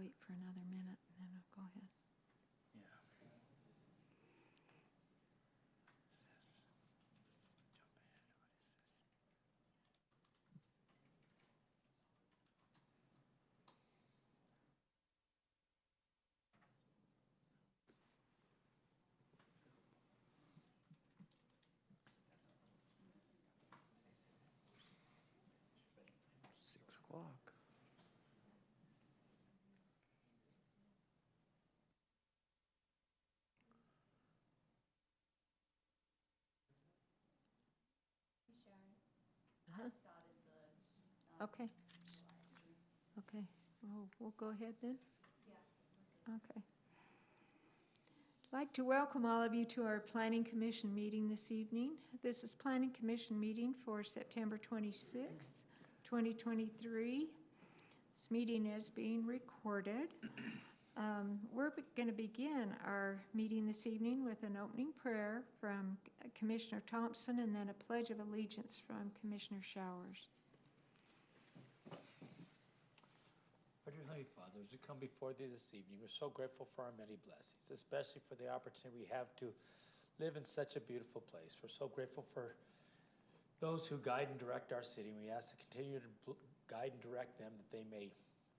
wait for another minute, and then I'll go ahead. Yeah. Says, jump ahead. What is this? $6. Okay. Okay, we'll go ahead then? Okay. I'd like to welcome all of you to our Planning Commission meeting this evening. This is Planning Commission meeting for September 26th, 2023. This meeting is being recorded. We're going to begin our meeting this evening with an opening prayer from Commissioner Thompson and then a pledge of allegiance from Commissioner Showers. Our dear Heavenly Father, as we come before Thee this evening, we're so grateful for our many blessings, especially for the opportunity we have to live in such a beautiful place. We're so grateful for those who guide and direct our city, and we ask to continue to guide and direct them that they may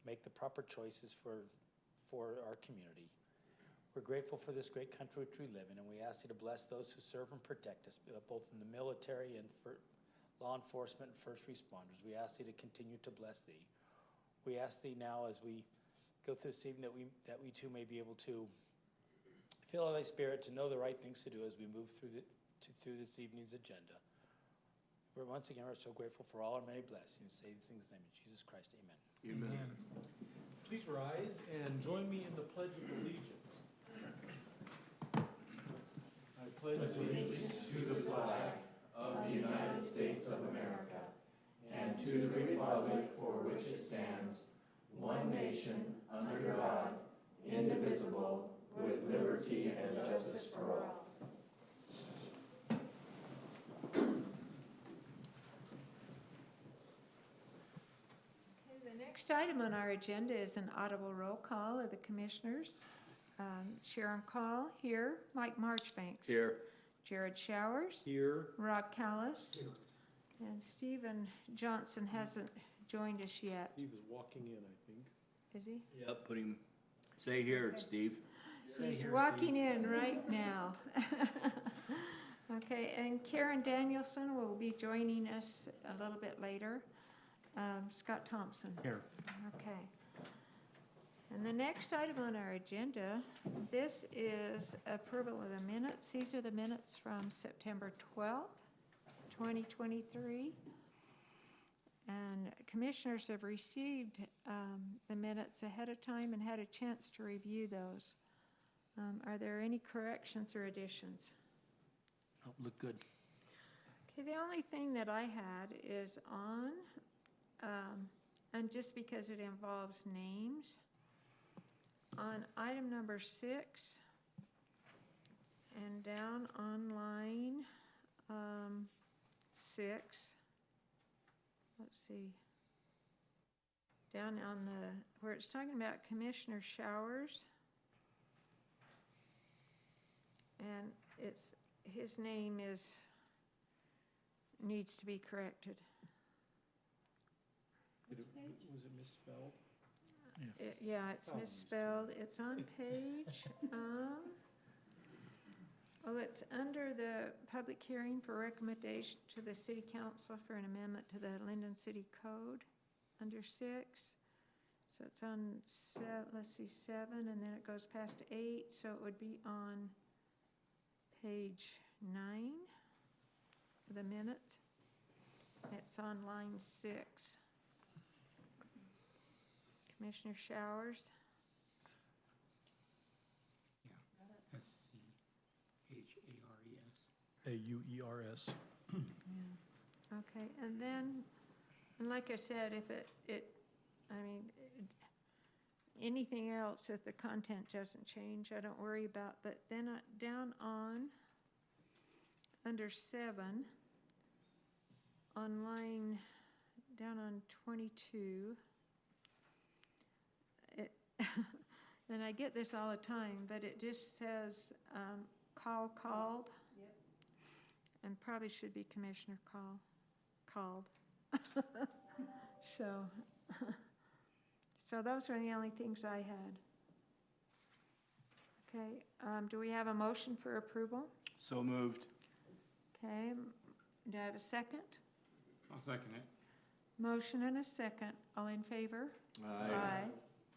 make the proper choices for our community. We're grateful for this great country which we live in, and we ask Thee to bless those who serve and protect us, both in the military and for law enforcement and first responders. We ask Thee to continue to bless Thee. We ask Thee now as we go through this evening that we too may be able to feel Thy Spirit to know the right things to do as we move through this evening's agenda. Once again, we're so grateful for all our many blessings. Say these things in the name of Jesus Christ. Amen. Amen. Please rise and join me in the Pledge of Allegiance. I pledge allegiance to the flag of the United States of America and to the republic for which it stands, one nation, under God, indivisible, with liberty and justice for all. The next item on our agenda is an audible roll call of the commissioners. Sharon Call, here. Mike Marchbanks. Here. Jared Showers. here. Rob Callis. Here. And Stephen Johnson hasn't joined us yet. Steve is walking in, I think. Is he? Yep, say here, Steve. He's walking in right now. Okay, and Karen Danielson will be joining us a little bit later. Scott Thompson. Here. Okay. And the next item on our agenda, this is approval of the minutes. These are the minutes from September 12th, 2023. And commissioners have received the minutes ahead of time and had a chance to review those. Are there any corrections or additions? Oh, look good. Okay, the only thing that I had is on, and just because it involves names, on item number 6 and down on line 6, let's see, down on where it's talking about Commissioner Showers, and his name needs to be corrected. Was it misspelled? Yeah, it's misspelled. It's on page, it's under the public hearing for recommendation to the City Council for an amendment to the Lindon City Code, under 6. So it's on, 7, and then it goes past 8, so it would be on page 9 of the minutes. It's on line 6. Commissioner Showers. Yeah, S-C-H-A-R-E-S. A-U-E-R-S. Yeah. Okay, and then, and like I said, if anything else, if the content doesn't change, I don't worry about, but then down on, under 7, on line, down on 22, and I get this all the time, but it just says called. Yep. And probably should be Commissioner called. So, so those are the only things I had. Okay, do we have a motion for approval? So moved. Okay, do I have a second? I'll second it. Motion and a second. All in favor?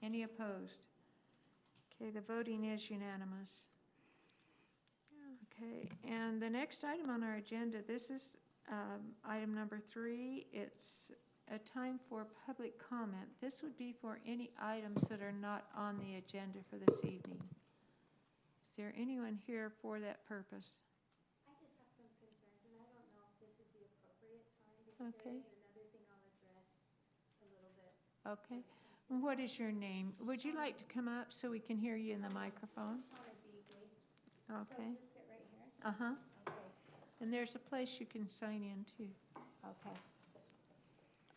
Any opposed? Okay, the voting is unanimous. Okay, and the next item on our agenda, this is item number 3. It's a time for public comment. This would be for any items that are not on the agenda for this evening. Is there anyone here for that purpose? I just have some concerns, and I don't know if this is the appropriate time, because Okay. there is another thing I'll address a little bit. Okay. What is your name? Would you like to come up so we can hear you in the microphone? Shauna Beagley. Okay. So just sit right here? Uh-huh. Okay. And there's a place you can sign in too. Okay.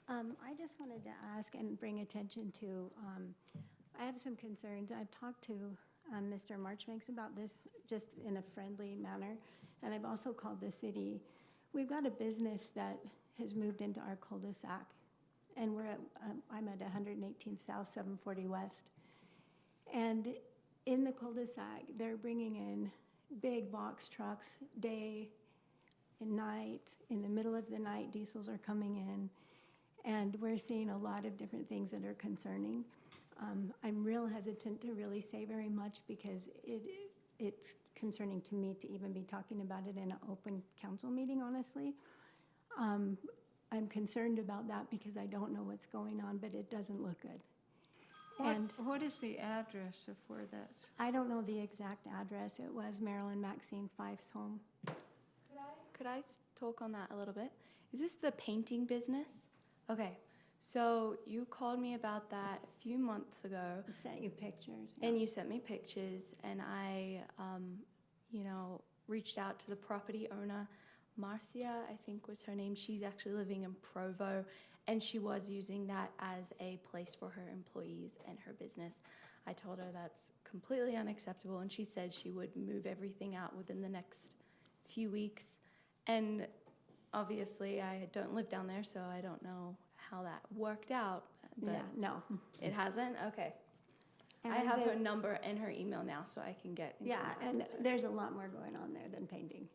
I just wanted to ask and bring attention to, I have some concerns. I've talked to Mr. Marchbanks about this just in a friendly manner, and I've also called the city. We've got a business that has moved into our cul-de-sac, and we're at, I'm at 118 South, 740 West. And in the cul-de-sac, they're bringing in big box trucks day and night. In the middle of the night, diesels are coming in. And we're seeing a lot of different things that are concerning. I'm real hesitant to really say very much because it's concerning to me to even be talking about it in an open council meeting, honestly. I'm concerned about that because I don't know what's going on, but it doesn't look good. And What is the address of where that's? I don't know the exact address. It was Marilyn Maxine Fife's home. Could I talk on that a little bit? Is this the painting business? Okay, so you called me about that a few months ago, I sent you pictures. and you sent me pictures, and I, reached out to the property owner, Marcia, I think was her name. She's actually living in Provo, and she was using that as a place for her employees and her business. I told her that's completely unacceptable, and she said she would move everything out within the next few weeks. And obviously, I don't live down there, so I don't know how that worked out, but Yeah, no. it hasn't? Okay. And I have there- her number and her email now, so I can get in Yeah, contact and with her. there's a lot more going on there than painting.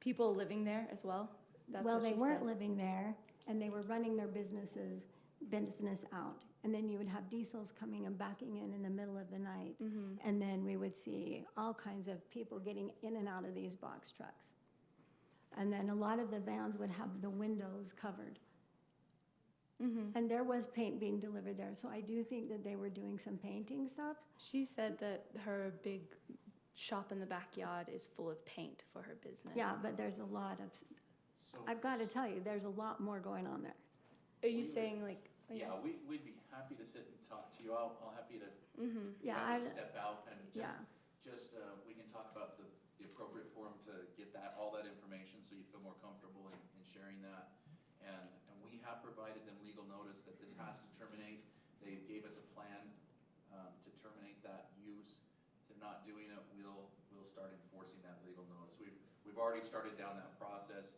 People living there as well? That's Well, what they she weren't said. living there, and they were running their business out. And then you would have diesels coming and backing in the middle of the night. Mm-hmm. And then we would see all kinds of people getting in and out of these box trucks. And then a lot of the vans would have the windows covered. Mm-hmm. And there was paint being delivered there, so I do think that they were doing some painting stuff. She said that her big shop in the backyard is full of paint for her business. Yeah, but there's a lot of, I've got to tell you, there's a lot more going on there. Are you saying like? Yeah, we'd be happy to sit and talk to you. I'll happy to Mm-hmm. Yeah, happy to step out and Yeah, we can talk about the appropriate forum to get all that information so you feel more comfortable in sharing that. And we have provided them legal notice that this has to terminate. They gave us a plan to terminate that use. If they're not doing it, we'll start enforcing that legal notice. We've already started down that process.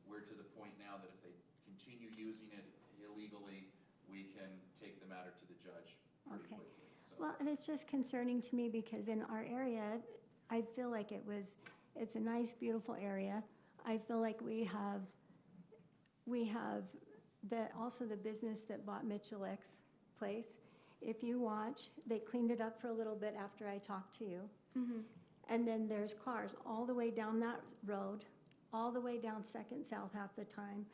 We're to the point now that if they continue using it illegally, we can take the matter to the judge pretty Okay. quickly. So. well, and it's just concerning to me because in our area, I feel like it's a nice, beautiful area. I feel like we have also the business that bought Mitchell X place. If you watch, they cleaned it up for a little bit after I talked to you. Mm-hmm. And then there's cars all the way down that road, all the way down Second South half the time.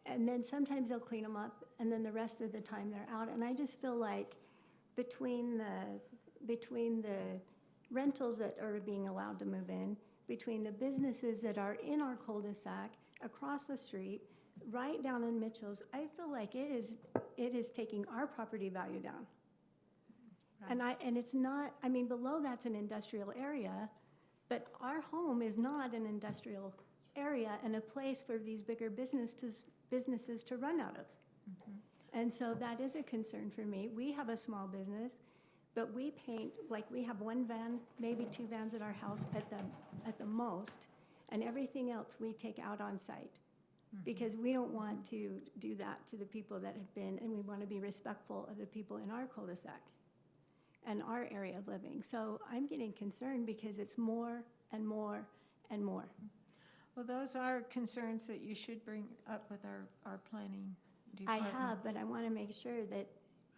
And then sometimes they'll clean them up, and then the rest of the time they're out. And I just feel like between the rentals that are being allowed to move in, between the businesses that are in our cul-de-sac, across the street, right down in Mitchell's, I feel like it is taking our property value down. And it's not, I mean, below that's an industrial area, but our home is not an industrial area and a place for these bigger businesses to run out of. And so that is a concern for me. We have a small business, but we paint, like, we have one van, maybe two vans at our house at the most, and everything else we take out on site. Because we don't want to do that to the people that have been, and we want to be respectful of the people in our cul-de-sac and our area of living. So I'm getting concerned because it's more and more and more. Well, those are concerns that you should bring up with our planning I department. have, but I want to make sure that,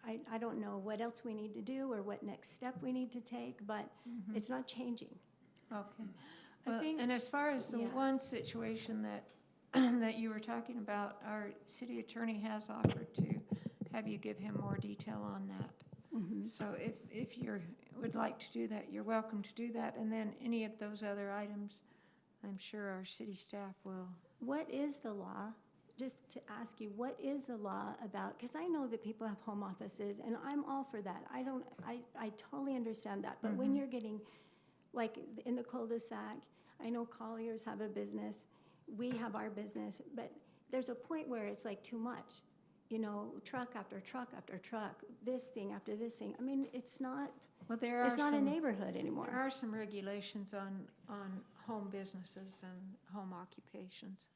I don't know what else we need to do or what next step we need to take, but it's not changing. Okay. I Well, think- and as far as the yeah. one situation that, that you were talking about, our city attorney has offered to have you give him more detail on that. So if you would like to do that, you're welcome to do that. And then any of those other items, I'm sure our city staff will. What is the law? Just to ask you, what is the law about, because I know that people have home offices, and I'm all for that. I totally understand that. But when you're getting, like, in the cul-de-sac, I know Colliers have a business, we have our business, but there's a point where it's like too much. You know, truck after truck after truck, this thing after this thing. I mean, it's not, Well, there are it's not a some, neighborhood there anymore. are some regulations on home businesses and home occupations.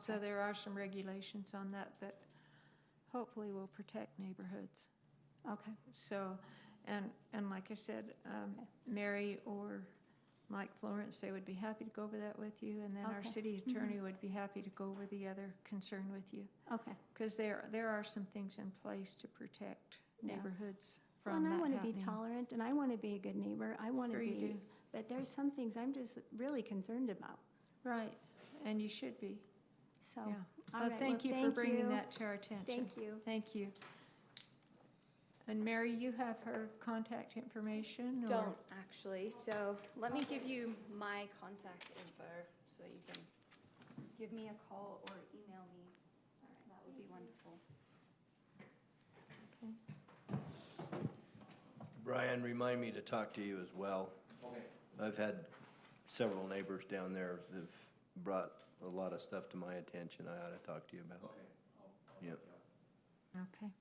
So Okay. there are some regulations on that hopefully will protect neighborhoods. Okay, So, and like I said, Mary or Mike Florence, they would be happy to go over that with you, and then our Okay. city attorney would be happy to go over the other concern with you. okay. Because there are some things in place to protect Yeah. neighborhoods Well, from and that I want to happening. be tolerant, and I want to be a good neighbor. I want to Sure you be, do. but there's some things I'm just really concerned about. Right, and you should be, So, yeah. all Well, right, thank you for thank bringing you. that to our attention. Thank you. Thank you. And Mary, you have her contact information? or- Don't actually, so let me give you my contact info so you can give me a call or email me. All right, that would be wonderful. Brian, remind me to talk to you as well. Okay. I've had several neighbors down there that have brought a lot of stuff to my attention I ought to talk to you about. Okay. Yep. Okay.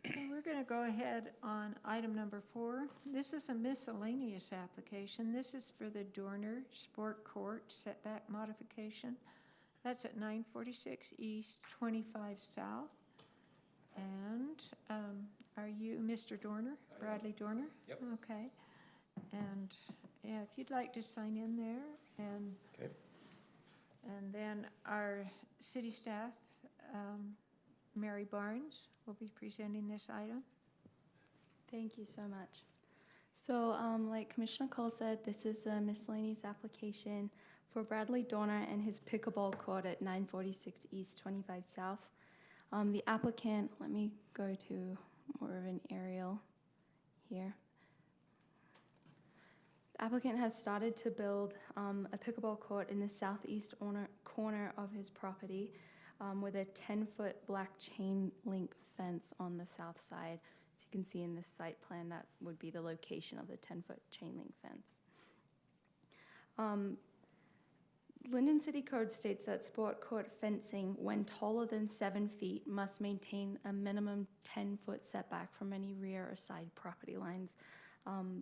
Okay, we're going to go ahead on item number 4. This is a miscellaneous application. This is for the Dorner Sport Court setback modification. That's at 946 East, 25 South. And are you Mr. Dorner, Bradley Dorner? Yep. Okay. And yeah, if you'd like to sign in there, and Okay. and then our city staff, Mary Barnes, will be presenting this item. Thank you so much. So, like Commissioner Cole said, this is a miscellaneous application for Bradley Dorner and his pickleball court at 946 East, 25 South. The applicant, let me go to more of an aerial here. The applicant has started to build a pickleball court in the southeast corner of his property with a 10-foot black chain link fence on the south side. As you can see in this site plan, that would be the location of the 10-foot chain link fence. Lindon City Code states that sport court fencing, when taller than 7 feet, must maintain a minimum 10-foot setback from any rear or side property lines.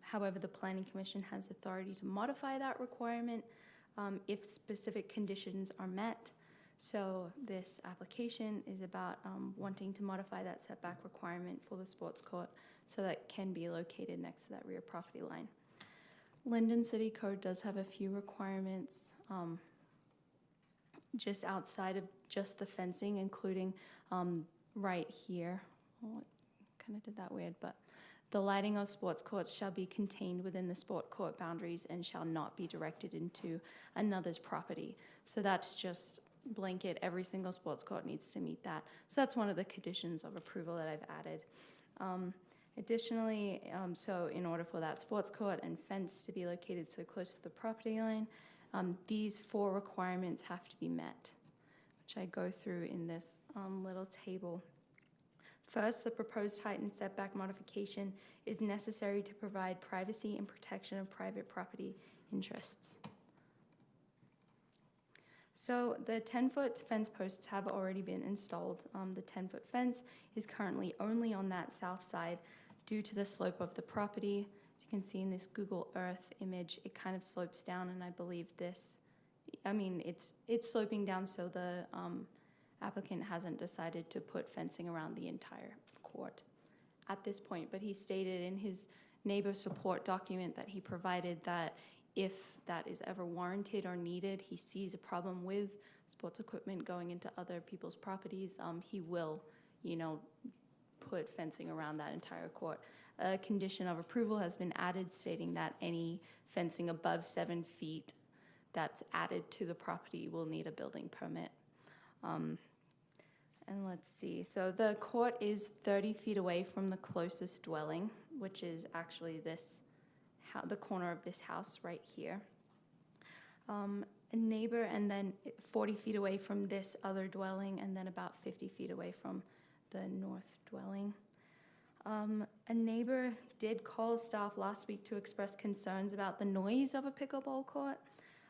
However, the Planning Commission has authority to modify that requirement if specific conditions are met. So this application is about wanting to modify that setback requirement for the sports court so that it can be located next to that rear property line. Lindon City Code does have a few requirements just outside of just the fencing, including right here. Oh, it kind of did that weird, but the lighting of sports courts shall be contained within the sport court boundaries and shall not be directed into another's property. So that's just blanket. Every single sports court needs to meet that. So that's one of the conditions of approval that I've added. Additionally, so in order for that sports court and fence to be located so close to the property line, these 4 requirements have to be met, which I go through in this little table. First, the proposed height and setback modification is necessary to provide privacy and protection of private property interests. So the 10-foot fence posts have already been installed. The 10-foot fence is currently only on that south side due to the slope of the property. As you can see in this Google Earth image, it kind of slopes down, and I believe it's sloping down, so the applicant hasn't decided to put fencing around the entire court at this point, but he stated in his neighbor support document that he provided that if that is ever warranted or needed, he sees a problem with sports equipment going into other people's properties, he will, put fencing around that entire court. A condition of approval has been added stating that any fencing above 7 feet that's added to the property will need a building permit. And let's see, so the court is 30 feet away from the closest dwelling, which is actually the corner of this house right here. A neighbor, and then 40 feet away from this other dwelling, and then about 50 feet away from the north dwelling. A neighbor did call staff last week to express concerns about the noise of a pickleball court.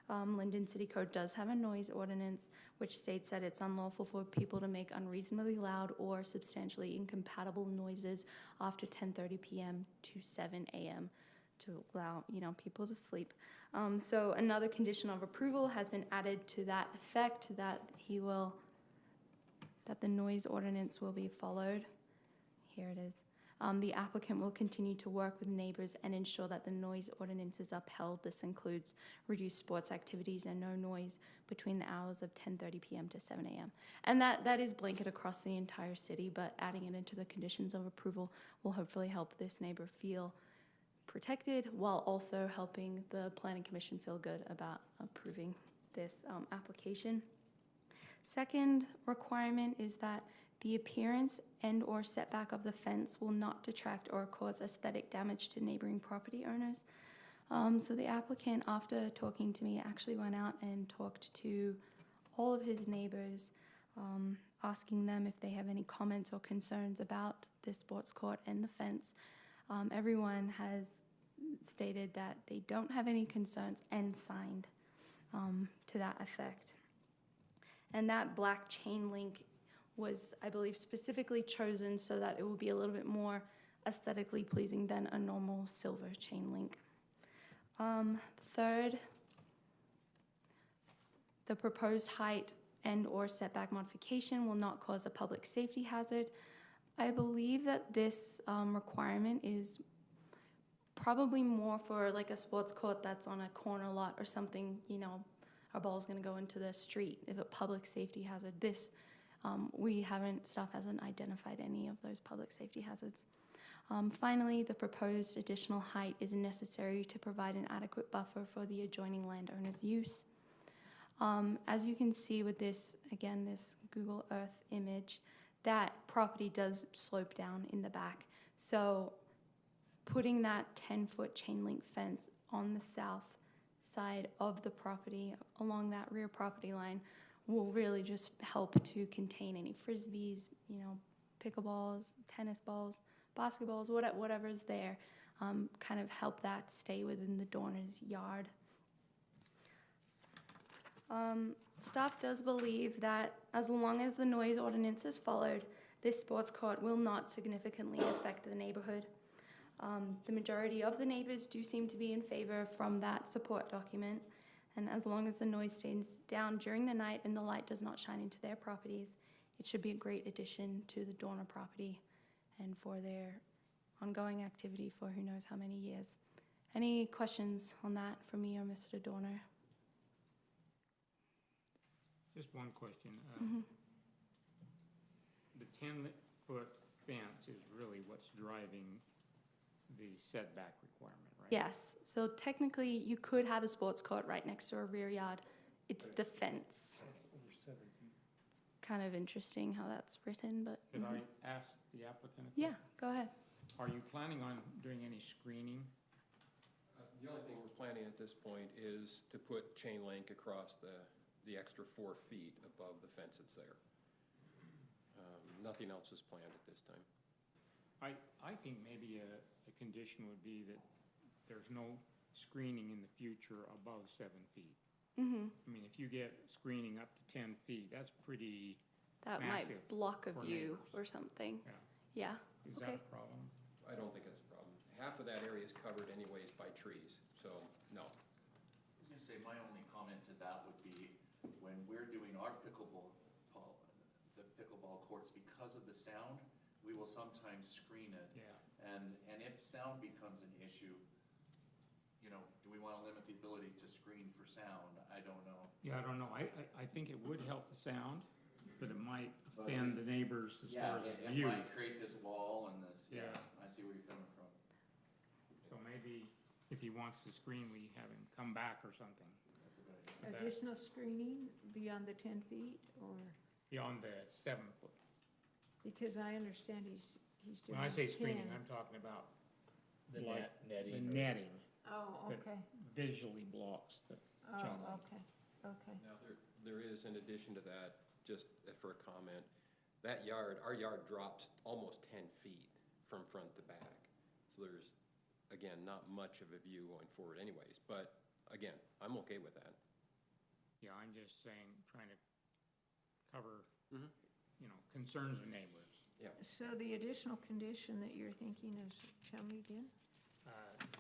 Lindon City Code does have a noise ordinance which states that it's unlawful for people to make unreasonably loud or substantially incompatible noises after 10:30 p.m. to 7 a.m. to allow people to sleep. So another condition of approval has been added to that effect, that the noise ordinance will be followed. Here it is. The applicant will continue to work with neighbors and ensure that the noise ordinance is upheld. This includes reduced sports activities and no noise between the hours of 10:30 p.m. to 7 a.m. And that is blanket across the entire city, but adding it into the conditions of approval will hopefully help this neighbor feel protected while also helping the Planning Commission feel good about approving this application. Second requirement is that the appearance and or setback of the fence will not detract or cause aesthetic damage to neighboring property owners. So the applicant, after talking to me, actually went out and talked to all of his neighbors, asking them if they have any comments or concerns about this sports court and the fence. Everyone has stated that they don't have any concerns and signed to that effect. And that black chain link was, I believe, specifically chosen so that it will be a little bit more aesthetically pleasing than a normal silver chain link. Third, the proposed height and or setback modification will not cause a public safety hazard. I believe that this requirement is probably more for like a sports court that's on a corner lot or something, our ball's gonna go into the street. If a public safety hazard, staff hasn't identified any of those public safety hazards. Finally, the proposed additional height is necessary to provide an adequate buffer for the adjoining landowner's use. As you can see with this Google Earth image, that property does slope down in the back. So putting that 10-foot chain link fence on the south side of the property along that rear property line will really just help to contain any frisbees, pickleballs, tennis balls, basketballs, whatever's there, kind of help that stay within the donor's yard. Staff does believe that as long as the noise ordinance is followed, this sports court will not significantly affect the neighborhood. The majority of the neighbors do seem to be in favor from that support document, and as long as the noise stays down during the night and the light does not shine into their properties, it should be a great addition to the donor property and for their ongoing activity for who knows how many years. Any questions on that from me or Mr. Dorner? Just one question. Mm-hmm. The 10-foot fence is really what's driving the setback requirement, right? Yes, so technically you could have a sports court right next to a rear yard. It's the fence. Over 7 feet. It's kind of interesting how that's written, but. Could I ask the applicant? Yeah, go ahead. Are you planning on doing any screening? The only thing we're planning at this point is to put chain link across the extra 4 feet above the fence that's there. Nothing else is planned at this time. I think maybe a condition would be that there's no screening in the future above 7 feet. Mm-hmm. I mean, if you get screening up to 10 feet, that's pretty, That might Massive block a for view neighbors. or something. yeah. Yeah. Is Okay. that a problem? I don't think that's a problem. Half of that area is covered anyways by trees, so no. I was gonna say, my only comment to that would be, when we're doing our the pickleball courts, because of the sound, we will sometimes screen it. Yeah. And if sound becomes an issue, you know, do we wanna limit the ability to screen for sound? I don't know. Yeah, I don't know. I think it would help the sound, but it might offend the neighbors as far as It the view. might create this wall and this, Yeah. I see where you're coming from. So maybe if he wants to screen, we have him come back or something. That's a good idea. That- Additional screening beyond the 10 feet, or, Beyond the 7 foot. because I understand he's doing When I say 10. screening, I'm talking about The like netting. the or- netting Oh, that okay. visually blocks the chain Oh, link. okay, okay. Now, there is, in addition to that, just for a comment, that yard, our yard drops almost 10 feet from front to back. So there's, again, not much of a view going forward anyways, but again, I'm okay with that. Yeah, I'm just saying, trying to cover, Mhm. you know, concerns of neighbors. So the additional condition that you're thinking is, tell me again?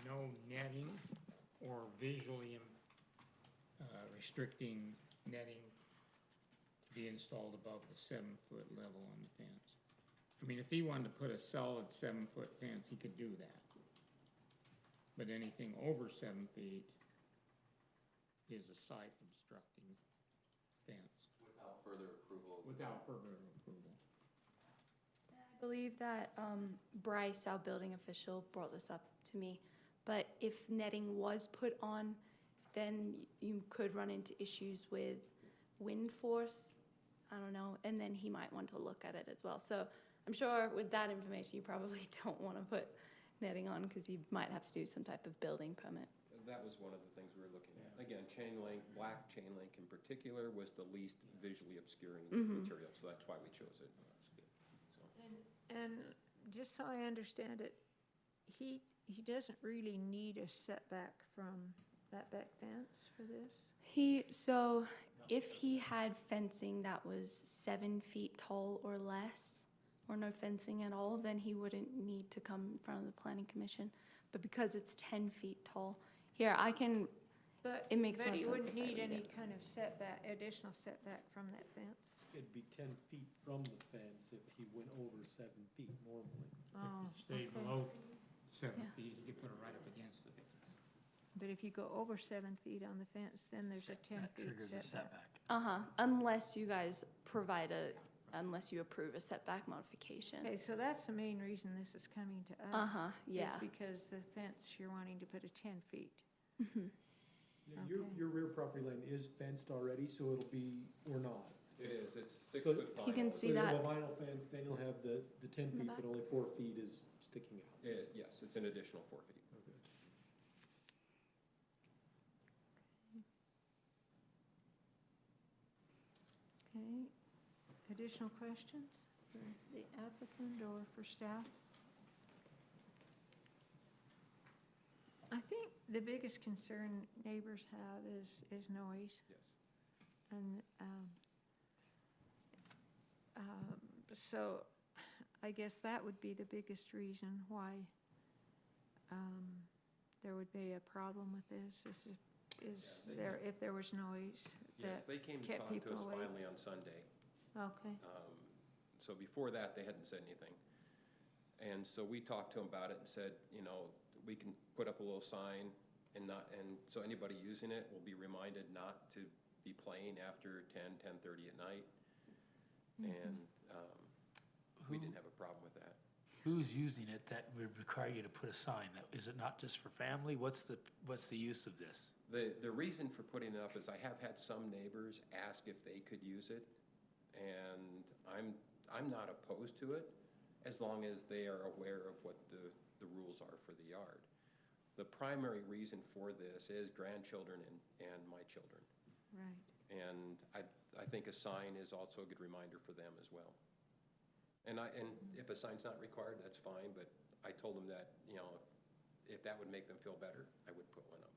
No netting or visually restricting netting to be installed above the 7-foot level on the fence. I mean, if he wanted to put a solid 7-foot fence, he could do that. But anything over 7 feet is a site obstructing fence Without further approval. without further approval. I believe that Bryce, our building official, brought this up to me. But if netting was put on, then you could run into issues with wind force. I don't know, and then he might want to look at it as well. So I'm sure with that information, you probably don't want to put netting on because you might have to do some type of building permit. That was one of the things we were looking at. Again, chain link, black chain link in particular, was the least visually obscuring material, so that's why we chose it. And just so I understand it, he doesn't really need a setback from that back fence for this? So if he had fencing that was 7 feet tall or less, or no fencing at all, then he wouldn't need to come in front of the planning commission. But because it's 10 feet tall, here, But, It makes but more he sense wouldn't if I need read any it. kind of setback, additional setback from that fence? It'd be 10 feet from the fence if he went over 7 feet normally. Oh, If he stayed okay. below 7 Yeah. feet, he could put it right up against the fence. But if you go over 7 feet on the fence, then there's a 10 That feet triggers a setback. setback. unless you guys unless you approve a setback modification. Okay, so that's the main reason this is coming to us. Yeah. Is because the fence, you're wanting to put a 10 feet. Mhm. Now, Okay. Your rear property line is fenced already, so it'll be, or not. It is, it's So- 6-foot vinyl. You can So see you have that. a vinyl fence, then you'll have the 10 In the feet, back. but only 4 feet is sticking out. It is, yes, it's an additional 4 feet. Okay. Okay, additional questions for the applicant or for staff? I think the biggest concern neighbors have is noise. Yes. And so I guess that would be the biggest reason why there would be a problem with this, if there was noise. Yes, they came to kept talk to people us awake. finally on Sunday. Okay, So before that, they hadn't said anything. And so we talked to them about it and said, you know, we can put up a little sign and so anybody using it will be reminded not to be playing after 10:30 at night. And we didn't have a problem with that. Who's using it that would require you to put a sign? Is it not just for family? What's the use of this? The reason for putting it up is I have had some neighbors ask if they could use it, and I'm not opposed to it, as long as they are aware of what the rules are for the yard. The primary reason for this is grandchildren and my children. right. And I think a sign is also a good reminder for them as well. And if a sign's not required, that's fine, but I told them that, you know, if that would make them feel better, I would put one up.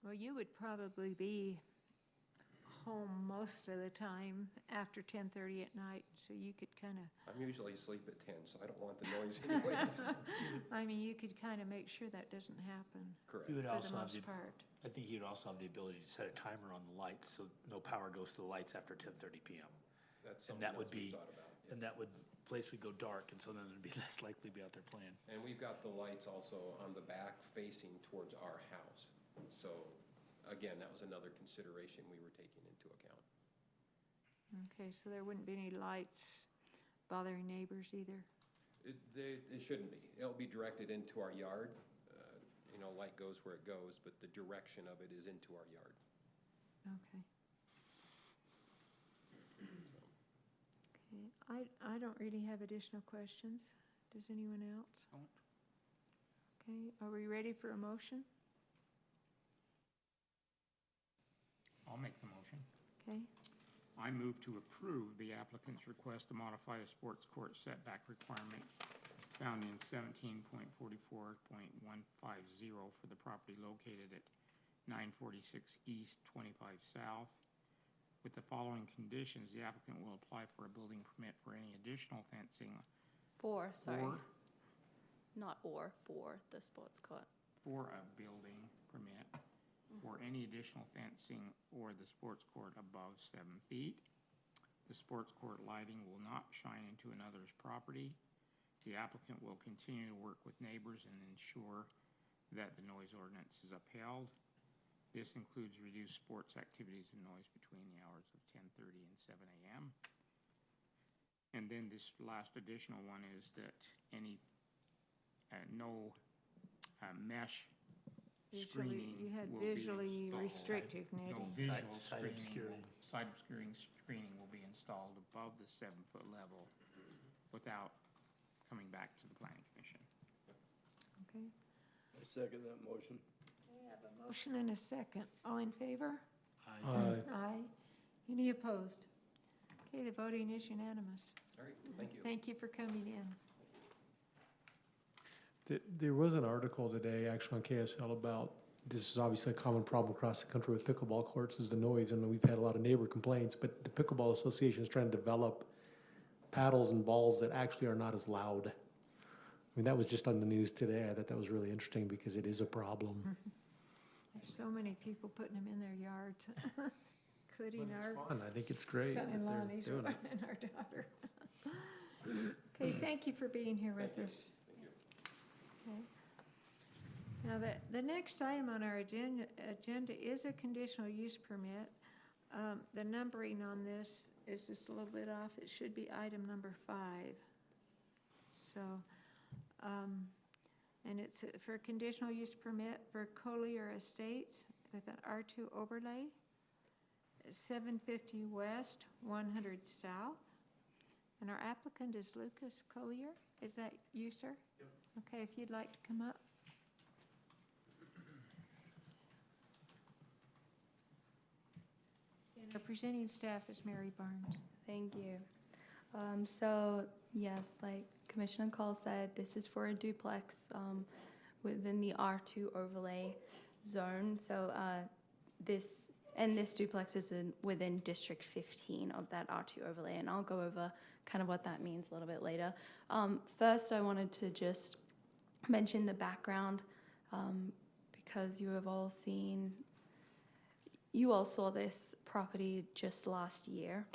Well, you would probably be home most of the time after 10:30 at night, so you could kind of, I'm usually asleep at 10, so I don't want the noise anyways. I mean, you could kind of make sure that doesn't happen Correct. You would for the also have most part. I think you'd also have the ability to set a timer on the lights, so no power goes to the lights after 10:30 PM. That's And something that else would we be, thought about. and that would, place would go dark, and so then it'd be less likely to be out there playing. And we've got the lights also on the back facing towards our house. So, again, that was another consideration we were taking into account. Okay, so there wouldn't be any lights bothering neighbors either? It shouldn't be. It'll be directed into our yard. You know, light goes where it goes, but the direction of it is into our yard. Okay. Okay, I don't really have additional questions. Does anyone else? Okay, are we ready for a motion? I'll make the motion. Okay, I move to approve the applicant's request to modify a sports court setback requirement found in 17.44.150 for the property located at 946 East, 25 South. With the following conditions, the applicant will apply for a building permit for any additional fencing For, sorry, or not or, for the sports court. for a building permit for any additional fencing or the sports court above 7 feet. The sports court lighting will not shine into another's property. The applicant will continue to work with neighbors and ensure that the noise ordinance is upheld. This includes reduced sports activities and noise between the hours of 10:30 and 7 a.m. And then this last additional one is that any, no mesh screening you had will be visually installed. restrictive No netting. visual Side screening, obscuring. side obscuring screening will be installed above the 7-foot level without coming back to the planning commission. Okay, I second that motion. I have a motion and a second. All in favor? Aye. Aye. Any opposed? Okay, the voting is unanimous. All right, thank you. Thank you for coming in. There was an article today, actually on KSL, about, this is obviously a common problem across the country with pickleball courts, is the noise, and we've had a lot of neighbor complaints, but the Pickleball Association is trying to develop paddles and balls that actually are not as loud. I mean, that was just on the news today. I thought that was really interesting because it is a problem. There's so many people putting them in their yards, including our Fun, I think it's great that son-in-law they're and his doing it. and our daughter. Okay, thank you for being here with us. Okay. Now, the next item on our agenda is a conditional use permit. The numbering on this is just a little bit off. It should be item number 5. So, and it's for a conditional use permit for Collier Estates with an R2 overlay, 750 West, 100 South. And our applicant is Lucas Collier. Is that you, sir? Yep. Okay, if you'd like to come up. And our presenting staff is Mary Barnes. Thank you. So, yes, like Commissioner Cole said, this is for a duplex within the R2 overlay zone. So this duplex is within District 15 of that R2 overlay, and I'll go over kind of what that means a little bit later. First, I wanted to just mention the background because you all saw this property just last year.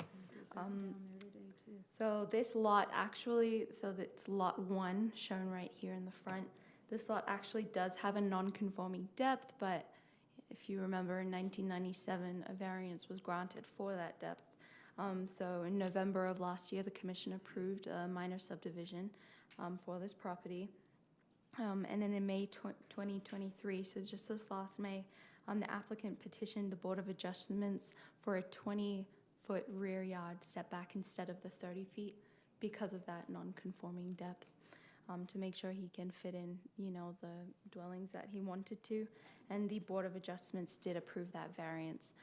So this lot actually, so that's lot 1 shown right here in the front. This lot actually does have a non-conforming depth, but if you remember in 1997, a variance was granted for that depth. So in November of last year, the commission approved a minor subdivision for this property. And then in May 2023, so just this last May, the applicant petitioned the Board of Adjustments for a 20-foot rear yard setback instead of the 30 feet because of that non-conforming depth, to make sure he can fit in, the dwellings that he wanted to. And the Board of Adjustments did approve that variance.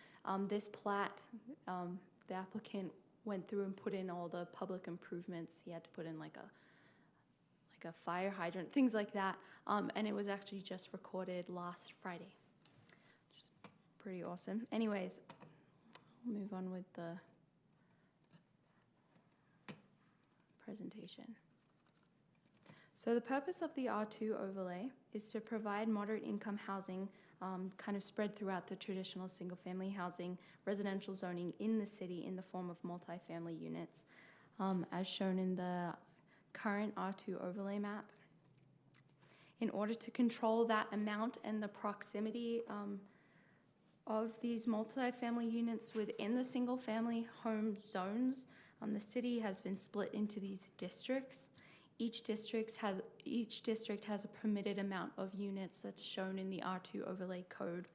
This plat, the applicant went through and put in all the public improvements. He had to put in like a fire hydrant, things like that. And it was actually just recorded last Friday. pretty awesome. Anyways, we'll move on with the presentation. So the purpose of the R2 overlay is to provide moderate income housing kind of spread throughout the traditional single-family housing residential zoning in the city in the form of multifamily units, as shown in the current R2 overlay map. In order to control that amount and the proximity of these multifamily units within the single-family home zones, the city has been split into these districts. Each district has a permitted amount of units that's shown in the R2 overlay code.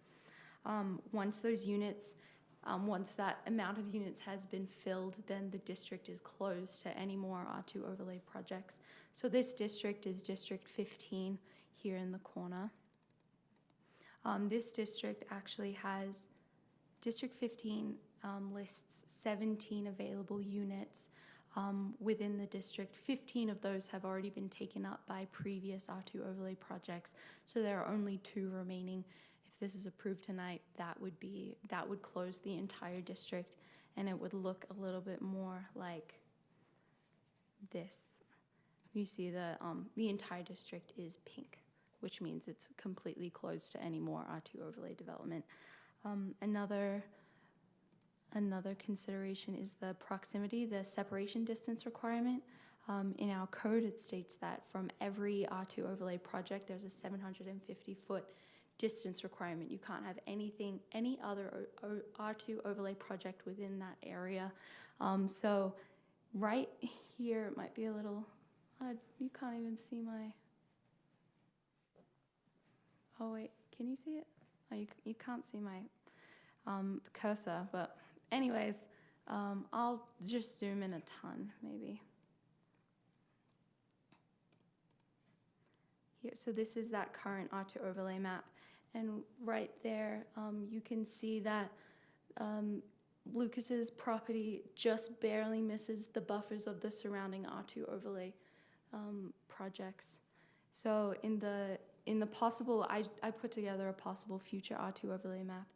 Once that amount of units has been filled, then the district is closed to any more R2 overlay projects. So this district is District 15 here in the corner. This district actually has, District 15 lists 17 available units within the district. 15 of those have already been taken up by previous R2 overlay projects, so there are only 2 remaining. If this is approved tonight, that would close the entire district, and it would look a little bit more like this. You see the entire district is pink, which means it's completely closed to any more R2 overlay development. Another consideration is the proximity, the separation distance requirement. In our code, it states that from every R2 overlay project, there's a 750-foot distance requirement. You can't have any other R2 overlay project within that area. So right here, it might be a little, you can't even see my, oh wait, can you see it? Oh, you can't see my cursor, but anyways, I'll just zoom in a ton, maybe. Here, so this is that current R2 overlay map, and right there, you can see that Lucas's property just barely misses the buffers of the surrounding R2 overlay projects. So in the possible, I put together a possible future R2 overlay map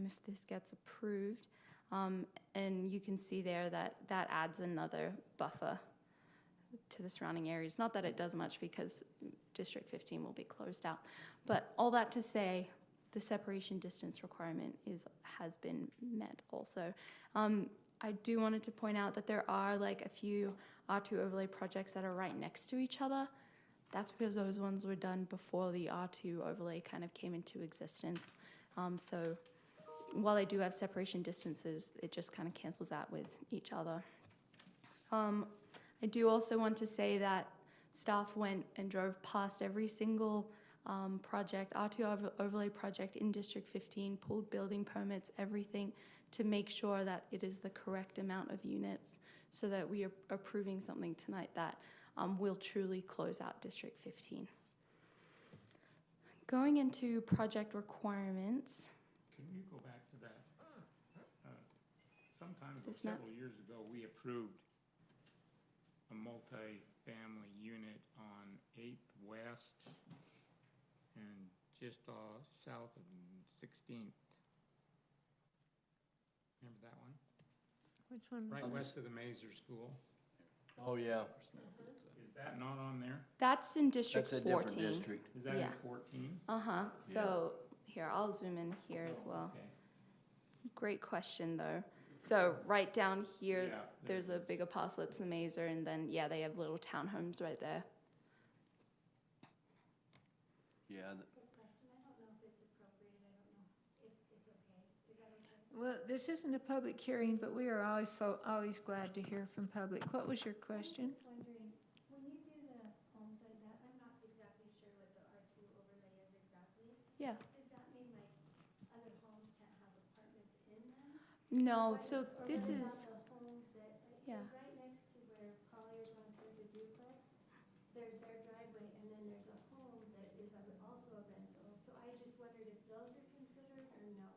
if this gets approved. And you can see there that adds another buffer to the surrounding areas. Not that it does much because District 15 will be closed out. But all that to say, the separation distance requirement has been met also. I do wanted to point out that there are like a few R2 overlay projects that are right next to each other. That's because those ones were done before the R2 overlay kind of came into existence. So while they do have separation distances, it just kind of cancels out with each other. I do also want to say that staff went and drove past every single project, R2 overlay project in District 15, pulled building permits, everything, to make sure that it is the correct amount of units so that we are approving something tonight that will truly close out District 15. Going into project requirements. Can you go back to that? Sometime ago, This map? several years ago, we approved a multi-family unit on 8th West and just south of 16th. Remember that one? Which one? Right west of the Mazer School. Oh, yeah. Is that not on there? That's in District That's a 14. different district. Is that in Yeah. 14? Uh-huh. So here, I'll zoom in here as well. Okay. Great question, though. So right down here, Yeah, there's a bigger parcel, it's the Mazer, and then, yeah, they have little townhomes right there. Yeah, Well, this isn't a public hearing, but we are always glad to hear from public. What was your question? I'm just wondering, when you do the homes like that, I'm not exactly sure what the R2 overlay is exactly. Yeah. Does that mean like other homes can't have apartments in them? No, What- so or this what is, about the homes that, Yeah. right next to where Collier's want to put the duplex, there's their driveway, and then there's a home that is also a rental. So I just wondered if those are considered or no?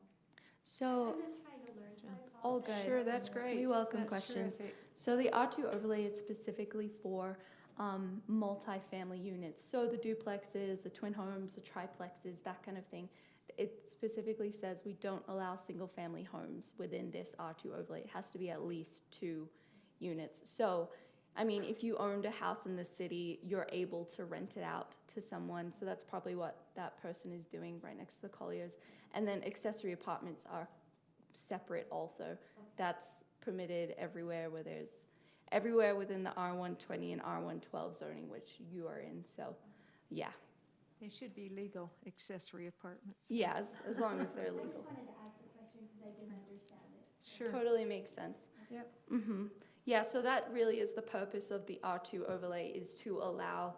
so, I'm just trying to learn, so I all apologize. good. Sure, that's great. We welcome That's questions. terrific. So the R2 overlay is specifically for multi-family units. So the duplexes, the twin homes, the triplexes, that kind of thing. it specifically says we don't allow single-family homes within this R2 overlay. It has to be at least 2 units. So, I mean, if you owned a house in the city, you're able to rent it out to someone. So that's probably what that person is doing right next to the Colliers. And then accessory apartments are separate also. That's permitted everywhere everywhere within the R120 and R112 zoning, which you are in. So, yeah. They should be legal accessory apartments. Yeah, as long as they're I legal. just wanted to ask the question because I didn't understand it. Sure. Totally makes sense. Yep. Yeah, so that really is the purpose of the R2 overlay, is to allow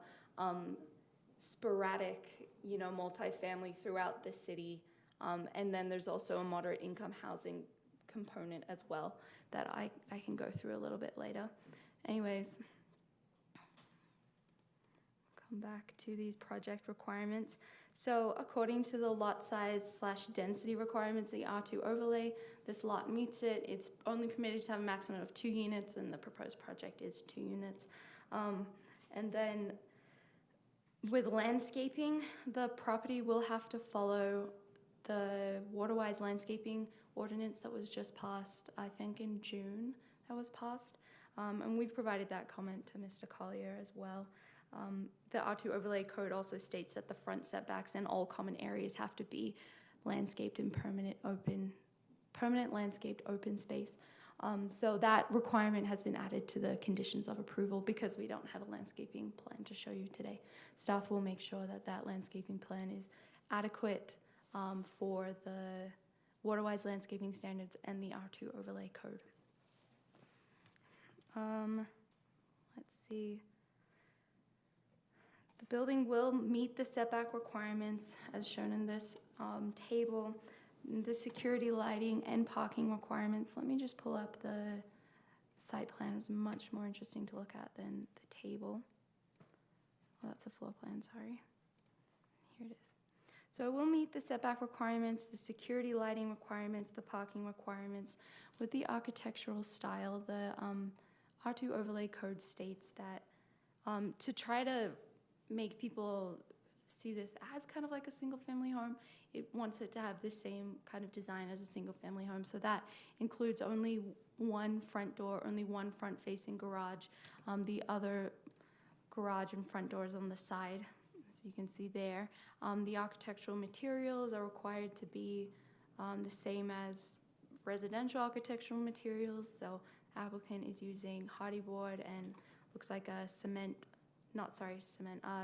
sporadic, multifamily throughout the city. And then there's also a moderate income housing component as well that I can go through a little bit later. Anyways, come back to these project requirements. So according to the lot size / density requirements, the R2 overlay, this lot meets it. It's only permitted to have a maximum of 2 units, and the proposed project is 2 units. And then with landscaping, the property will have to follow the water-wise landscaping ordinance that was just passed, I think in June that was passed. And we've provided that comment to Mr. Collier as well. The R2 overlay code also states that the front setbacks and all common areas have to be landscaped and permanent landscaped open space. So that requirement has been added to the conditions of approval because we don't have a landscaping plan to show you today. Staff will make sure that that landscaping plan is adequate for the water-wise landscaping standards and the R2 overlay code. Let's see. The building will meet the setback requirements as shown in this table. The security, lighting, and parking requirements. Let me just pull up the site plan. It's much more interesting to look at than the table. Well, that's a floor plan, sorry. Here it is. So it will meet the setback requirements, the security, lighting requirements, the parking requirements. With the architectural style, the R2 overlay code states that to try to make people see this as kind of like a single-family home, it wants it to have the same kind of design as a single-family home. So that includes only one front door, only one front-facing garage. The other garage and front doors on the side, as you can see there. The architectural materials are required to be the same as residential architectural materials. So the applicant is using hardy board and looks like a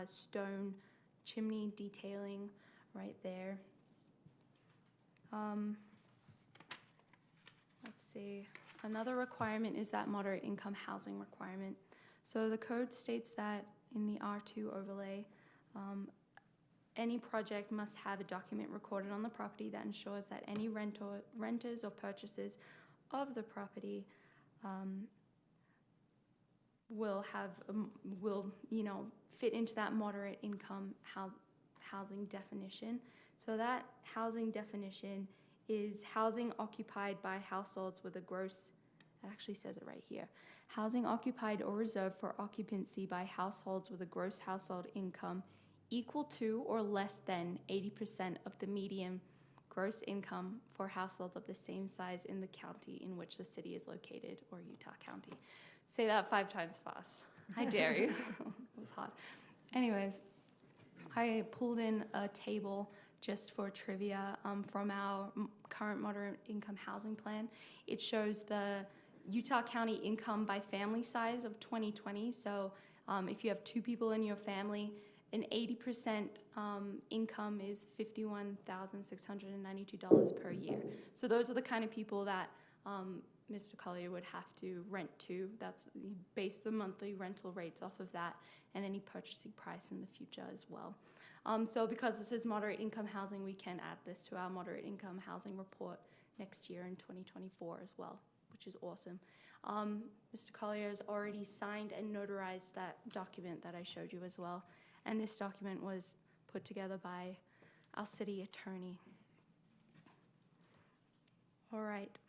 stone chimney detailing right there. Let's see. Another requirement is that moderate income housing requirement. So the code states that in the R2 overlay, any project must have a document recorded on the property that ensures that any renters or purchasers of the property will fit into that moderate income housing definition. So that housing definition is housing occupied by households with a gross, it actually says it right here, housing occupied or reserved for occupancy by households with a gross household income equal to or less than 80% of the median gross income for households of the same size in the county in which the city is located, or Utah County. Say that 5 times fast. I dare you. It was hot. Anyways, I pulled in a table just for trivia from our current moderate income housing plan. It shows the Utah County income by family size of 2020. So if you have 2 people in your family, an 80% income is $51,692 per year. So those are the kind of people that Mr. Collier would have to rent to. That's based the monthly rental rates off of that and any purchasing price in the future as well. So because this is moderate income housing, we can add this to our moderate income housing report next year in 2024 as well, which is awesome. Mr. Collier has already signed and notarized that document that I showed you as well. And this document was put together by our city attorney. All right.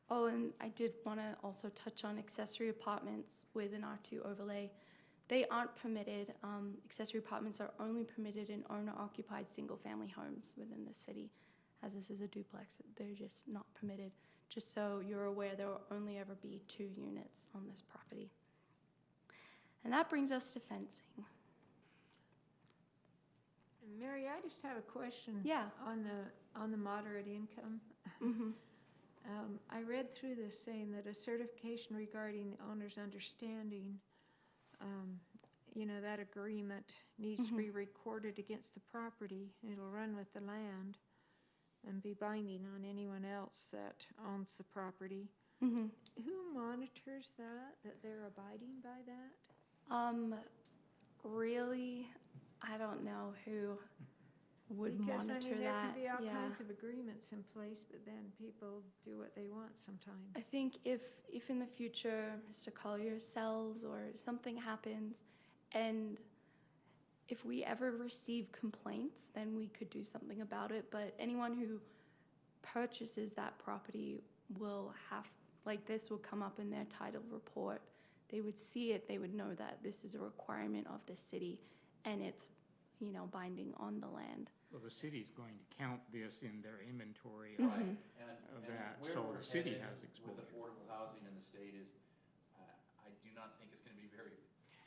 Oh, and I did want to also touch on accessory apartments with an R2 overlay. They aren't permitted. Accessory apartments are only permitted in owner-occupied single-family homes within the city. As this is a duplex, they're just not permitted. Just so you're aware, there will only ever be 2 units on this property. And that brings us to fencing. Mary, I just have a question. Yeah. On the moderate income. Mm-hmm. I read through this saying that a certification regarding the owner's understanding, that agreement needs to be recorded against the property. It'll run with the land and be binding on anyone else that owns the property. Mm-hmm. Who monitors that they're abiding by that? Really, I don't know who would Because, monitor there that. can be all Yeah. kinds of agreements in place, but then people do what they want sometimes. I think if in the future Mr. Collier sells or something happens, and if we ever receive complaints, then we could do something about it. But anyone who purchases that property will have, this will come up in their title report. They would see it, they would know that this is a requirement of the city, and it's, binding on the land. Well, the city's going to count this in their inventory Mhm. of that, where so we're the city headed has with exposure. affordable housing in the state is, I do not think it's gonna be very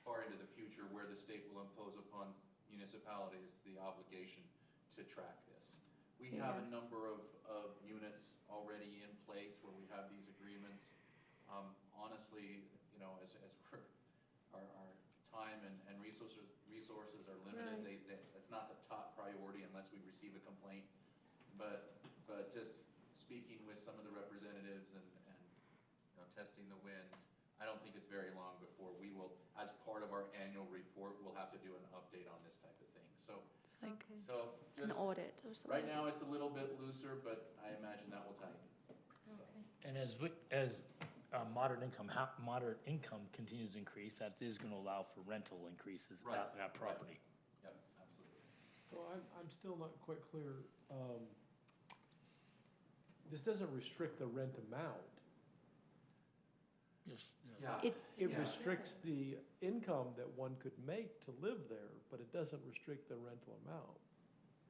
far into the future where the state will impose upon municipalities the obligation to track this. We have a Yeah. number of units already in place where we have these agreements. Honestly, as our time and resources are limited, that's not the top priority unless we receive a complaint. But just speaking with some of the representatives and testing the winds, I don't think it's very long before we will, as part of our annual report, we'll have to do an update on this type of thing. So, It's like Okay. so an just, audit or something. right now, it's a little bit looser, but I imagine that will tighten. Okay. And as moderate income continues to increase, that is going to allow for rental increases Right, at that property. Yep, absolutely. Well, I'm still not quite clear. This doesn't restrict the rent amount. Yes. Yeah. It Yeah. restricts the income that one could make to live there, but it doesn't restrict the rental amount.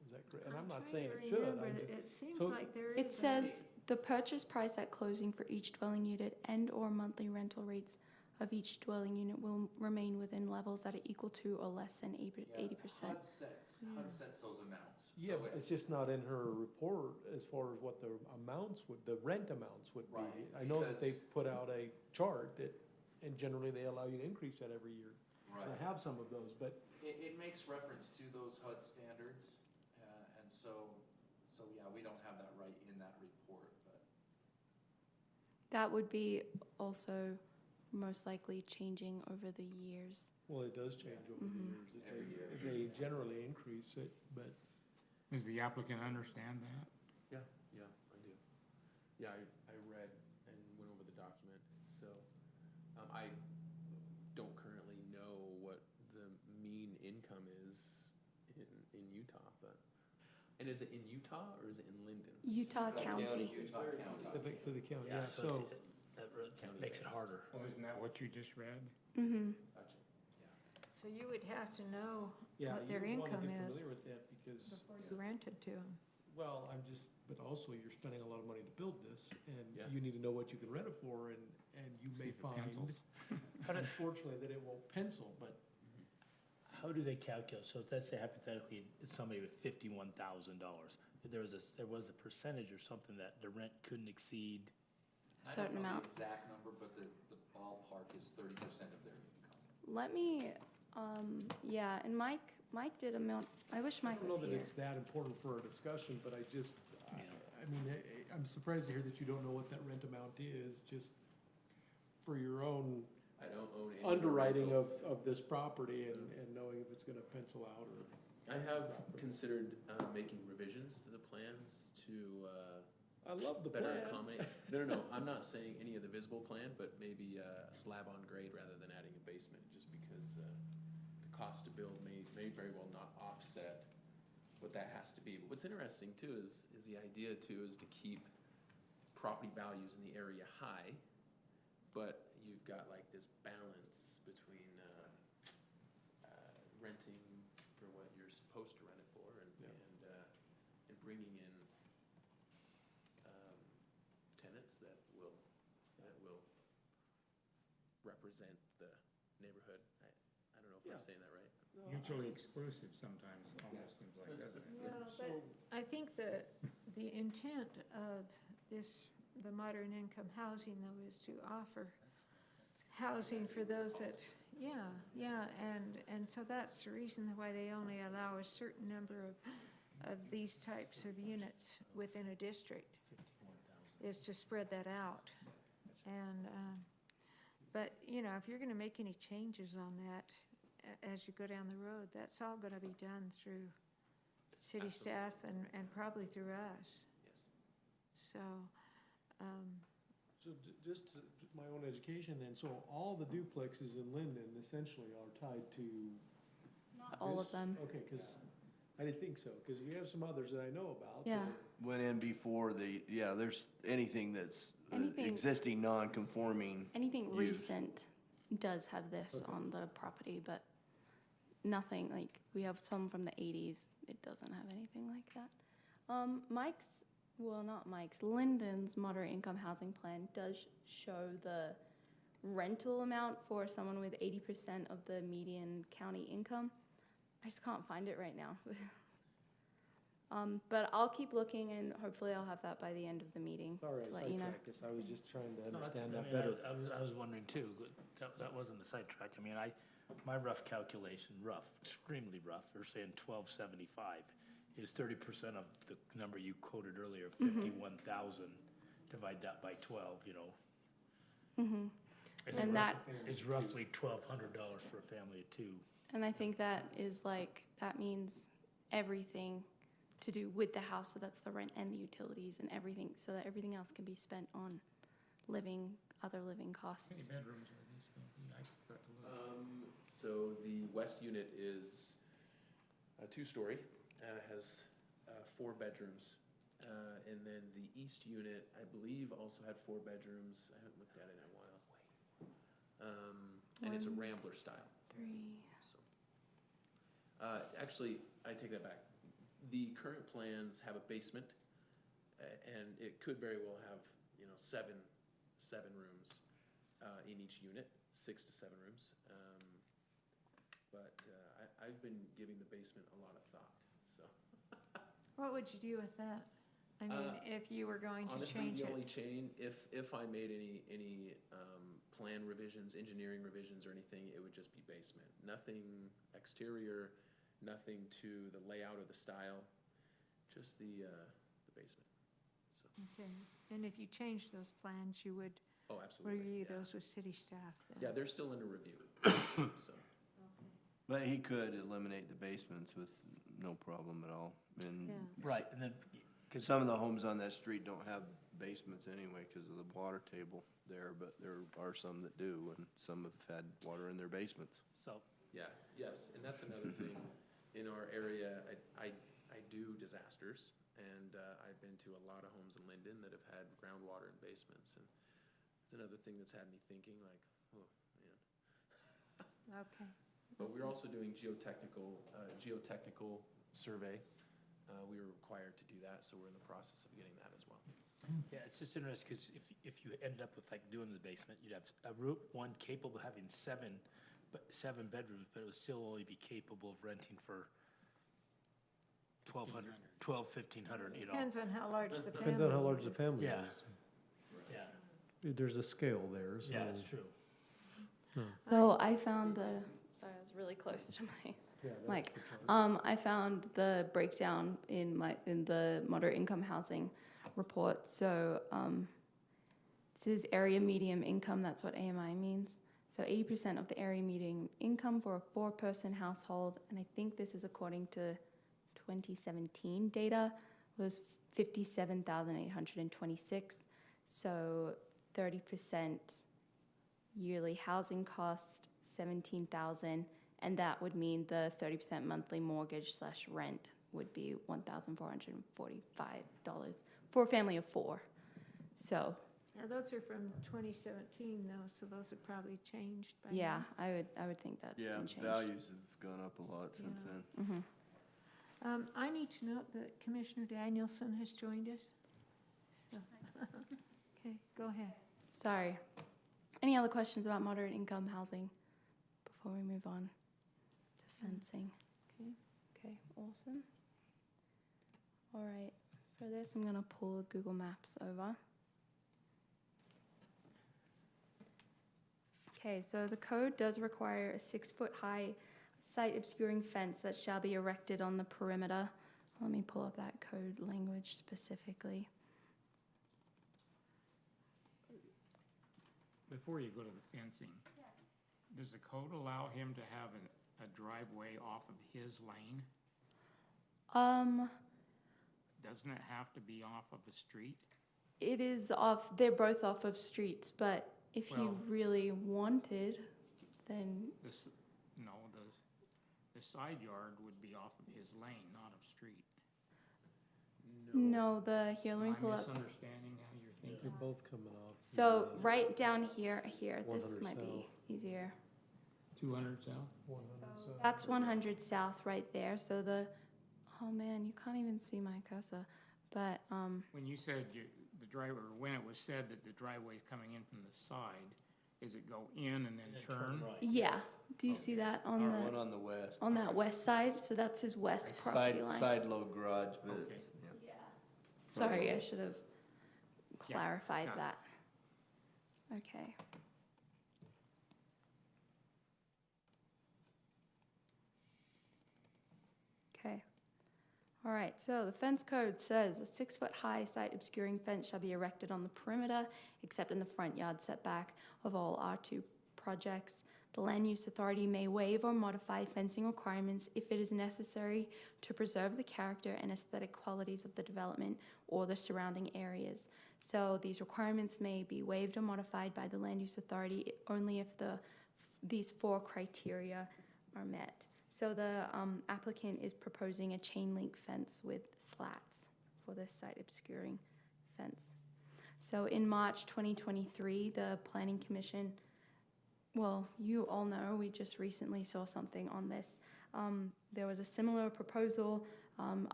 Is that correct? And I'm not saying it should. I'm just- It seems so- like there is. It says the purchase price at closing for each dwelling unit and/or monthly rental rates of each dwelling unit will remain within levels that are equal to or less than 80%. HUD sets those amounts. Yeah, So but it's just not in her report as far as what the rent amounts would be. Right, I know that they because- put out a chart and generally they allow you to increase that every year. 'Cause I Right. have some of those, but It makes reference to those HUD standards, and so yeah, we don't have that right in that report, but. That would be also most likely changing over the years. well, it does change over the Mhm. years. That Every year. They generally increase it, but Does the applicant understand that? Yeah, I do. Yeah, I read and went over the document, so, I don't currently know what the mean income is in Utah, but, and is it in Utah or is it in Lindon? Utah County. Utah County. to the county, Yeah, yeah, so so. that really makes it harder. Oh, isn't that what you just read? Mm-hmm. Gotcha. So you would have to know Yeah, what their you wanna income get is familiar with that because, before you rent it to them. well, but also you're spending a lot of money to build this and Yes. you need to know what you can rent it for and you See may if it find, pencils. unfortunately, that it won't pencil, but How do they calculate? So let's say hypothetically, it's somebody with $51,000. There was a percentage or something that the rent couldn't exceed. A certain I amount. don't know the exact number, but the ballpark is 30% of their income. Let me, yeah, and Mike did I wish I Mike don't know was that here. it's that important for a discussion, but I Yeah. mean, I'm surprised to hear that you don't know what that rent amount is, just for your own I don't own any underwriting rentals. of this property and knowing if it's gonna pencil out or. I have considered, making revisions to the plans to, I love the better plan. accommodate. No, I'm not saying any of the visible plan, but maybe a slab on grade rather than adding a basement, just because, the cost to build may very well not offset what that has to be. But what's interesting too is the idea too is to keep property values in the area high, but you've got like this balance between, renting for what you're supposed to rent it for, and bringing in tenants that will represent the neighborhood. I don't know if I'm saying that right. Mutually exclusive sometimes, almost seems like, doesn't it? Well, but I think the intent of this, the modern income housing though, is to offer housing for those that, and so that's the reason why they only allow a certain number of these types of units within a district, is to spread that out. And, but, you know, if you're gonna make any changes on that, as you go down the road, that's all gonna be done through city staff and probably through us. Yes. So, So just my own education then, so all the duplexes in Lindon essentially are tied to Not all of this? them. Okay, because I didn't think so, because we have some others that I know about. Yeah. that- Went in before there's anything that's Anything- existing non-conforming. Anything Use. recent does have this Okay. on the property, but nothing, like, we have some from the 80s. It doesn't have anything like that. Lindon's moderate income housing plan does show the rental amount for someone with 80% of the median county income. I just can't find it right now. But I'll keep looking, and hopefully I'll have that by the end of the meeting Sorry, to I let you know. sidetracked this, I was just trying to No, that's- understand I that mean, better. I was wondering too, that wasn't a sidetrack. I mean, my rough calculation, extremely rough, we're saying 1275 is 30% of the number you quoted earlier, 51,000. Divide that by 12, you know. And that, It's roughly $1,200 for a family of two. and I think that is like, that means everything to do with the house, so that's the rent and the utilities and everything, so that everything else can be spent on other living How many costs. bedrooms are these going to be? I forgot to look. So the west unit is a two-story, has 4 bedrooms. And then the east unit, I believe, also had 4 bedrooms. I haven't looked at it in a while. And it's a 1, Rambler style. 3, So, actually, I take that back. The current plans have a basement, and it could very well have, seven rooms in each unit, 6 to 7 rooms. But I've been giving the basement a lot of thought, so. what would you do with that? I mean, if you were going to Honestly, change the it? only change, if I made any plan revisions, engineering revisions or anything, it would just be basement. Nothing exterior, nothing to the layout or the style, just the basement, so. Okay, and if you changed those plans, you would Oh, absolutely. review Yeah. those with city staff then? Yeah, they're still under review, so. But he could eliminate the basements with no problem at all. And Yeah. Right, and then, some of the homes on that street don't have basements anyway because of the water table there, but there are some that do, and some have had water in their basements. so, Yeah, yes, and that's another thing. In our area, I do disasters, and I've been to a lot of homes in Lindon that have had groundwater in basements, and it's another thing that's had me thinking, like, oh, man. Okay, But we're also doing geotechnical survey. We were required to do that, so we're in the process of getting that as well. yeah, it's just interesting, because if you ended up with like doing the basement, you'd have a room, one capable of having 7 bedrooms, but it would still only be capable of renting for 1,500, you know. depends on how large the family is. Depends on how large the family Yeah. is. Yeah, There's a scale there, so. yeah, it's true. So I found sorry, I was really close to my Yeah, that's mic. the part. I found the breakdown in the moderate income housing report. So it says area median income, that's what AMI means. So 80% of the area median income for a 4-person household, and I think this is according to 2017 data, was 57,826. So 30% yearly housing cost, 17,000, and that would mean the 30% monthly mortgage / rent would be $1,445 for a family of 4. So Now, those are from 2017 though, so those have probably changed by Yeah, now. I would think that's Yeah, been changed. values have gone up a lot since Yeah. then. Mhm. I need to note that Commissioner Danielson has joined us. So, okay, go ahead. Sorry. Any other questions about moderate income housing before we move on to fencing? Okay. Okay, awesome. All right, for this, I'm gonna pull Google Maps over. Okay, so the code does require a 6-foot-high site obscuring fence that shall be erected on the perimeter. Let me pull up that code language specifically. Before you go to the fencing, does the code allow him to have a driveway off of his lane? Doesn't it have to be off of a street? It is off, they're both off of streets, but if he Well- really wanted, then, The side yard would be off of his lane, not of street. no, let me Am I pull up. misunderstanding how you're They're thinking? both coming off. So right down here, this 100 might be south. easier. 200 south? 100 south. That's 100 south right there, so oh man, you can't even see my cursor, but, When you said the driver, when it was said that the driveway is coming in from the side, is it go in and then turn? yeah, do you see that on One the, on the west. on that west side? So that's his west property line. Side load garage, but Okay. Sorry, I should have clarified got it. that. Okay. Okay. All right, so the fence code says a 6-foot-high site obscuring fence shall be erected on the perimeter, except in the front yard setback of all R2 projects. The Land Use Authority may waive or modify fencing requirements if it is necessary to preserve the character and aesthetic qualities of the development or the surrounding areas. So these requirements may be waived or modified by the Land Use Authority only if these 4 criteria are met. So the applicant is proposing a chain link fence with slats for this site obscuring fence. So in March 2023, the Planning Commission, well, you all know, we just recently saw something on this. There was a similar proposal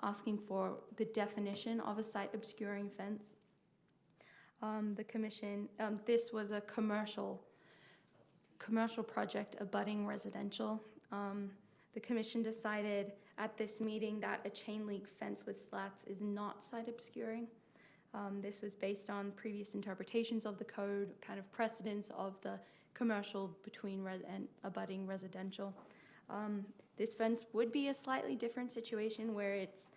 asking for the definition of a site obscuring fence. The commission, this was a commercial project abutting residential. The commission decided at this meeting that a chain link fence with slats is not site obscuring. This was based on previous interpretations of the code, kind of precedence of the commercial between and abutting residential. This fence would be a slightly different situation where it's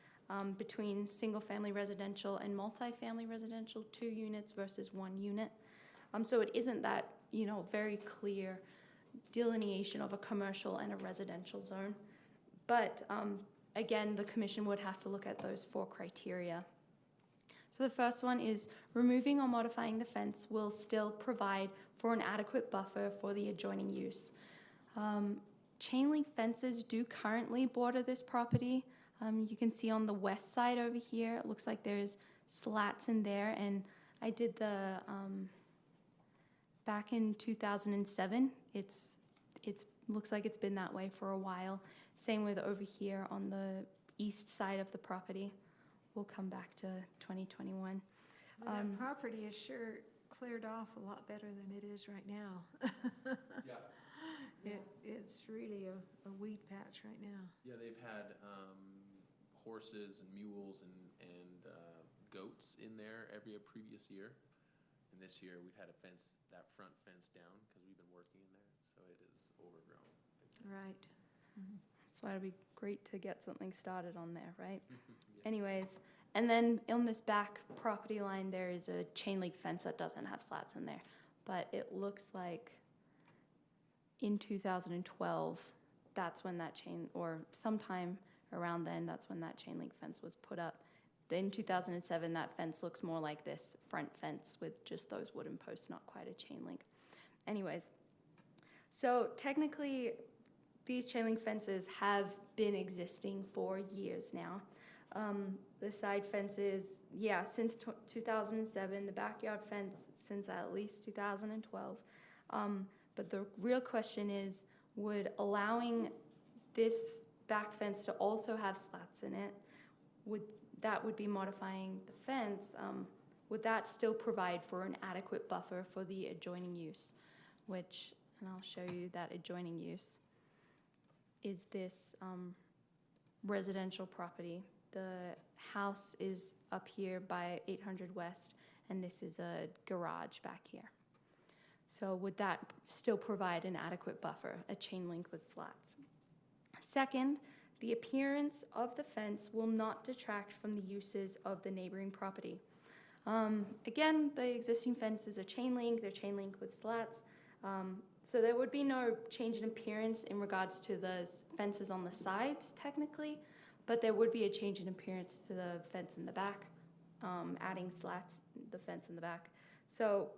between single-family residential and multi-family residential, 2 units versus 1 unit. So it isn't that, very clear delineation of a commercial and a residential zone. But again, the commission would have to look at those 4 criteria. So the first one is removing or modifying the fence will still provide for an adequate buffer for the adjoining use. Chain link fences do currently border this property. You can see on the west side over here, it looks like there's slats in there, and I did the back in 2007. It's looks like it's been that way for a while. Same with over here on the east side of the property. We'll come back to 2021. That property is sure cleared off a lot better than it is right now. Yeah. It's really a weed patch right now. Yeah, they've had horses and mules and goats in there every previous year. And this year, we've had that front fence down because we've been working in there, so it is overgrown. Right. That's why it'd be great to get something started on there, right? Yeah. Anyways, and then on this back property line, there is a chain link fence that doesn't have slats in there. But it looks like in 2012, that's when that or sometime around then, that's when that chain link fence was put up. In 2007, that fence looks more like this front fence with just those wooden posts, not quite a chain link. Anyways, so technically, these chain link fences have been existing for years now. The side fences, yeah, since 2007, the backyard fence since at least 2012. But the real question is, would allowing this back fence to also have slats in it, would be modifying the fence, would that still provide for an adequate buffer for the adjoining use? Which, and I'll show you that adjoining use, is this residential property. The house is up here by 800 West, and this is a garage back here. So would that still provide an adequate buffer, a chain link with slats? Second, the appearance of the fence will not detract from the uses of the neighboring property. Again, the existing fence is a chain link, they're chain link with slats. So there would be no change in appearance in regards to the fences on the sides, technically, but there would be a change in appearance to the fence in the back, adding slats, the fence in the back. So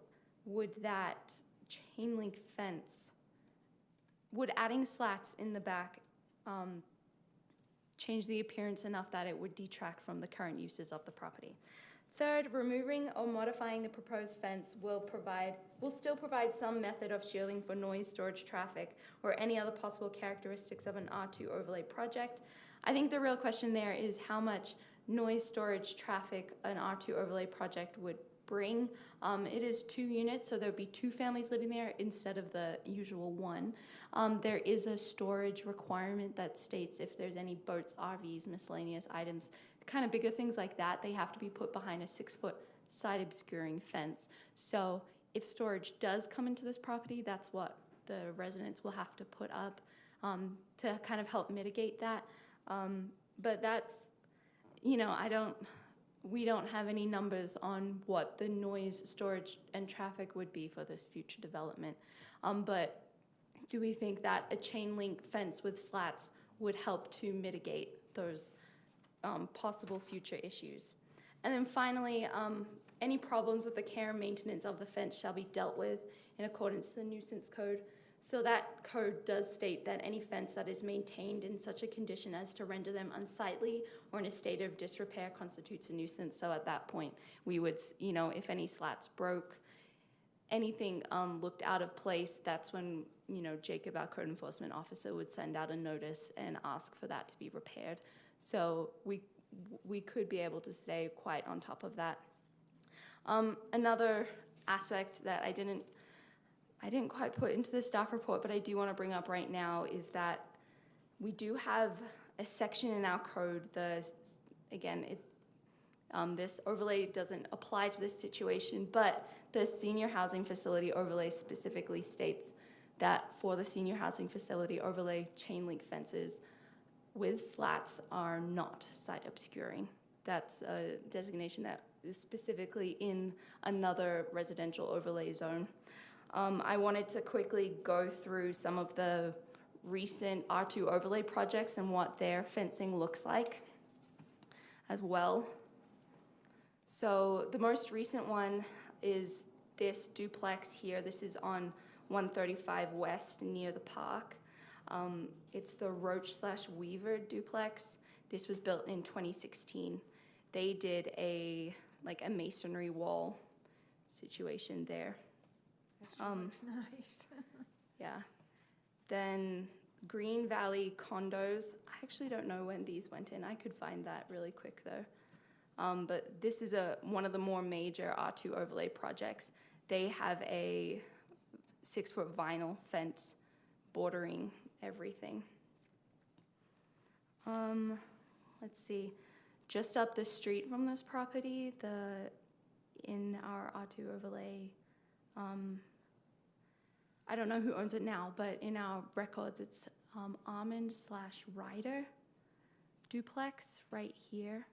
would that chain link fence, would adding slats in the back change the appearance enough that it would detract from the current uses of the property? Third, removing or modifying the proposed fence will still provide some method of shielding for noise, storage, traffic, or any other possible characteristics of an R2 overlay project. I think the real question there is how much noise, storage, traffic an R2 overlay project would bring. It is 2 units, so there would be 2 families living there instead of the usual 1. There is a storage requirement that states if there's any boats, RVs, miscellaneous items, kind of bigger things like that, they have to be put behind a 6-foot side obscuring fence. So if storage does come into this property, that's what the residents will have to put up to kind of help mitigate that. But that's, you know, we don't have any numbers on what the noise, storage, and traffic would be for this future development. But do we think that a chain link fence with slats would help to mitigate those possible future issues? And then finally, any problems with the care and maintenance of the fence shall be dealt with in accordance to the nuisance code. So that code does state that any fence that is maintained in such a condition as to render them unsightly or in a state of disrepair constitutes a nuisance. So at that point, we would, you know, if any slats broke, anything looked out of place, that's when, you know, Jacob, our code enforcement officer, would send out a notice and ask for that to be repaired. So we could be able to stay quite on top of that. Another aspect that I didn't quite put into the staff report, but I do want to bring up right now is that we do have a section in our code. This overlay doesn't apply to this situation, but the senior housing facility overlay specifically states that for the senior housing facility overlay, chain link fences with slats are not site obscuring. That's a designation that is specifically in another residential overlay zone. I wanted to quickly go through some of the recent R2 overlay projects and what their fencing looks like as well. So the most recent one is this duplex here. This is on 135 West near the park. It's the Roach/Weaver duplex. This was built in 2016. They did a masonry wall situation there. Looks nice. Yeah. Then Green Valley condos. I actually don't know when these went in. I could find that really quick though. But this is one of the more major R2 overlay projects. They have a 6-foot vinyl fence bordering everything. Let's see. Just up the street from this property, in our R2 overlay, I don't know who owns it now, but in our records, it's Almond/Ryder duplex right here.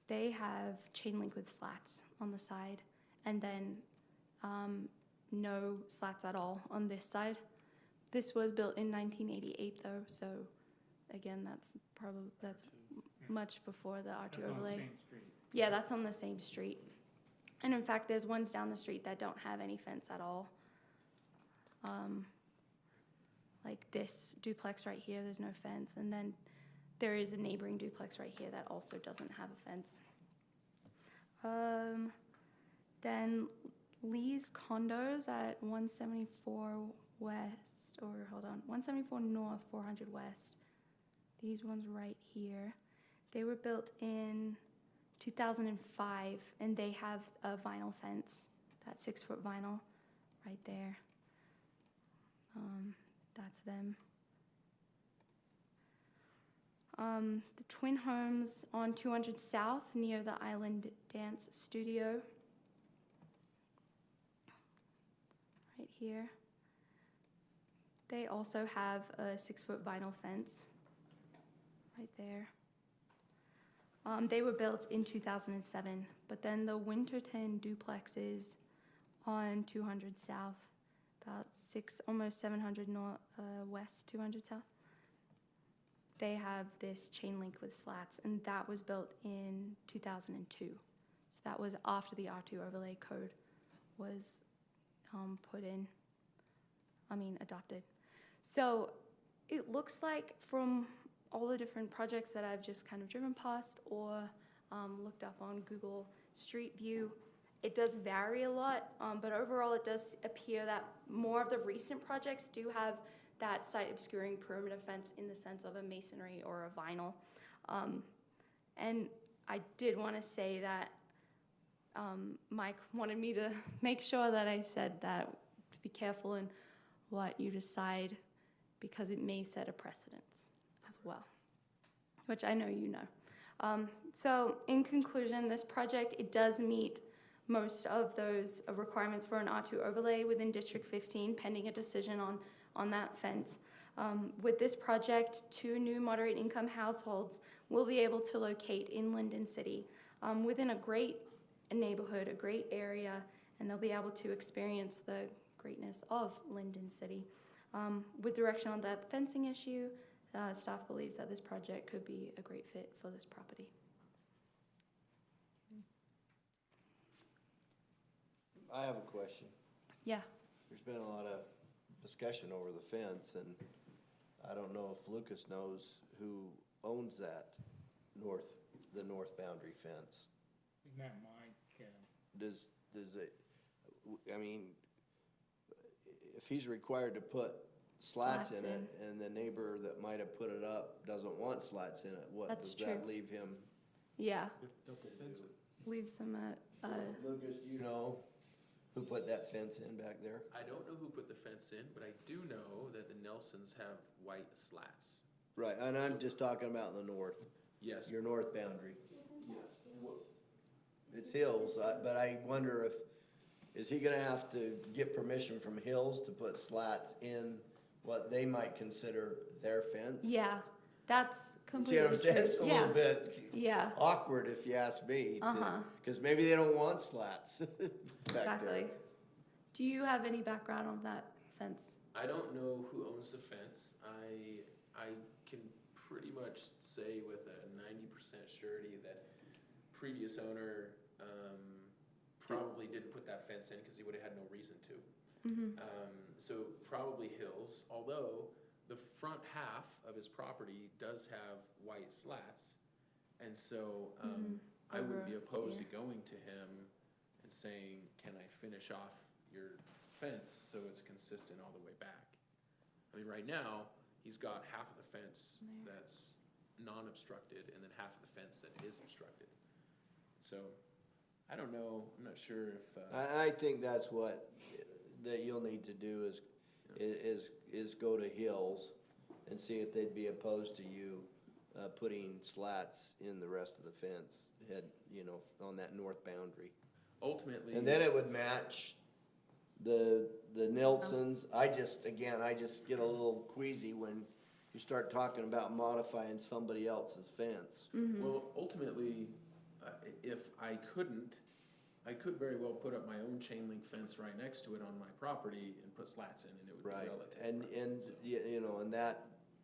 They have chain link with slats on the side, and then no slats at all on this side. This was built in 1988, though, so again, that's much before the R2 overlay. That's on the same street. Yeah, that's on the same street. And in fact, there's ones down the street that don't have any fence at all. Like this duplex right here, there's no fence. And then there is a neighboring duplex right here that also doesn't have a fence. Then Lee's condos at 174 West, or hold on, 174 North, 400 West. These ones right here. They were built in 2005, and they have a vinyl fence, that 6-foot vinyl right there. That's them. The twin homes on 200 South near the Island Dance Studio. Right here. They also have a 6-foot vinyl fence right there. They were built in 2007, but then the Winterton duplexes on 200 South, about almost 700 West, 200 South. They have this chain link with slats, and that was built in 2002. So that was after the R2 overlay code was adopted. So it looks like from all the different projects that I've just kind of driven past or looked up on Google Street View, it does vary a lot, but overall it does appear that more of the recent projects do have that site obscuring perimeter fence in the sense of a masonry or a vinyl. And I did want to say that Mike wanted me to make sure that I said that to be careful in what you decide, because it may set a precedence as well, which I know you know. So in conclusion, this project, it does meet most of those requirements for an R2 overlay within District 15, pending a decision on that fence. With this project, 2 new moderate income households will be able to locate in Lindon City within a great neighborhood, a great area, and they'll be able to experience the greatness of Lindon City. With direction on that fencing issue, staff believes that this project could be a great fit for this property. I have a question. Yeah. There's been a lot of discussion over the fence, and I don't know if Lucas knows who owns that the north boundary fence. Isn't that Mike? Does it, I mean, if he's required to put slats in it, and the neighbor that might have put it up doesn't want slats in it, what That's does that true. leave him? Yeah. Double fencing. Leaves them at, Lucas, do you know who put that fence in back there? I don't know who put the fence in, but I do know that the Nelsons have white slats. Right, and I'm just talking about the north, Yes. your north boundary. Yes. It's Hills, but I wonder is he gonna have to get permission from Hills to put slats in what they might consider their fence? yeah, that's See completely what I'm saying? true. It's a Yeah. little bit Yeah, awkward if you ask me. Uh-huh. Because maybe they don't want slats back exactly. there. Do you have any background on that fence? I don't know who owns the fence. I can pretty much say with a 90% surety that previous owner probably didn't put that fence in because he would have had no reason to. So probably Hills, although the front half of his property does have white slats. And so I wouldn't be opposed to going to him and saying, can I finish off your fence so it's consistent all the way back? I mean, right now, he's got half of the fence that's non-obstructed and then half of the fence that is obstructed. So, I don't know, I'm not sure if, I think that's that you'll need to do is go to Hills and see if they'd be opposed to you putting slats in the rest of the fence, on that north boundary. ultimately. And then it would match the Nelsons. I just get a little queasy when you start talking about modifying somebody else's fence. Well, ultimately, if I couldn't, I could very well put up my own chain link fence right next to it on my property and put slats in, and it would Right, be relative. and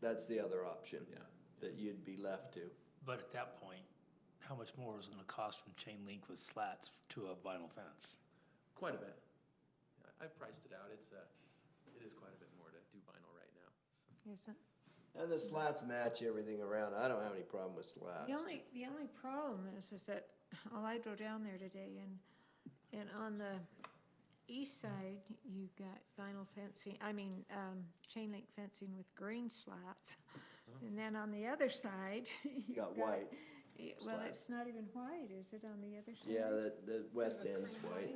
that's the other option. Yeah. That you'd be left to. But at that point, how much more is it gonna cost from chain link with slats to a vinyl fence? Quite a bit. I've priced it out. It is quite a bit more to do vinyl right now. So. Yes, And the slats match everything around. I don't have any problem with slats. The only problem is that, well, I drove down there today and on the east side, you've got vinyl fencing, chain link fencing with green slats. And then on the other side, You got white. Well, slats. it's not even white, is it, on the other side? Yeah, the west end's white.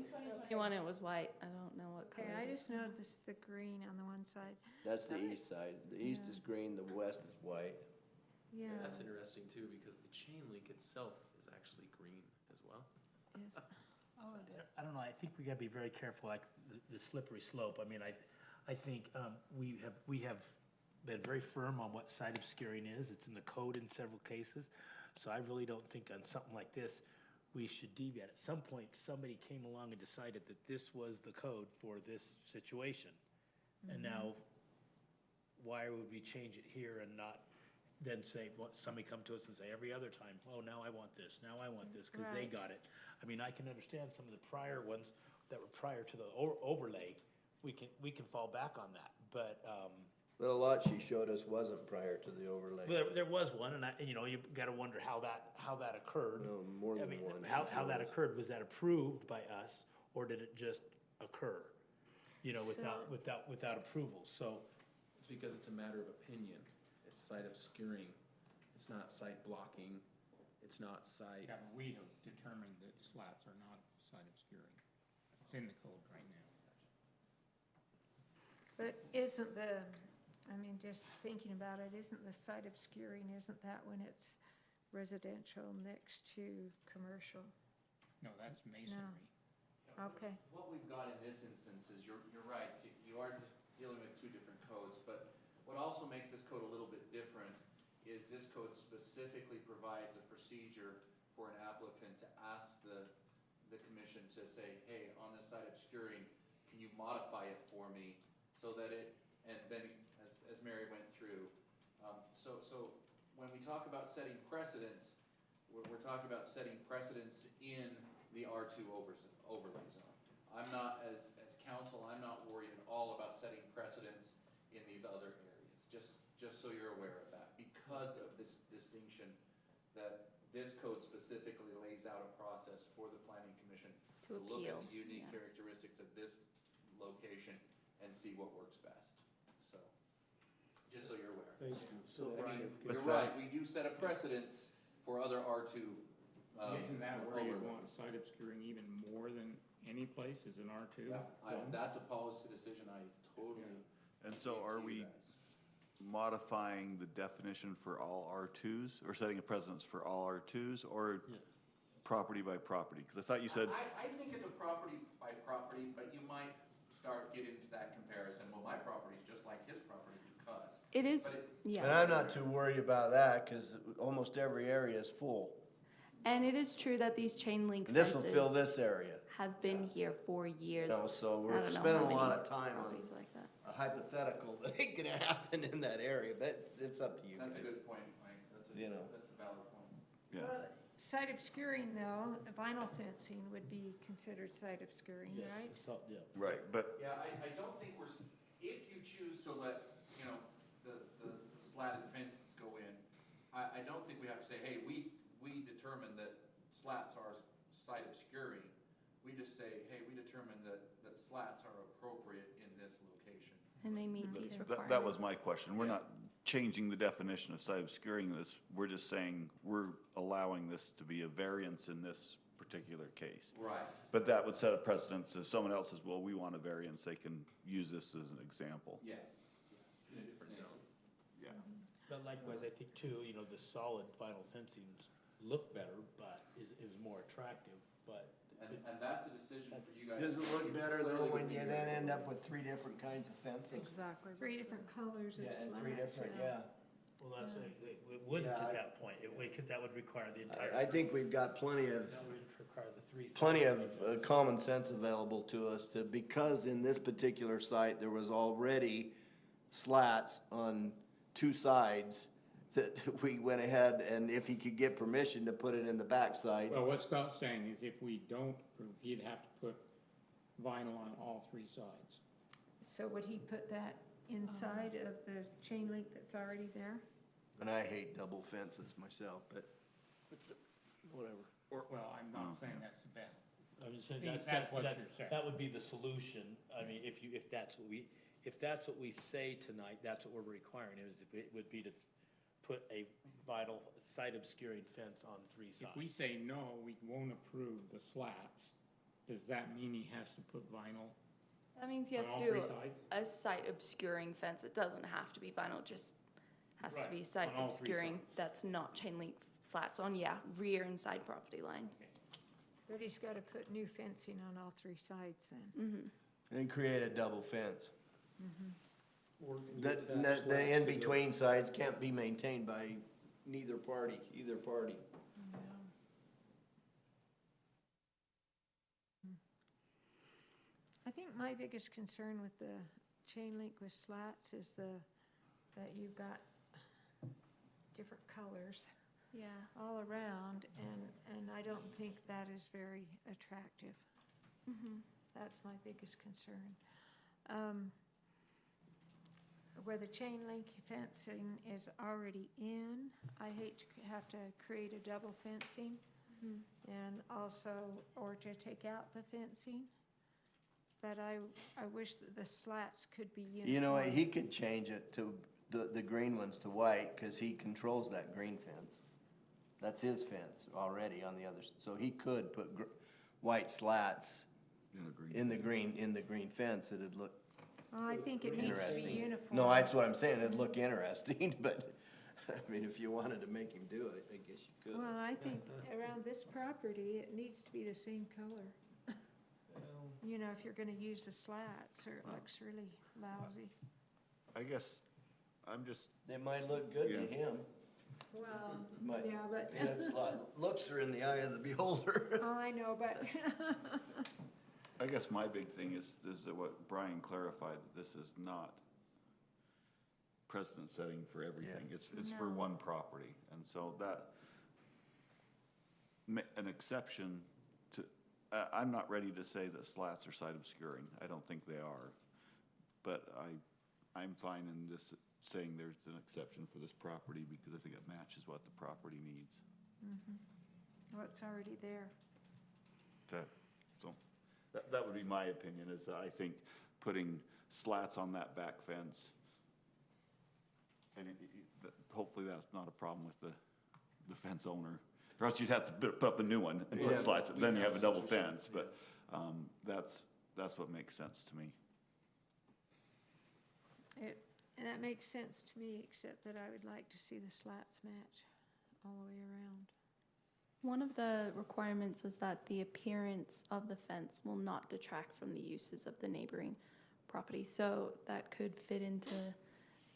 You want it was white. I don't know what color Okay, I it is. just noticed the green on the one side. That's the Okay. east side. The east Yeah. is green, the west is white. Yeah. That's interesting too, because the chain link itself is actually green as well. Yes. Oh, it is. I don't know, I think we gotta be very careful, like the slippery slope. I mean, I think we have been very firm on what site obscuring is. It's in the code in several cases. So I really don't think on something like this, we should deviate. At some point, somebody came along and decided that this was the code for this situation. And now, why would we change it here and not then say, well, somebody come to us and say every other time, oh, now I want this, now I want this, because they Right. got it. I mean, I can understand some of the prior ones that were prior to the overlay, we can fall back on that, but, But a lot she showed us wasn't prior to the overlay. there was one, and you gotta wonder how that occurred. No, more I than mean, one. she how showed that us. occurred, was that approved by us, or did it just occur? Without approval, so, It's because it's a matter of opinion. It's site obscuring. It's not site blocking. It's not site. Yeah, but we have determined that slats are not site obscuring. It's in the code right now. But just thinking about it, isn't the site obscuring, isn't that when it's residential next to commercial? No, that's masonry. Okay. What we've got in this instance is, you're right, you are dealing with two different codes, but what also makes this code a little bit different is this code specifically provides a procedure for an applicant to ask the commission to say, hey, on this site obscuring, can you modify it for me so that and then as Mary went through, so when we talk about setting precedents, we're talking about setting precedents in the R2 overlay zone. I'm not, as council, I'm not worried at all about setting precedents in these other areas, just so you're aware of that, because of this distinction that this code specifically lays out a process for the planning commission To look at appeal, the unique yeah. characteristics of this location and see what works best, so, just so you're aware. So I Brian, mean, with you're that- right, we do set a precedence for other R2, Isn't that where you overlays. want site obscuring even more than any place is an R2? That's a policy decision, I totally. And so are give to you we guys. modifying the definition for all R2s, or setting a precedence for all R2s, or property by property? Because I thought you said, I think it's a property by property, but you might start getting into that comparison, well, my property's just like his property because. It is, But yeah. And I'm not too worried about that, cause almost every area is full. And it is true that these chain link This'll fill fences this area, have been here for years. you know, so I we're don't know spending how a lot many of time on properties like that. a hypothetical that ain't gonna happen in that area, but it's up to you guys. That's a good point, Mike, You know. that's a valid point. yeah, Well, site obscuring though, vinyl fencing would be considered site obscuring, yes, right? so, yeah. right, but Yeah, I don't think if you choose to let, the slatted fences go in, I don't think we have to say, hey, we determined that slats are site obscuring. We just say, hey, we determined that slats are appropriate in this location. And they meet these requirements. that was my question. We're not changing the definition of site obscuring this. We're just saying we're allowing this to be a variance in this particular case. Right. But that would set a precedence. If someone else says, well, we want a variance, they can use this as an example. Yes. In a different zone. Yeah. But likewise, I think too, the solid vinyl fencing look better, but is more attractive, but. And that's a decision for you guys. Does it look better though when you then end up with three different kinds of fences? Exactly. 3 different colors of Yeah, slats. and three different, yeah. Well, it wouldn't Yeah, at that point, because that would require the entire. I think we've got plenty of That would require the three. plenty of sides. common sense available to us because in this particular site, there was already slats on two sides that we went ahead and if he could get permission to put it in the backside. Well, what Scott's saying is if we don't approve, he'd have to put vinyl on all three sides. So would he put that inside of the chain link that's already there? And I hate double fences myself, but it's, whatever. Well, I'm not saying that's the best. I'm just saying, That's what you're saying. that would be the solution. I mean, if that's what we say tonight, that's what we're requiring, it would be to put a vital site obscuring fence on 3 sides. If we say no, we won't approve the slats, does that mean he has to put vinyl That means he on has all to do 3 sides? a site obscuring fence. It doesn't have to be vinyl, it just has to Right, be site on all 3 obscuring sides. that's not chain link slats on, yeah, rear and side property lines. But he's got to put new fencing on all 3 sides then. And create a double fence. Or can you The, attach the slats to in-between sides can't be maintained by either party. I think my biggest concern with the chain link with slats is that you've got different colors Yeah. all around, and I don't think that is very attractive. That's my biggest concern. Where the chain link fencing is already in, I hate to have to create a double fencing, and also, or to take out the fencing. But I wish that the slats could be uniform. You know what, he could change it to the green ones to white, cause he controls that green fence. That's his fence already on the other, so he could put white slats in the green fence, it'd look Well, I think it needs to be interesting. uniform. No, that's what I'm saying, it'd look interesting, but, I mean, if you wanted to make him do it, I guess you could. Well, I think around this property, it needs to be the same color. You know, if you're gonna use the slats, or it looks really lousy. I guess, I'm just, It might look good to Yeah. him, Well, but yeah, but, it's like, looks are in the eye of the beholder. oh, I know, but, I guess my big thing is that what Brian clarified, that this is not precedent setting for everything. It's for No. one property, and so that, an exception to, I'm not ready to say that slats are site obscuring. I don't think they are. But I'm fine in this, saying there's an exception for this property because I think it matches what the property needs. what's already there. Okay, so that would be my opinion, is I think putting slats on that back fence, and hopefully that's not a problem with the fence owner. Or else you'd have to put up a new one and put Yeah. slats, then you have a double fence, but that's what makes sense to me. And that makes sense to me, except that I would like to see the slats match all the way around. One of the requirements is that the appearance of the fence will not detract from the uses of the neighboring property. So that could fit into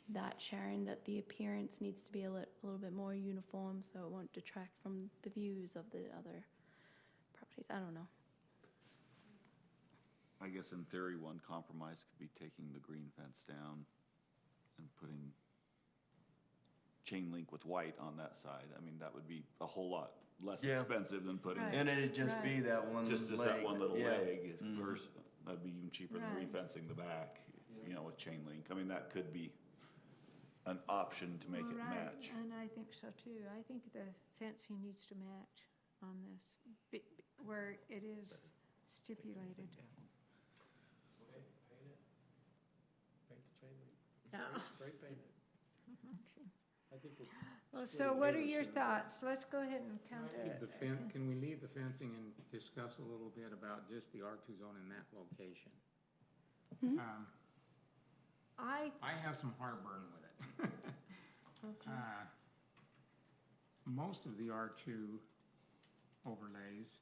that, Sharon, that the appearance needs to be a little bit more uniform so it won't detract from the views of the other properties. I don't know. I guess in theory, one compromise could be taking the green fence down and putting chain link with white on that side. I mean, that would be a whole lot less Yeah. expensive than putting, Right. And it'd just be that one leg. just that one little yeah. leg, versus, that'd be even cheaper than Right. refencing the back, with chain link. I mean, that could be an option to make it Right, match. and I think so too. I think the fencing needs to match on this, where it is stipulated. Okay, paint it. Paint the chain link. No. Spray paint it. Okay. I think we'll Well, spray so what are hairs your in. thoughts? Let's go ahead and come Leave to. the can we leave the fencing and discuss a little bit about just the R2 zone in that location? I have some heartburn with it. Most of the R2 overlays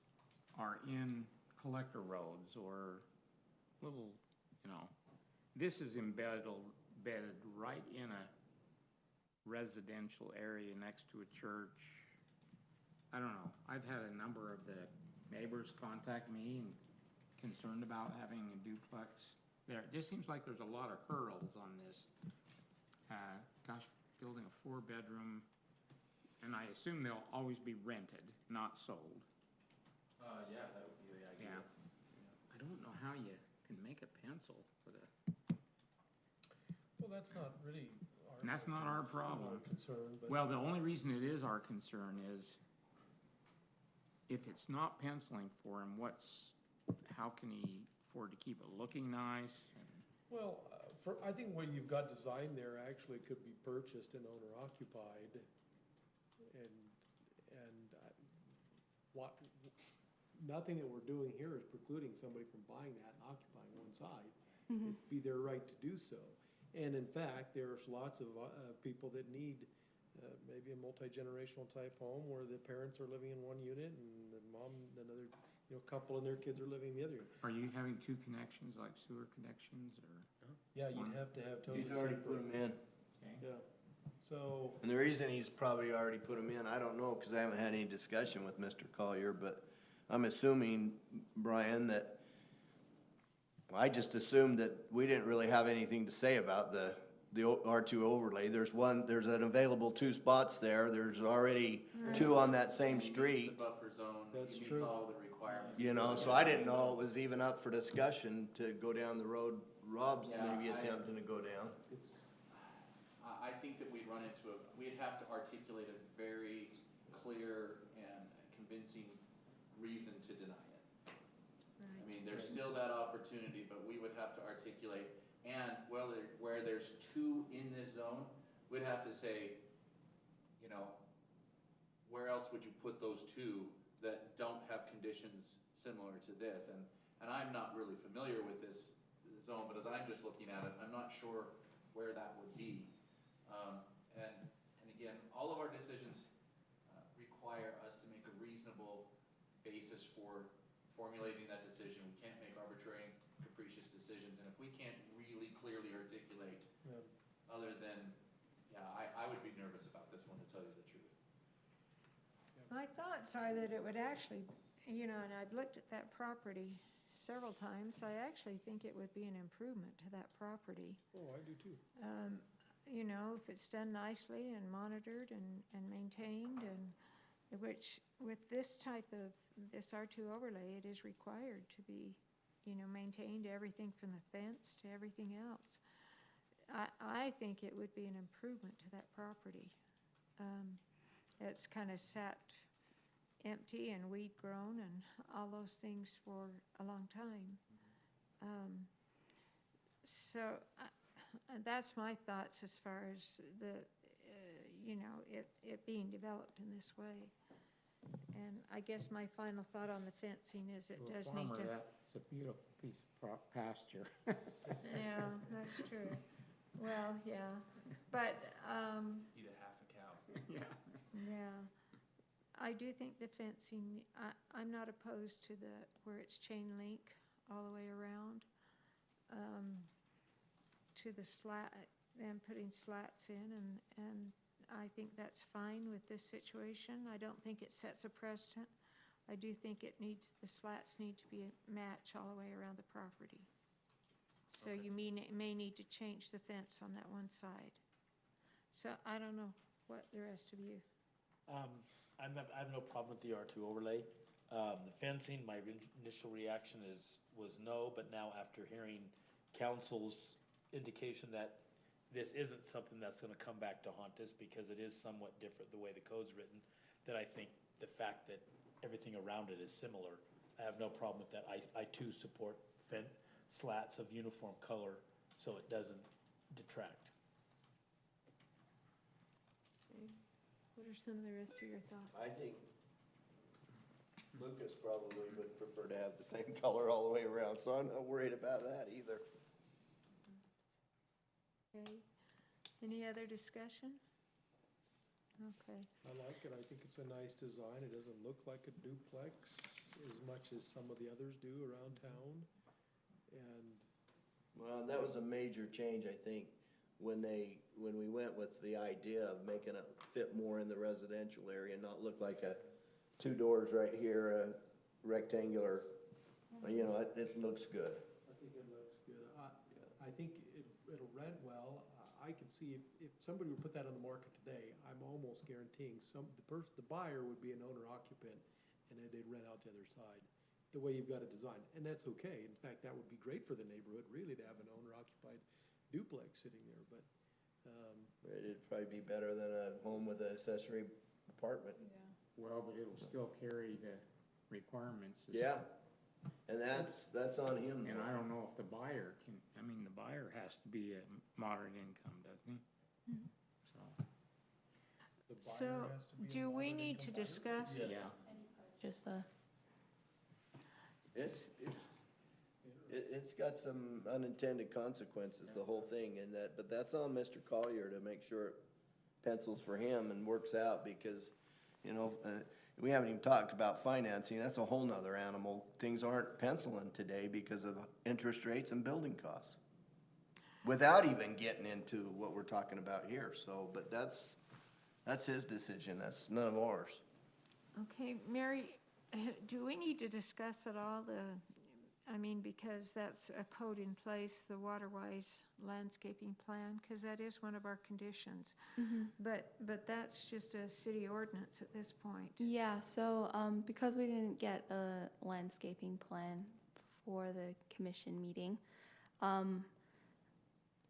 are in collector roads or little, this is embedded right in a residential area next to a church. I don't know. I've had a number of the neighbors contact me and concerned about having a duplex there. It just seems like there's a lot of hurdles on this. Building a 4-bedroom, and I assume they'll always be rented, not sold. Yeah, that would be the idea. Yeah. I don't know how you can make a pencil for the, that's not really our. And that's not our problem. Our concern, but. Well, the only reason it is our concern is if it's not penciling for him, how can he afford to keep it looking nice? Well, I think what you've got designed there actually could be purchased and owner occupied. Nothing that we're doing here is precluding somebody from buying that and occupying one side. It'd be their right to do so. And in fact, there's lots of people that need maybe a multi-generational type home where the parents are living in one unit and the mom, another, couple and their kids are living in the other. Are you having two connections, like sewer connections, or? Yeah, you'd have to have totally He's already separate. put them in. Okay. Yeah, so, And the reason he's probably already put them in, I don't know, because I haven't had any discussion with Mr. Collier, but I'm assuming, Brian, that, I just assumed that we didn't really have anything to say about the R2 overlay. There's an available 2 spots there. There's already 2 on that same He meets street. the buffer zone, That's he meets true. all the requirements. So I didn't know it was even up for discussion to go down the road Rob's Yeah, maybe I- attempting to go down. I think that we'd run into we'd have to articulate a very clear and convincing reason to deny it. I mean, there's still that opportunity, but we would have to articulate, and where there's 2 in this zone, we'd have to say, where else would you put those 2 that don't have conditions similar to this? And I'm not really familiar with this zone, but as I'm just looking at it, I'm not sure where that would be. And again, all of our decisions require us to make a reasonable basis for formulating that decision. We can't make arbitrary and capricious decisions, and if we can't really clearly articulate, yeah. other than, I would be nervous about this one, to tell you the truth. My thoughts are that it would actually, and I've looked at that property several times, I actually think it would be an improvement to that property. Oh, I do too. If it's done nicely and monitored and maintained, and which with this R2 overlay, it is required to be, maintained, everything from the fence to everything else. I think it would be an improvement to that property. It's kind of sat empty and weed grown and all those things for a long time. That's my thoughts as far as it being developed in this way. And I guess my final thought on the fencing is it To a does need farmer, to. that's a beautiful piece of pasture. Yeah, that's true. Well, yeah, but, Eat a half a cow. Yeah. yeah. I do think the fencing, I'm not opposed to where it's chain link all the way around. To the slat, and putting slats in, and I think that's fine with this situation. I don't think it sets a precedent. I do think the slats need to be a match all the way around the property. So you may need to change the fence on that one side. So I don't know what the rest of you. I have no problem with the R2 overlay. The fencing, my initial reaction was no, but now after hearing council's indication that this isn't something that's gonna come back to haunt us because it is somewhat different the way the code's written, then I think the fact that everything around it is similar, I have no problem with that. I too support slats of uniform color so it doesn't detract. Okay. What are some of the rest of your thoughts? I think Lucas probably would prefer to have the same color all the way around, so I'm not worried about that either. Okay. Any other discussion? Okay. I like it. I think it's a nice design. It doesn't look like a duplex as much as some of the others do around town. And Well, that was a major change, I think, when we went with the idea of making it fit more in the residential area, not look like 2 doors right here, a rectangular, it looks good. I think it looks good. I think it'll rent well. I can see if somebody would put that on the market today, I'm almost guaranteeing the buyer would be an owner occupant and then they'd rent out the other side, the way you've got it designed. And that's okay. In fact, that would be great for the neighborhood, really, to have an owner occupied duplex sitting there, but, It'd probably be better than a home with an accessory apartment. Well, but it'll still carry the requirements. Yeah, and that's on him And though. I don't know if the buyer can, I mean, the buyer has to be a moderate income, doesn't he? So, So, do we need to discuss? yeah. Just It's got some unintended consequences, the whole thing, and but that's on Mr. Collier to make sure it pencils for him and works out, because, we haven't even talked about financing, that's a whole nother animal. Things aren't penciling today because of interest rates and building costs. Without even getting into what we're talking about here, so, but that's his decision, that's none of ours. Okay, Mary, do we need to discuss at all because that's a code in place, the water-wise landscaping plan, because that is one of our conditions. But that's just a city ordinance at this point. yeah, so because we didn't get a landscaping plan for the commission meeting,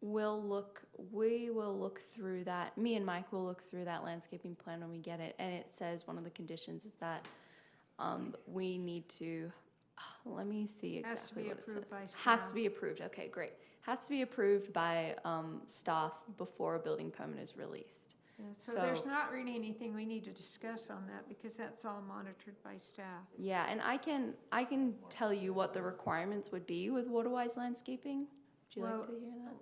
we will look through that. Me and Mike will look through that landscaping plan when we get it, and it says one of the conditions is that we need to. Let me see exactly what it says. Has to be approved by Has staff. to be approved. Okay, great. Has to be approved by staff before a building permit is released. Yeah, so there's not really anything we need to discuss on that, because that's all monitored by staff. Yeah, and I can tell you what the requirements would be with water-wise landscaping. Would you like to hear that?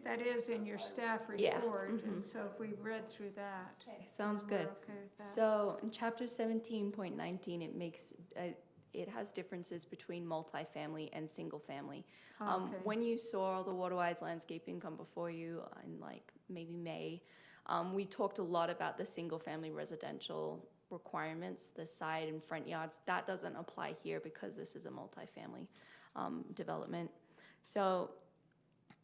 That is in your staff Yeah, report, and so if we read through that. Okay, sounds we're good. okay with that. So in chapter 17.19, it has differences between multifamily and single family. Okay. When you saw the water-wise landscaping come before you in maybe May, we talked a lot about the single family residential requirements, the side and front yards. That doesn't apply here because this is a multifamily development. So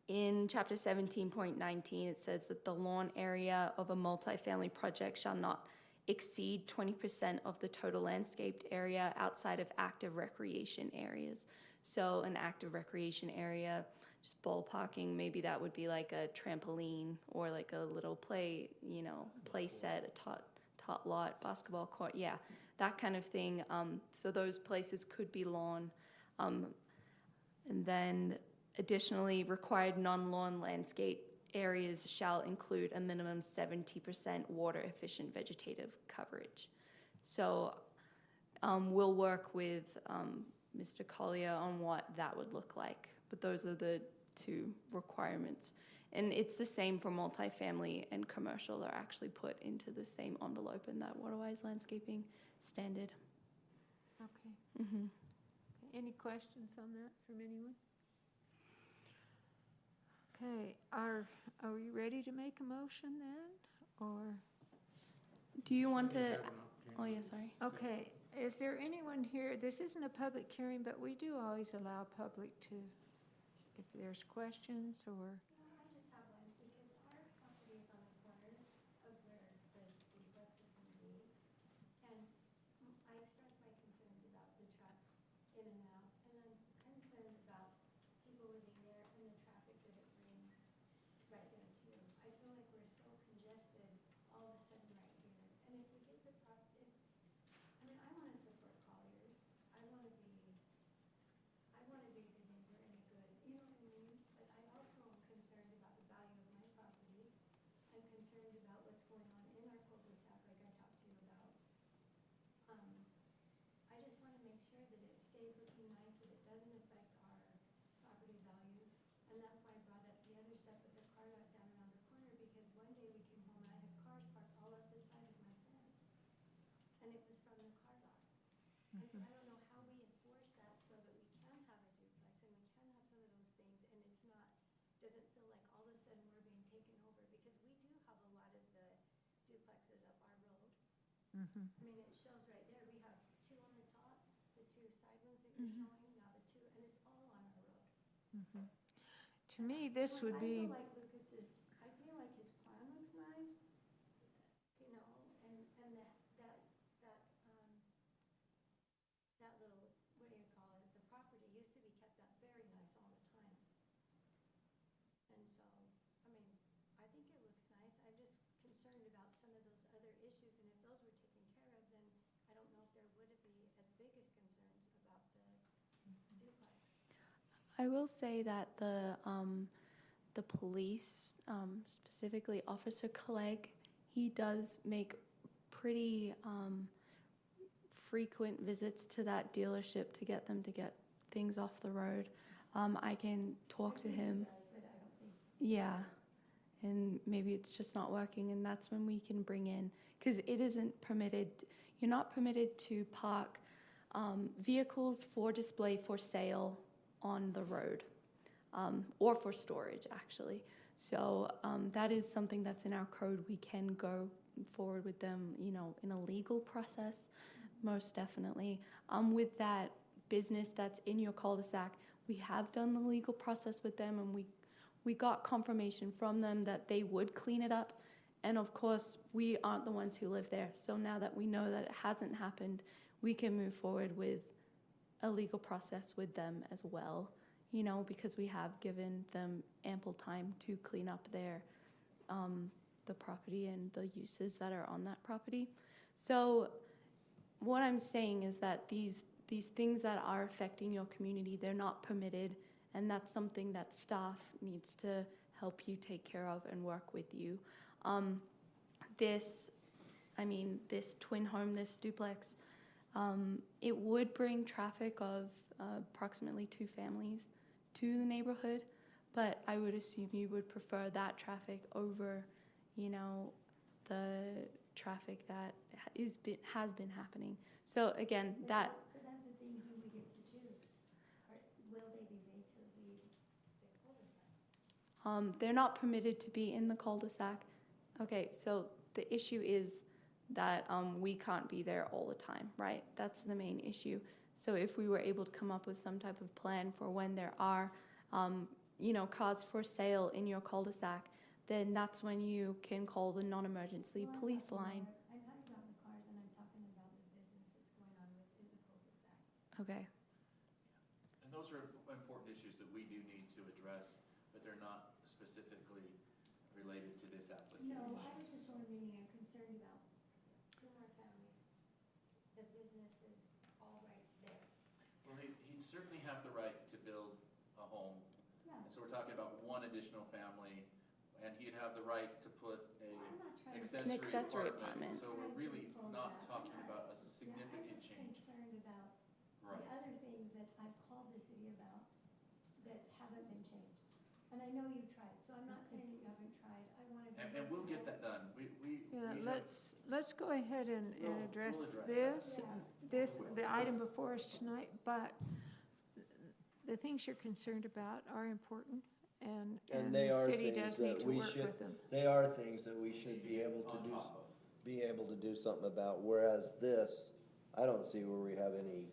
in chapter 17.19, it says that the lawn area of a multifamily project shall not exceed 20% of the total landscaped area outside of active recreation areas. So an active recreation area, just ballparking, maybe that would be like a trampoline or like a little play set, a tot lot, basketball court, yeah, that kind of thing. So those places could be lawn. And then additionally, required non-lawn landscape areas shall include a minimum 70% water-efficient vegetative coverage. So we'll work with Mr. Collier on what that would look like, but those are the two requirements. And it's the same for multifamily and commercial. They're actually put into the same envelope in that water-wise landscaping standard. Okay. Mm-hmm. Any questions on that from anyone? Okay, are we ready to make a motion then, or? Do you want to? Oh yeah, sorry. Okay, is there anyone here, this isn't a public hearing, but we do always allow public to, if there's questions or? I just have one, because our property is on the corner of where the duplex is gonna be. And I expressed my concerns about the trucks in and out, and I'm concerned about people living there and the traffic that it brings right there too. I feel like we're so congested all of a sudden right here. And if we get the I wanna support Colliers. I wanna be a good neighbor and a good, you know what I mean? But I also am concerned about the value of my property. I'm concerned about what's going on in our cul-de-sac, like I talked to you about. I just wanna make sure that it stays looking nice, that it doesn't affect our property values. And that's why I brought up the other stuff with the car lot down around the corner, because one day we came home and I had cars parked all up the side of my fence. And it was from the car lot. And so I don't know how we enforce that so that we can have a duplex and we can have some of those things, and it's not, doesn't feel like all of a sudden we're being taken over, because we do have a lot of the duplexes up our road. Mm-hmm. I mean, it shows right there, we have two on the top, the two side ones that you're showing, now the two, and it's all on our road. Mm-hmm. To me, this would be, I feel like his plan looks nice, and that little, what do you call it, the property used to be kept up very nice all the time. And so, concerned about some of those other issues, and if those were taken care of, then I don't know if there would be as big of concerns about the duplex. I will say that the police, specifically Officer Clegg, he does make pretty frequent visits to that dealership to get them to get things off the road. I can talk to him. Yeah, and maybe it's just not working, and that's when we can bring in, because it isn't permitted, you're not permitted to park vehicles for display for sale on the road, or for storage, actually. So that is something that's in our code. We can go forward with them, you know, in a legal process, most definitely. With that business that's in your cul-de-sac, we have done the legal process with them, and we got confirmation from them that they would clean it up. And of course, we aren't the ones who live there. So now that we know that it hasn't happened, we can move forward with a legal process with them as well, you know, because we have given them ample time to clean up their the property and the uses that are on that property. So what I'm saying is that these things that are affecting your community, they're not permitted, and that's something that staff needs to help you take care of and work with you. This twin home, this duplex, it would bring traffic of approximately 2 families to the neighborhood, but I would assume you would prefer that traffic over, you know, the traffic that has been happening. So again, that. But that's the thing, do we get to choose? Or will they be made to leave the cul-de-sac? They're not permitted to be in the cul-de-sac. Okay, so the issue is that we can't be there all the time, right? That's the main issue. So if we were able to come up with some type of plan for when there are, you know, cars for sale in your cul-de-sac, then that's when you can call the non-emergency police line. I'm talking about the cars, and I'm talking about the business that's going on within the cul-de-sac. Okay. And those are important issues that we do need to address, but they're not specifically related to this application. No, I was just only meaning I'm concerned about 2 more families. The business is all right there. Well, he'd certainly have the right to build a home. Yeah. And so we're talking about 1 additional family, and he'd have the right to put I'm not trying to. accessory accessory apartment. apartment. So we're really not talking about a significant change. I'm just concerned about Right. the other things that I've called the city about that haven't been changed. And I know you've tried, so I'm not saying that you haven't tried. I want to. And we'll get that done. Yeah, we let's go ahead and address we'll address this, the item before us tonight, but the things you're concerned about are important, and they the are city things does need that to we work should, with them. they are things that we should be able to on do, top of. be able to do something about, whereas this, I don't see where we have any,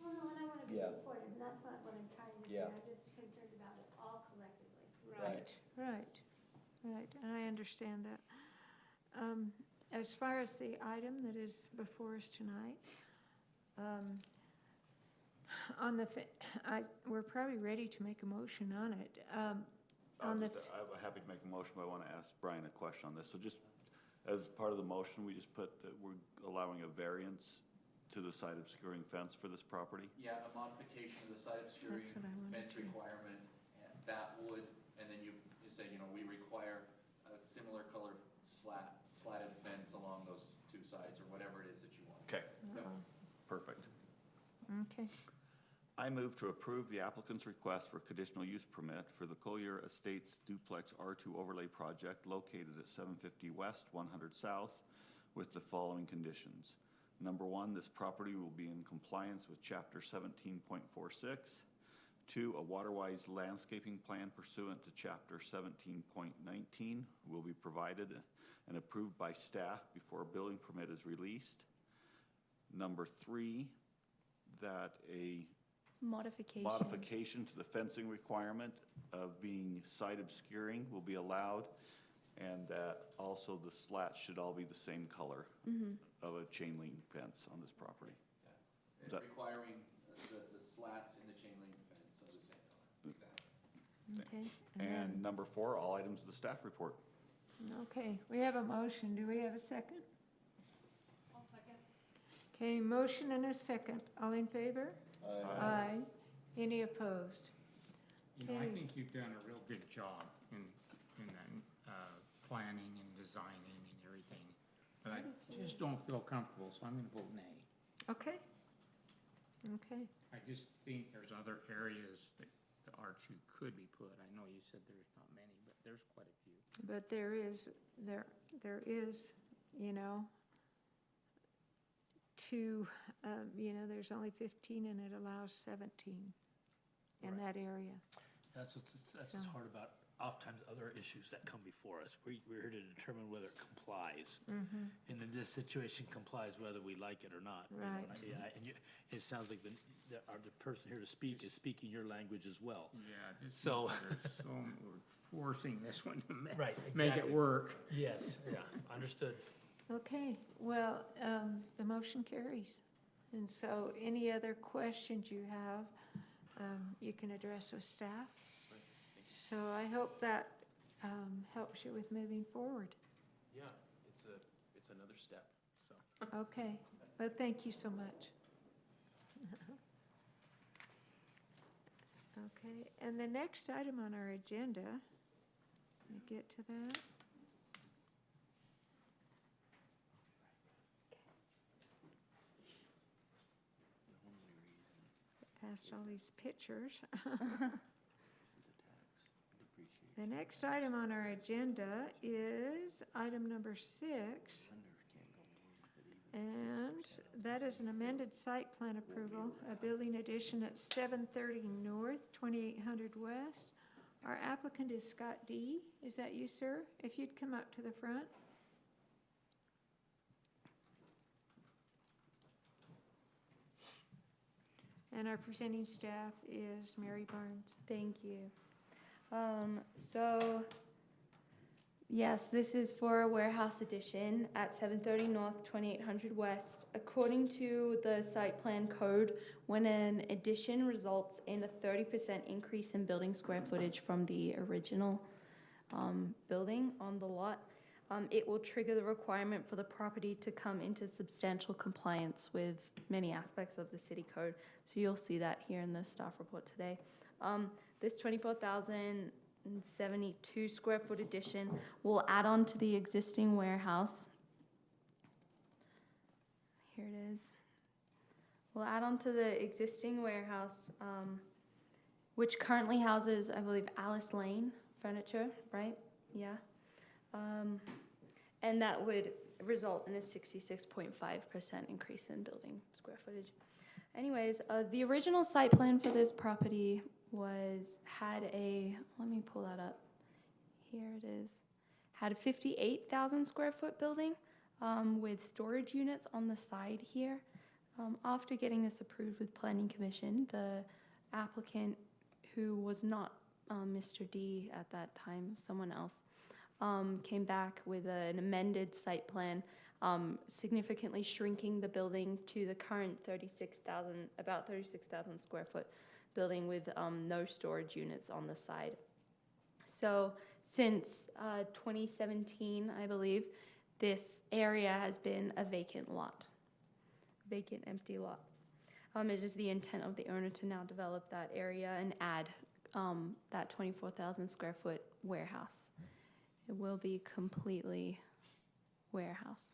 Well, no, and I want to be Yeah. supportive, and that's not what I'm trying to say. Yeah. I'm just concerned about it all collectively. Right, and I understand that. As far as the item that is before us tonight, we're probably ready to make a motion on it. I'm happy to make a motion, but I want to ask Brian a question on this. So just as part of the motion, we just put that we're allowing a variance to the side obscuring fence for this property? Yeah, a modification of the side obscuring That's what I wanted fence to. requirement, and that would, and then you say, you know, we require a similar color slatted fence along those 2 sides, or whatever it is that you want. Okay, Yep. perfect. Okay, I move to approve the applicant's request for conditional use permit for the Collier Estates Duplex R2 Overlay Project located at 750 West, 100 South, with the following conditions. Number 1, this property will be in compliance with Chapter 17.46. 2, a water-wise landscaping plan pursuant to Chapter 17.19 will be provided and approved by staff before a building permit is released. Number 3, that a modification to the fencing requirement of being side obscuring will be allowed, and that also the slats should all be the same color of a chain link fence on this property. Yeah. That- Requiring the slats in the chain link fence of the same color, exactly. okay. And number 4, all items of the staff report. Okay, we have a motion. Do we have a second? I'll second. Okay, motion and a second. All in favor? Aye. Any opposed? You know, I Okay. think you've done a real good job in planning and designing and everything. But I just don't feel comfortable, so I'm gonna vote nay. Okay. Okay. I just think there's other areas that the R2 could be put. I know you said there's not many, but there's quite a few. But there is, you know, there's only 15 and it allows 17 in that area. That's what's So- hard about oftentimes other issues that come before us. We're here to determine whether it complies. Mm-hmm. And in this situation complies whether we like it or not. you know, Right. And it sounds like the person here to speak is speaking your language as well. Yeah, just So- we're forcing this one to Right, make it exactly. work. Yes, yeah, understood. Okay, well, the motion carries. And so any other questions you have, you can address with staff. So I hope that helps you with moving forward. Yeah, it's another step, so. Okay, but thank you so much. Okay, and the next item on our agenda, let me get to that. Past all these pictures. The next item on our agenda is item number 6. And that is an amended site plan approval, a building addition at 730 North, 2800 West. Our applicant is Scott D. Is that you, sir? If you'd come up to the front. And our presenting staff is Mary Barnes. Thank you. So, yes, this is for a warehouse addition at 730 North, 2800 West. According to the site plan code, when an addition results in a 30% increase in building square footage from the original building on the lot, it will trigger the requirement for the property to come into substantial compliance with many aspects of the city code. So you'll see that here in the staff report today. This 24,072 square foot addition will add on to the existing warehouse. Here it is. We'll add on to the existing warehouse, which currently houses, I believe, Alice Lane Furniture, right? Yeah. And that would result in a 66.5% increase in building square footage. Anyways, the original site plan for this property had a, let me pull that up. Here it is. Had a 58,000 square foot building with storage units on the side here. After getting this approved with Planning Commission, the applicant, who was not Mr. D at that time, someone else, came back with an amended site plan, significantly shrinking the building to the current about 36,000 square foot building with no storage units on the side. So since 2017, I believe, this area has been a vacant empty lot. It is the intent of the owner to now develop that area and add that 24,000 square foot warehouse. It will be completely warehouse.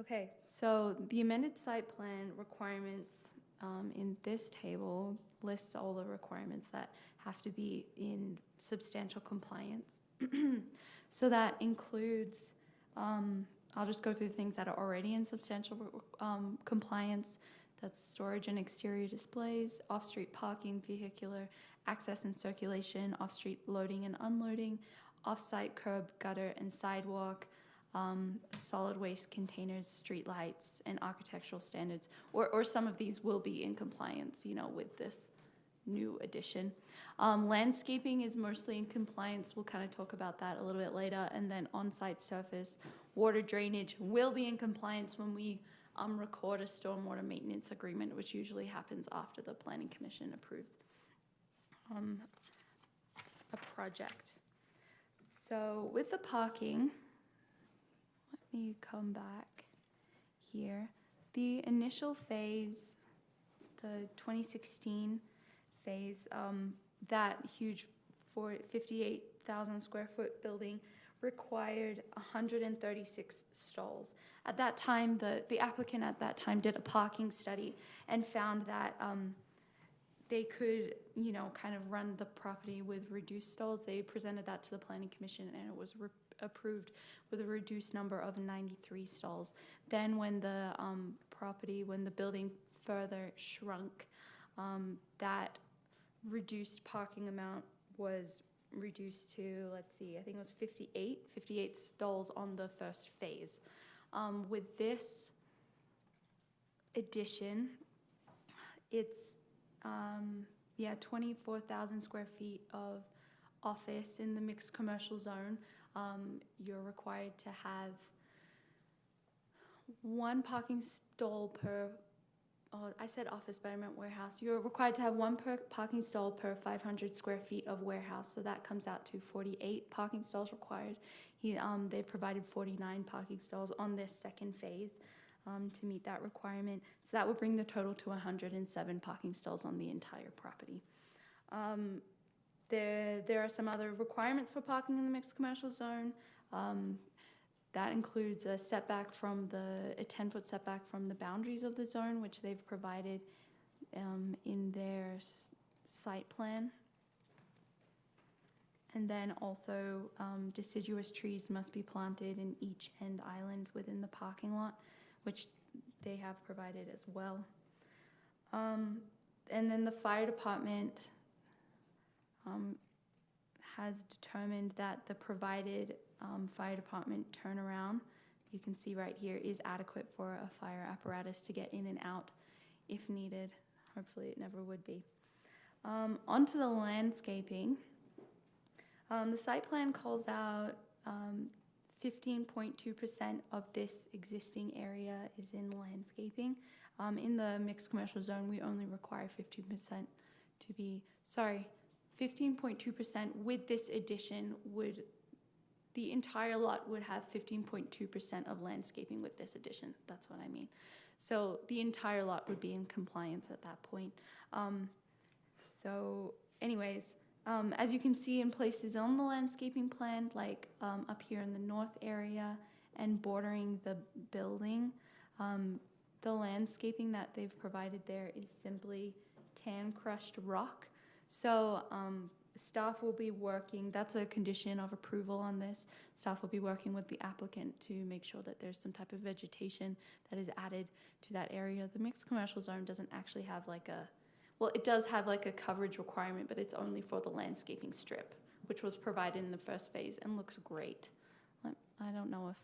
Okay, so the amended site plan requirements in this table lists all the requirements that have to be in substantial compliance. So that includes, I'll just go through things that are already in substantial compliance. That's storage and exterior displays, off-street parking, vehicular access and circulation, off-street loading and unloading, off-site curb, gutter, and sidewalk, solid waste containers, street lights, and architectural standards. Or some of these will be in compliance, with this new addition. Landscaping is mostly in compliance. We'll kind of talk about that a little bit later. And then on-site surface, water drainage will be in compliance when we record a stormwater maintenance agreement, which usually happens after the Planning Commission approves a project. So with the parking, let me come back here. The initial phase, the 2016 phase, that huge 58,000 square foot building required 136 stalls. At that time, the applicant at that time did a parking study and found that they could, kind of run the property with reduced stalls. They presented that to the Planning Commission, and it was approved with a reduced number of 93 stalls. Then when the when the building further shrunk, that reduced parking amount was reduced to, let's see, I think it was 58 stalls on the first phase. With this addition, it's 24,000 square feet of office in the mixed commercial zone. You're required to have one parking stall per, I said office, but I meant warehouse. You're required to have one parking stall per 500 square feet of warehouse, so that comes out to 48 parking stalls required. They provided 49 parking stalls on this second phase to meet that requirement. So that would bring the total to 107 parking stalls on the entire property. There are some other requirements for parking in the mixed commercial zone. That includes a setback from a 10-foot setback from the boundaries of the zone, which they've provided in their site plan. And then also deciduous trees must be planted in each end island within the parking lot, which they have provided as well. And then the fire department has determined that the provided fire department turnaround, you can see right here, is adequate for a fire apparatus to get in and out if needed. Hopefully it never would be. Onto the landscaping. The site plan calls out 15.2% of this existing area is in landscaping. In the mixed commercial zone, we only require 15% to be, 15.2% with this addition the entire lot would have 15.2% of landscaping with this addition. That's what I mean. So the entire lot would be in compliance at that point. As you can see in places on the landscaping plan, like up here in the north area and bordering the building, the landscaping that they've provided there is simply tan crushed rock. So staff will be working, that's a condition of approval on this, staff will be working with the applicant to make sure that there's some type of vegetation that is added to that area. The mixed commercial zone doesn't actually have it does have like a coverage requirement, but it's only for the landscaping strip, which was provided in the first phase and looks great. I don't know if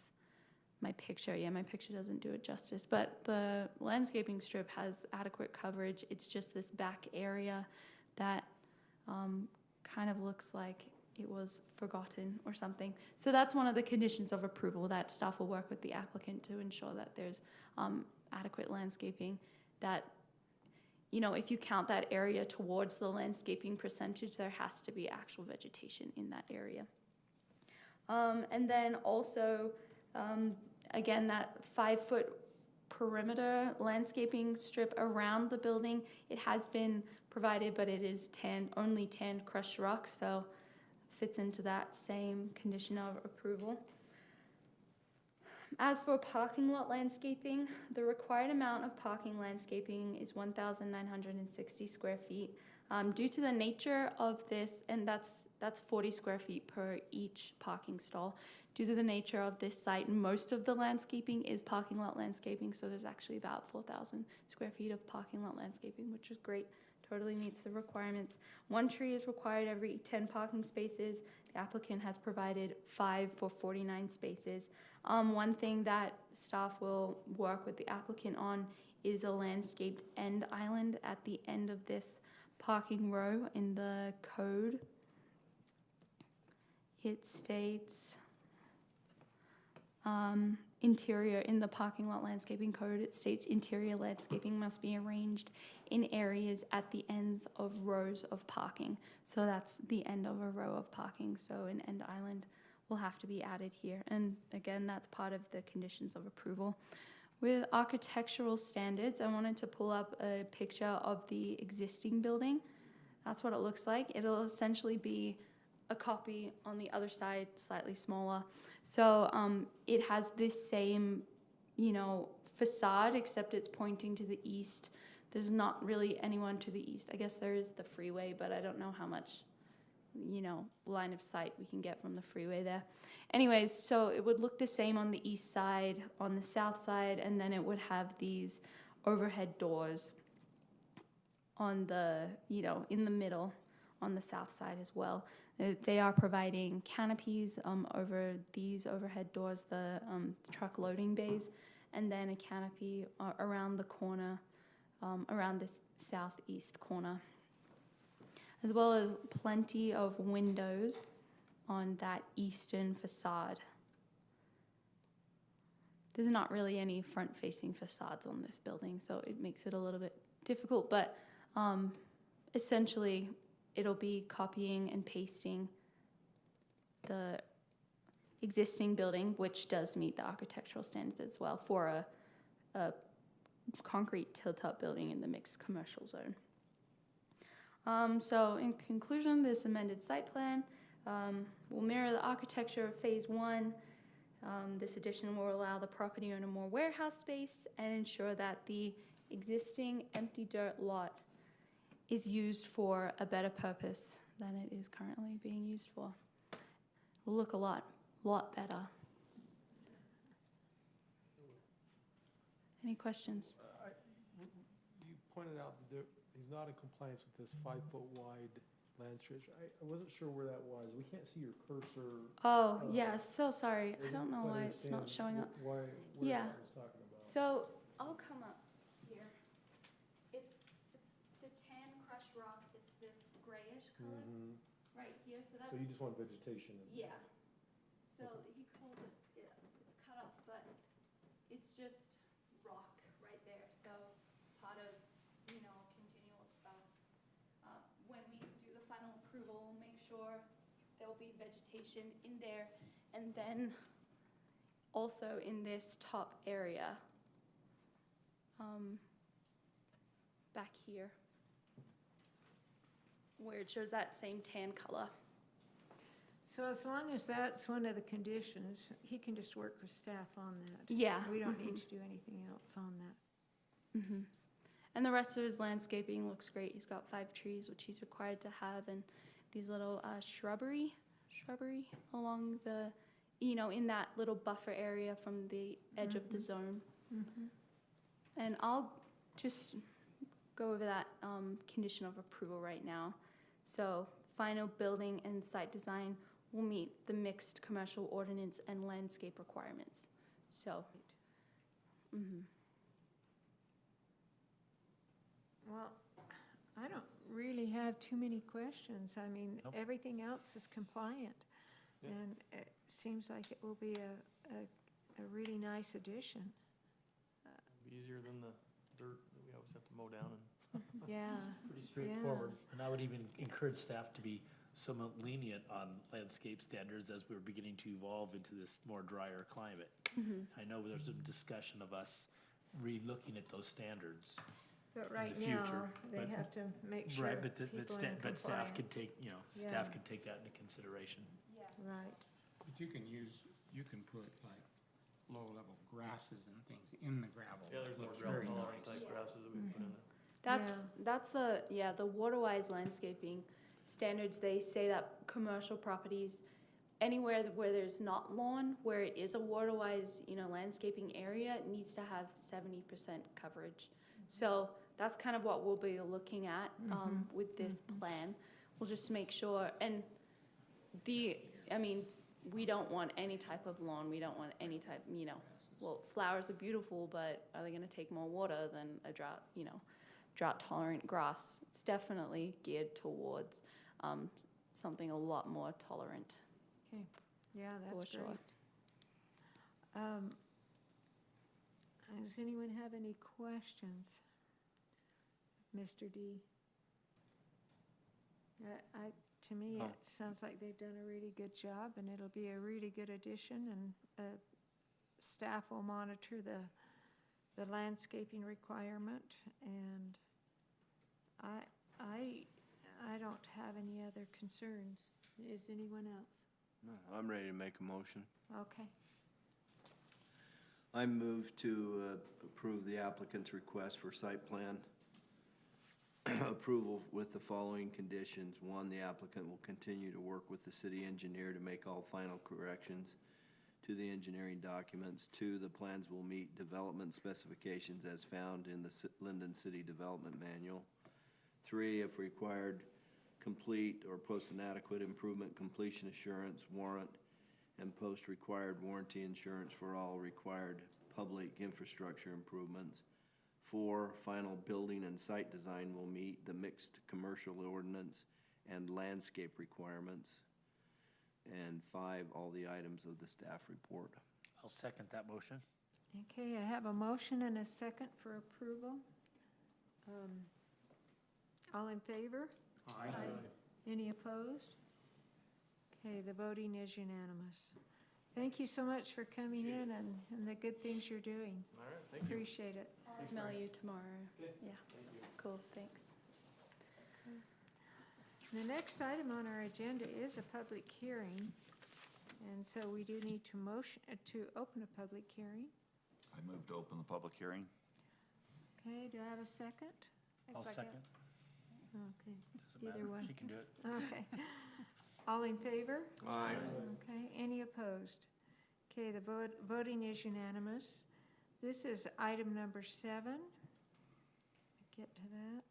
my picture doesn't do it justice, but the landscaping strip has adequate coverage. It's just this back area that kind of looks like it was forgotten or something. So that's one of the conditions of approval, that staff will work with the applicant to ensure that there's adequate landscaping, that if you count that area towards the landscaping percentage, there has to be actual vegetation in that area. And then also, again, that 5-foot perimeter landscaping strip around the building, it has been provided, but it is only tanned crushed rock, so fits into that same condition of approval. As for parking lot landscaping, the required amount of parking landscaping is 1,960 square feet. Due to the nature of this, and that's 40 square feet per each parking stall. Due to the nature of this site, most of the landscaping is parking lot landscaping, so there's actually about 4,000 square feet of parking lot landscaping, which is great. Totally meets the requirements. 1 tree is required every 10 parking spaces. The applicant has provided 5 for 49 spaces. One thing that staff will work with the applicant on is a landscaped end island at the end of this parking row in the code. It states interior, in the parking lot landscaping code, it states interior landscaping must be arranged in areas at the ends of rows of parking. So that's the end of a row of parking. So an end island will have to be added here. And again, that's part of the conditions of approval. With architectural standards, I wanted to pull up a picture of the existing building. That's what it looks like. It'll essentially be a copy on the other side, slightly smaller. So it has this same, facade, except it's pointing to the east. There's not really anyone to the east. I guess there is the freeway, but I don't know how much, line of sight we can get from the freeway there. Anyways, so it would look the same on the east side, on the south side, and then it would have these overhead doors on the, in the middle on the south side as well. They are providing canopies over these overhead doors, the truck loading bays, and then a canopy around the corner, around this southeast corner, as well as plenty of windows on that eastern facade. There's not really any front-facing facades on this building, so it makes it a little bit difficult, but essentially it'll be copying and pasting the existing building, which does meet the architectural standards as well for a concrete tilt-up building in the mixed commercial zone. So in conclusion, this amended site plan will mirror the architecture of phase 1. This addition will allow the property owner more warehouse space and ensure that the existing empty dirt lot is used for a better purpose than it is currently being used for. It will look a lot better. Any questions? You pointed out that he's not in compliance with this 5-foot wide land stretch. I wasn't sure where that was. We can't see your cursor. Oh, yeah, so sorry. I don't know why it's not showing up. Where Yeah. that was talking about. So I'll come up here. It's the tan crushed rock. It's this grayish color right here. So that's So you just want vegetation. yeah. So he called it. Yeah, it's cut off, but it's just rock right there. So part of continual stuff. When we do the final approval, we'll make sure there will be vegetation in there, and then also in this top area. Back here, where it shows that same tan color. So as long as that's one of the conditions, he can just work with staff on that. Yeah. We don't need to do anything else on that. And the rest of his landscaping looks great. He's got 5 trees, which he's required to have, and these little shrubbery along the, in that little buffer area from the edge of the zone. And I'll just go over that condition of approval right now. So final building and site design will meet the mixed commercial ordinance and landscape requirements. So, Well, I don't really have too many questions. I mean, everything else is compliant. Yeah. And it seems like it will be a really nice addition. Be easier than the dirt that we always have to mow down and. Yeah. Pretty straightforward. And I would even encourage staff to be somewhat lenient on landscape standards as we're beginning to evolve into this more drier climate. I know there's some discussion of us re-looking at those standards. But right the now, future, they but- have to make sure Right, people are in but staff can compliance. take, Yeah. staff can take that into consideration. Right. But you can put like low-level grasses and things in the gravel. Yeah, there's more Looks drought very tolerant nice. type grasses that we can put in there. that's the water-wise landscaping standards. They say that commercial properties, anywhere where there's not lawn, where it is a water-wise, landscaping area, it needs to have 70% coverage. So that's kind of what we'll be looking at with this plan. We'll just make sure, and we don't want any type of lawn. We don't want any type, well, flowers are beautiful, but are they gonna take more water than a drought-tolerant grass? It's definitely geared towards something a lot more tolerant. Okay. Yeah, that's For sure. great. Does anyone have any questions? Mr. D? to me, it sounds like they've done a really good job, and it'll be a really good addition, and staff will monitor the landscaping requirement, and I don't have any other concerns. Is anyone else? No, I'm ready to make a motion. Okay. I move to approve the applicant's request for site plan approval with the following conditions. One, the applicant will continue to work with the city engineer to make all final corrections to the engineering documents. Two, the plans will meet development specifications as found in the Lindon City Development Manual. Three, if required, complete or post an adequate improvement completion assurance warrant and post required warranty insurance for all required public infrastructure improvements. Four, final building and site design will meet the mixed commercial ordinance and landscape requirements. And five, all the items of the staff report. I'll second that motion. Okay, I have a motion and a second for approval. All in favor? Aye. Any opposed? Okay, the voting is unanimous. Thank you so much for coming in and the good things you're doing. All right, thank you. Appreciate it. I'll email you tomorrow. Okay. Yeah, cool, thanks. The next item on our agenda is a public hearing, and so we do need to motion to open a public hearing. I move to open the public hearing. Okay, do I have a second? I'll second. Okay, Doesn't either matter. one. She can do it. Okay. All in favor? Aye. Okay, any opposed? Okay, the voting is unanimous. This is item number 7. Get to that.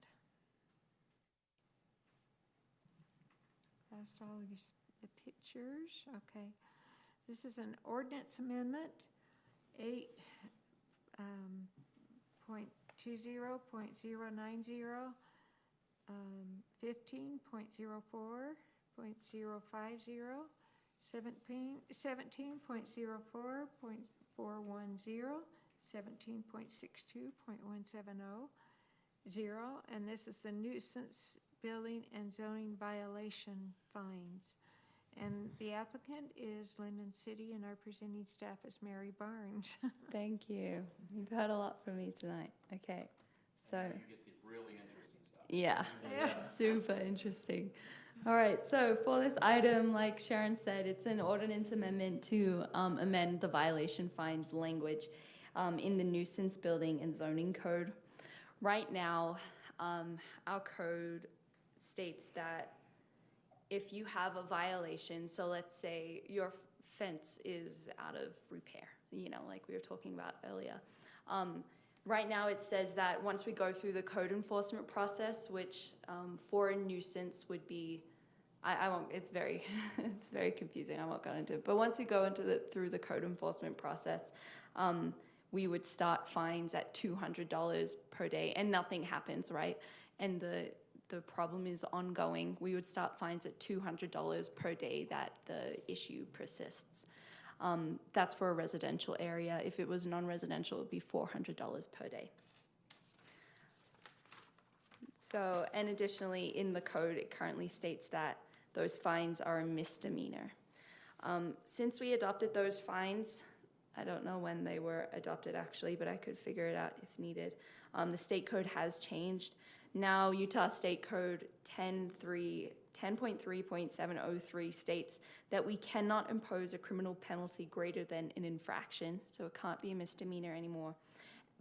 Past all these, the pictures, okay. This is an ordinance amendment, 8.20.090, 15.04, 0.050, 17.04.410, 17.62.170, 0, and this is the nuisance building and zoning violation fines. And the applicant is Lindon City, and our presenting staff is Mary Barnes. Thank you. You've heard a lot from me tonight. Okay, so. You get the really interesting stuff. Yeah, super interesting. All right, so for this item, like Sharon said, it's an ordinance amendment to amend the violation fines language in the nuisance building and zoning code. Right now, our code states that if you have a violation, so let's say your fence is out of repair, you know, like we were talking about earlier. Right now it says that once we go through the code enforcement process, which for a nuisance would be, I won't, it's very, it's very confusing, I won't go into it. But once you go into through the code enforcement process, we would start fines at $200 per day and nothing happens, right? And the problem is ongoing. We would start fines at $200 per day that the issue persists. That's for a residential area. If it was non-residential, it would be $400 per day. So, and additionally, in the code, it currently states that those fines are a misdemeanor. Since we adopted those fines, I don't know when they were adopted actually, but I could figure it out if needed. The state code has changed. Now, Utah State Code 10.3.703 states that we cannot impose a criminal penalty greater than an infraction, so it can't be a misdemeanor anymore,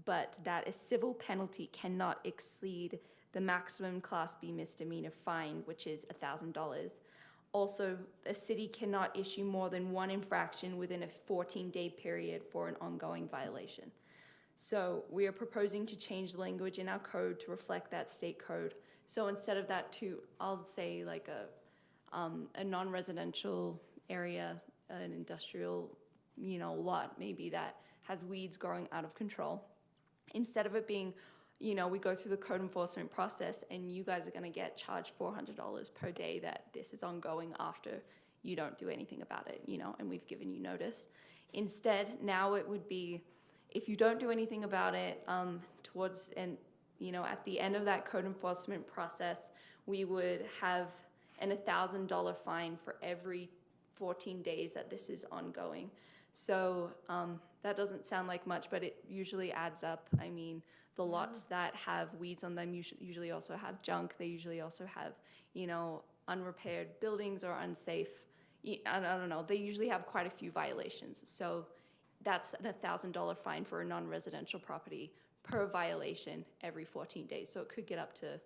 but that a civil penalty cannot exceed the maximum Class B misdemeanor fine, which is $1,000. Also, a city cannot issue more than one infraction within a 14-day period for an ongoing violation. So we are proposing to change the language in our code to reflect that state code. So instead of that I'll say like a non-residential area, an industrial, lot maybe that has weeds growing out of control. Instead of it being, we go through the code enforcement process and you guys are gonna get charged $400 per day that this is ongoing after you don't do anything about it, and we've given you notice. Instead, now it would be, if you don't do anything about it, at the end of that code enforcement process, we would have and $1,000 fine for every 14 days that this is ongoing. So that doesn't sound like much, but it usually adds up. I mean, the lots that have weeds on them usually also have junk. They usually also have, unrepaired buildings or unsafe. I don't know. They usually have quite a few violations. So that's a $1,000 fine for a non-residential property per violation every 14 days. So it could get up to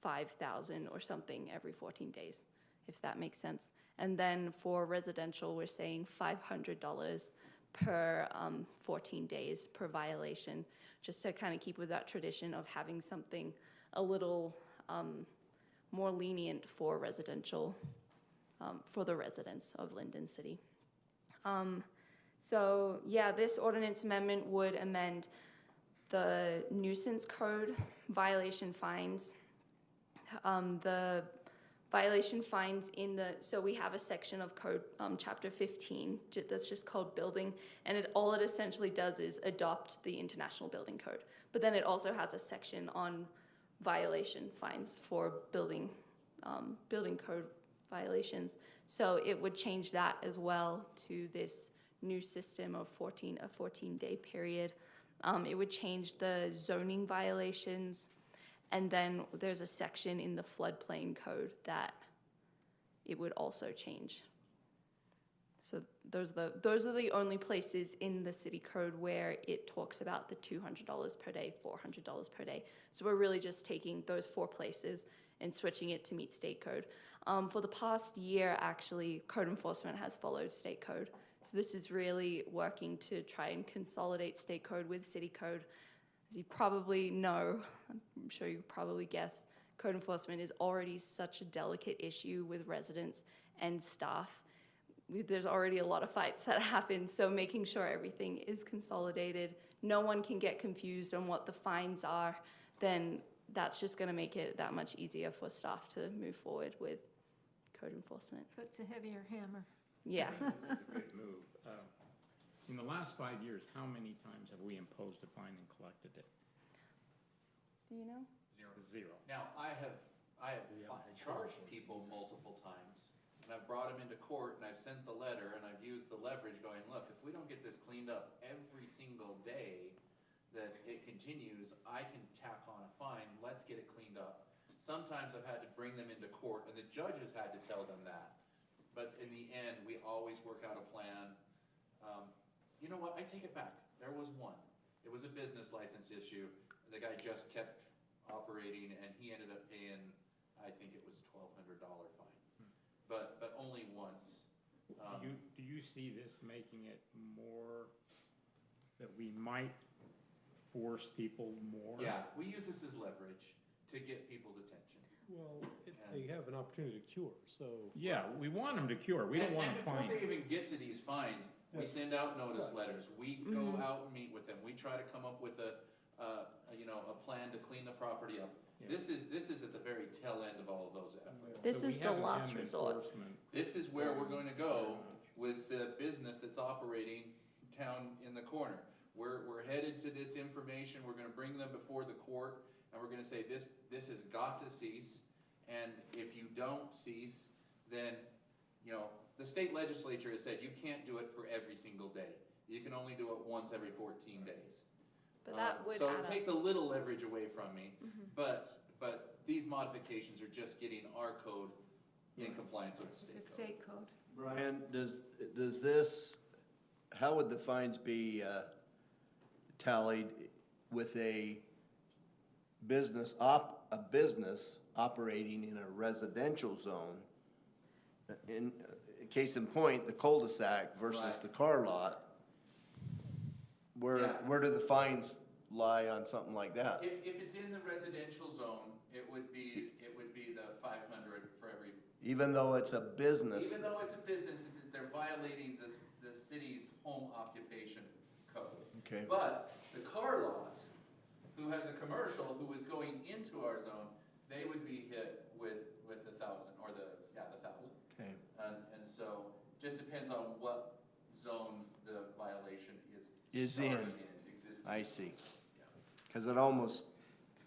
$5,000 or something every 14 days, if that makes sense. And then for residential, we're saying $500 per 14 days per violation, just to kind of keep with that tradition of having something a little more lenient for residential, for the residents of Lindon City. So yeah, this ordinance amendment would amend the nuisance code violation fines. The violation fines so we have a section of code, chapter 15, that's just called building, and all it essentially does is adopt the International Building Code. But then it also has a section on violation fines for building code violations. So it would change that as well to this new system of a 14-day period. It would change the zoning violations. And then there's a section in the floodplain code that it would also change. So those are the only places in the city code where it talks about the $200 per day, $400 per day. So we're really just taking those 4 places and switching it to meet state code. For the past year, actually, code enforcement has followed state code. So this is really working to try and consolidate state code with city code. As you probably know, I'm sure you probably guess, code enforcement is already such a delicate issue with residents and staff. There's already a lot of fights that happen, so making sure everything is consolidated, no one can get confused on what the fines are, then that's just going to make it that much easier for staff to move forward with code enforcement. Puts a heavier hammer. Yeah. I think this is a great move. In the last 5 years, how many times have we imposed a fine and collected it? Do you know? Zero. Now, I have charged people multiple times, and I've brought them into court, and I've sent the letter, and I've used the leverage going, look, if we don't get this cleaned up every single day that it continues, I can tack on a fine, let's get it cleaned up. Sometimes I've had to bring them into court, and the judges had to tell them that. But in the end, we always work out a plan. You know what, I take it back. There was one. It was a business license issue. The guy just kept operating, and he ended up paying, I think it was $1,200 fine, but only once. Do you see this making it more, that we might force people more? Yeah, we use this as leverage to get people's attention. Well, they have an opportunity to cure, so. Yeah, we want them to cure. We don't want to fine. And before they even get to these fines, we send out notice letters. We go out and meet with them. We try to come up with a plan to clean the property up. Yeah. This is at the very tail end of all of those efforts. This So is we the haven't last had resort. enforcement. This is where we're going to go with the business that's operating down in the corner. We're headed to this information. We're going to bring them before the court, and we're going to say this has got to cease. And if you don't cease, then the state legislature has said you can't do it for every single day. You can only do it once every 14 days. But that would so add it up. takes a little leverage away from me, but these modifications are just getting our code in compliance with the The state code. state code. Brian, does this, how would the fines be tallied with a business operating in a residential zone? In case in point, the cul-de-sac versus Right. the car lot. Where do the fines lie on something like that? If it's in the residential zone, it would be the 500 for every. Even though it's a business? Even though it's a business, they're violating the city's home occupation code. Okay. But the car lot, who has a commercial, who is going into our zone, they would be hit with the 1,000, or the 1,000. Okay. And so, just depends on what zone the violation Is starting in. existing. I see. Yeah. Because it almost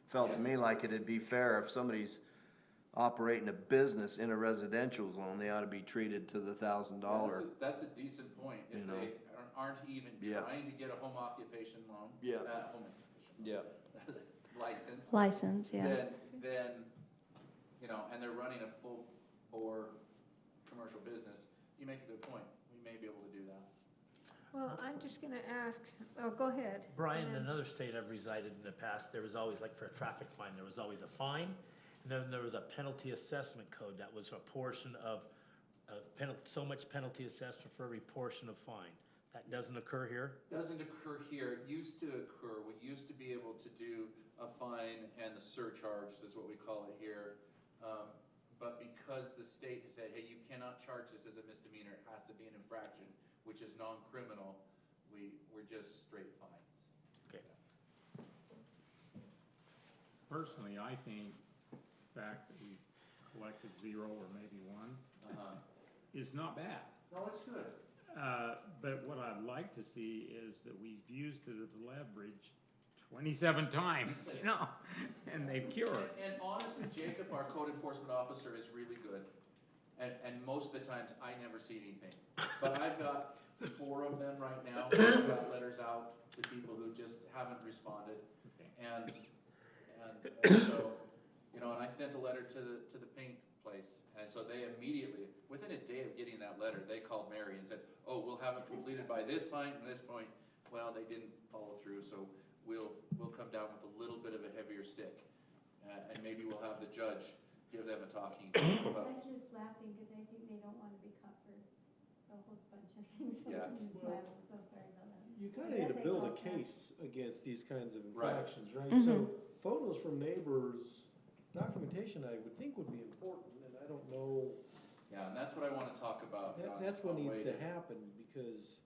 felt to me like it'd be fair if somebody's operating a business in a residential zone, they ought to be treated to the $1,000. That's a decent point. If You know. they aren't even Yeah. trying to get a home occupation loan. Yeah. Home occupation loan. License. License, yeah. Then, you know, and they're running a full bore commercial business, you make a good point. We may be able to do that. Well, I'm just gonna ask, oh, go ahead. Brian, And in then- another state I've resided in the past, there was always, like for a traffic fine, there was always a fine. And then there was a penalty assessment code that was a portion of, so much penalty assessment for every portion of fine. That doesn't occur here? Doesn't occur here. It used to occur. We used to be able to do a fine and the surcharge is what we call it here. But because the state has said, hey, you cannot charge this as a misdemeanor, it has to be an infraction, which is non-criminal, we're just straight fines. Okay. Personally, I think the fact that we collected 0 or maybe 1 is not bad. No, it's good. But what I'd like to see is that we've used it as leverage 27 times, you know, and they've cured. And honestly, Jacob, our code enforcement officer, is really good. And most of the times, I never see anything. But I've got 4 of them right now. I've got letters out to people who just haven't responded. Okay. And so, you know, and I sent a letter to the paint place. And so they immediately, within a day of getting that letter, they called Mary and said, oh, we'll have it completed by this point and this point. Well, they didn't follow through, so we'll come down with a little bit of a heavier stick. And maybe we'll have the judge give them a talking. I'm just laughing because I think they don't want to be caught for a whole bunch of things. So Yeah. I'm just laughing. I'm so sorry about that. You kind of I need bet to they build a call that. case against these kinds of Right. infractions, right? Mhm. So photos from neighbors, documentation I would think would be important, and I don't know, Yeah, and that's what I want to talk about. that's what on needs way to happen, because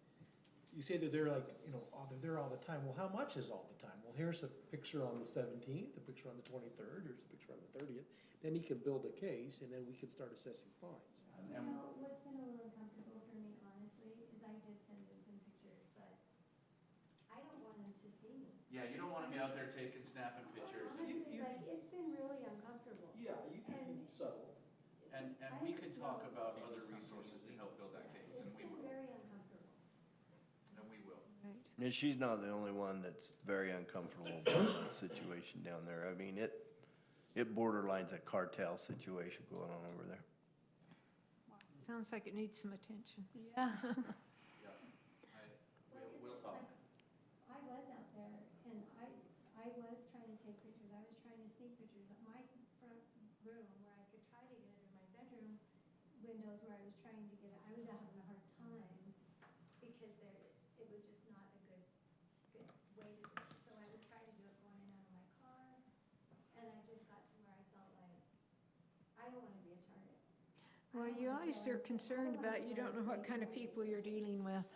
you say that they're like, you know, oh, they're there all the time. Well, how much is all the time? Well, here's a picture on the 17th, a picture on the 23rd, here's a picture on the 30th. Then he can build a case, and then we can start assessing fines. And- You and- know, what's been a little uncomfortable for me, honestly, is I did send in some pictures, but I don't want them to see me. Yeah, you don't want to be out there taking, snapping pictures. Honestly, like, it's been really uncomfortable. Yeah, you can be subtle. And we can talk about other resources to help build that case, and we It's been will, very uncomfortable. and we will. Right. And she's not the only one that's very uncomfortable with the situation down there. I mean, it borderlines a cartel situation going on over there. Sounds like it needs some attention. Yeah. Yeah. We'll talk. I was out there and I was trying to take pictures. I was trying to sneak pictures of my front room where I could try to get into my bedroom windows where I was trying to get it. I was having a hard time because it was just not a good way to do it. So I would try to do it going in and out of my car. And I just got to where I felt like, I don't want to be a target. Well, you always are concerned about, you don't know what kind of people you're dealing with.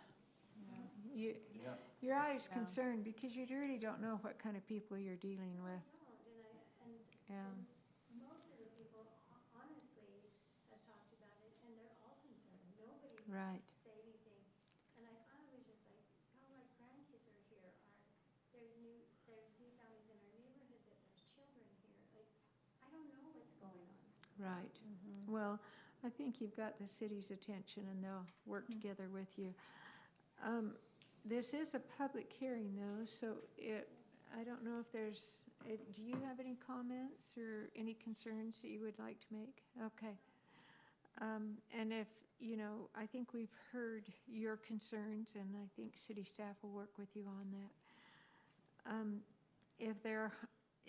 You, Yeah. you're always concerned because you really don't know what kind of people you're dealing with. Yeah. Most of the people honestly have talked about it and they're all concerned. Nobody Right. say anything. And I finally was just like, oh, my grandkids are here. There's new families in our neighborhood that there's children here. Like, I don't know what's going on. Right. Well, I think you've got the city's attention and they'll work together with you. This is a public hearing though, so I don't know if there's, do you have any comments or any concerns that you would like to make? Okay. And if, you know, I think we've heard your concerns and I think city staff will work with you on that. If there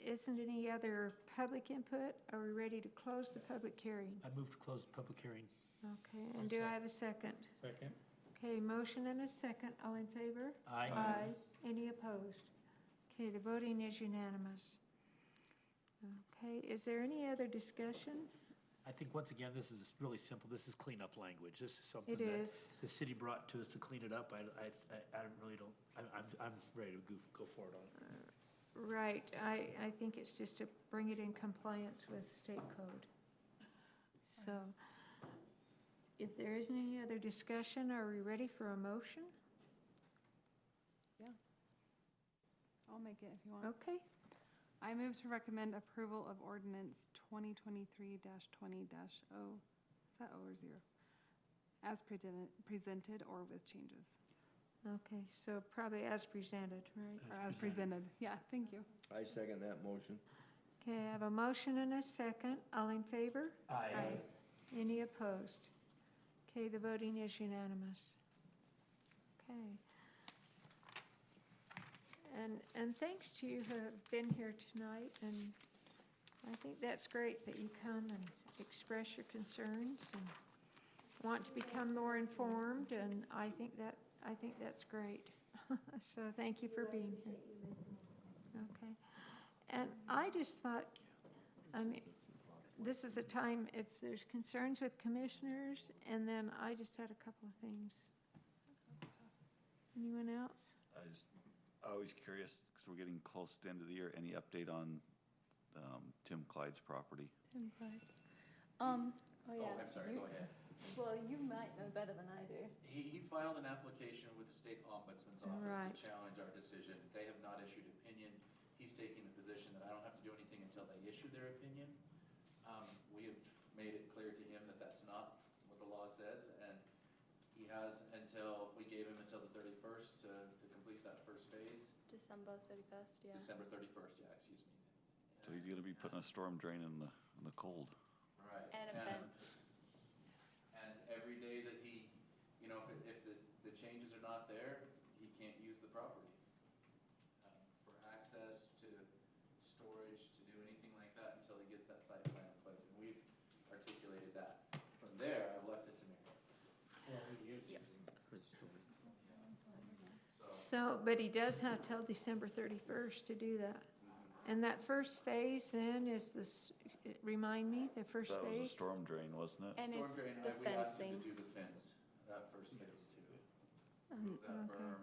isn't any other public input, are we ready to close the public hearing? I move to close the public hearing. Okay, and do I have a second? Second? Okay, motion and a second, all in favor? Aye. Aye. Any opposed? Okay, the voting is unanimous. Okay, is there any other discussion? I think once again, this is really simple. This is cleanup language. This is something It that is. the city brought to us to clean it up. I really don't, I'm ready to go forward on it. Right, I think it's just to bring it in compliance with state code. So, if there isn't any other discussion, are we ready for a motion? I'll make it if you want. Okay. I move to recommend approval of ordinance 2023-20-0, is that O or 0? As presented or with changes. Okay, so probably as presented, right? Or as presented, yeah, thank you. I second that motion. Okay, I have a motion and a second. All in favor? Aye. Any opposed? Okay, the voting is unanimous. Okay. And thanks to you who have been here tonight, and I think that's great that you come and express your concerns and want to become more informed, and I think that's great. So thank you for being here. Okay. And I just thought, I mean, this is a time if there's concerns with commissioners, and then I just had a couple of things. Anyone else? I was curious, because we're getting close to the end of the year, any update on Tim Clyde's property? Tim Clyde. Oh, Oh, yeah. I'm sorry, go ahead. Well, you might know better than I do. He filed an application with the state ombudsman's office Right. to challenge our decision. They have not issued opinion. He's taking the position that I don't have to do anything until they issue their opinion. We have made it clear to him that that's not what the law says, and he has we gave him until the 31st to complete that first phase. December 31st, yeah. December 31st, yeah, excuse me. So he's gonna be putting a storm drain in the cold. Right. And a fence. And every day that he, if the changes are not there, he can't use the property for access, to storage, to do anything like that until he gets that site plan in place. And we've articulated that. From there, I've left it to Mary. Well, he is using it for the storage. So, but he does have till December 31st to do that. And that first phase then is this, remind me, the first That was a phase? storm drain, wasn't it? And Storm it's drain, the we asked fencing. him to do the fence, that first phase too. Mm, That okay. berm.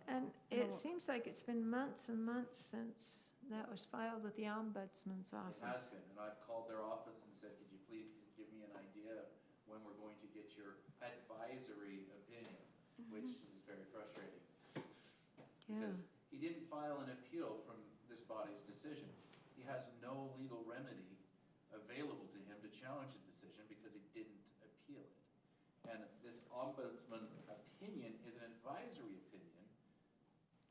And it seems like it's been months and months since that was filed with the ombudsman's It has office. been, and I've called their office and said, could you please give me an idea of when we're going to get your advisory opinion, which is very frustrating. Yeah, Because he didn't file an appeal from this body's decision. He has no legal remedy available to him to challenge the decision because he didn't appeal it. And this ombudsman opinion is an advisory opinion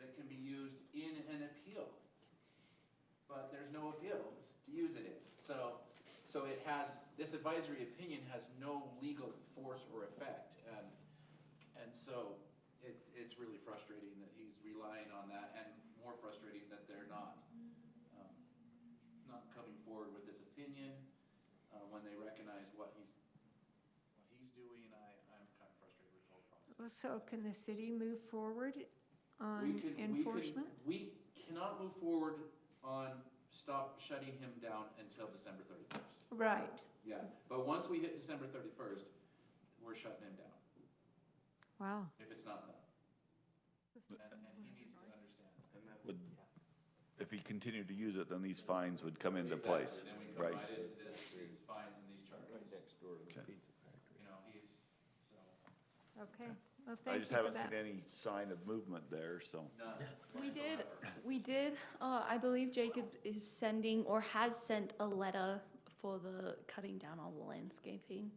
that can be used in an appeal. But there's no appeal to use it in. So it has, this advisory opinion has no legal force or effect. And so it's really frustrating that he's relying on that, and more frustrating that they're not coming forward with this opinion when they recognize what he's doing. I'm kind of frustrated with the whole process. well, so can the city move forward on enforcement? We cannot move forward on shutting him down until December 31st. Right, Yeah, but once we hit December 31st, we're shutting him down, wow. if it's not done. And he needs to understand. Would, if he continued to use it, then these fines would come into place, Exactly. Then we come right? right into these fines and these charges. Right next door to the Okay. pizza factory. Okay, well, I thank you just for haven't seen that. any sign of movement there, so. None We did, I believe Jacob is sending or has sent a letter for the cutting down all the landscaping.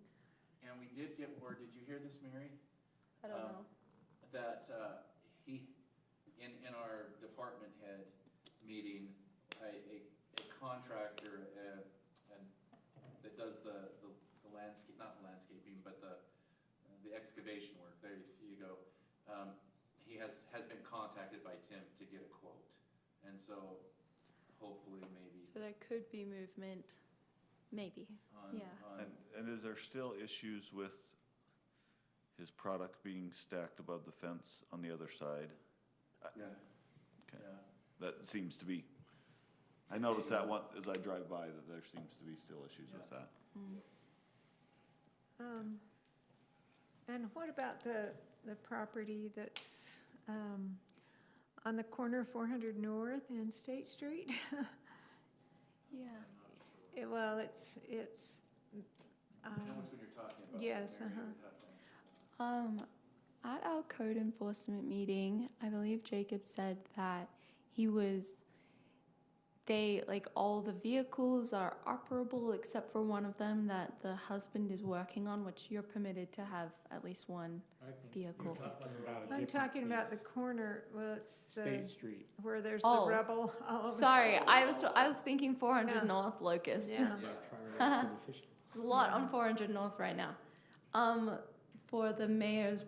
And we did get word, did you hear this, Mary? I don't know. That he, in our department head meeting, a contractor and that does the landscape, not the landscaping, but the excavation work, there you go. He has been contacted by Tim to get a quote. And so hopefully maybe So there could be movement, maybe, yeah. And is there still issues with his product being stacked above the fence on the other side? Yeah. Okay. Yeah. That seems to be, I noticed that one, as I drive by, that there seems to be still issues with that. And what about the property that's on the corner of 400 North and State Street? Yeah. Well, it's, I know which one you're talking about. yes, Mary, uh-huh. At our code enforcement meeting, I believe Jacob said that he was they, like, all the vehicles are operable except for one of them that the husband is working on, which you're permitted to have at least one vehicle. I'm talking about the corner, well, it's the, State Street. where there's Oh, the rubble all over. Sorry, I was thinking 400 Yeah. North Locust. Yeah. There's a lot on 400 North right now. For the mayor's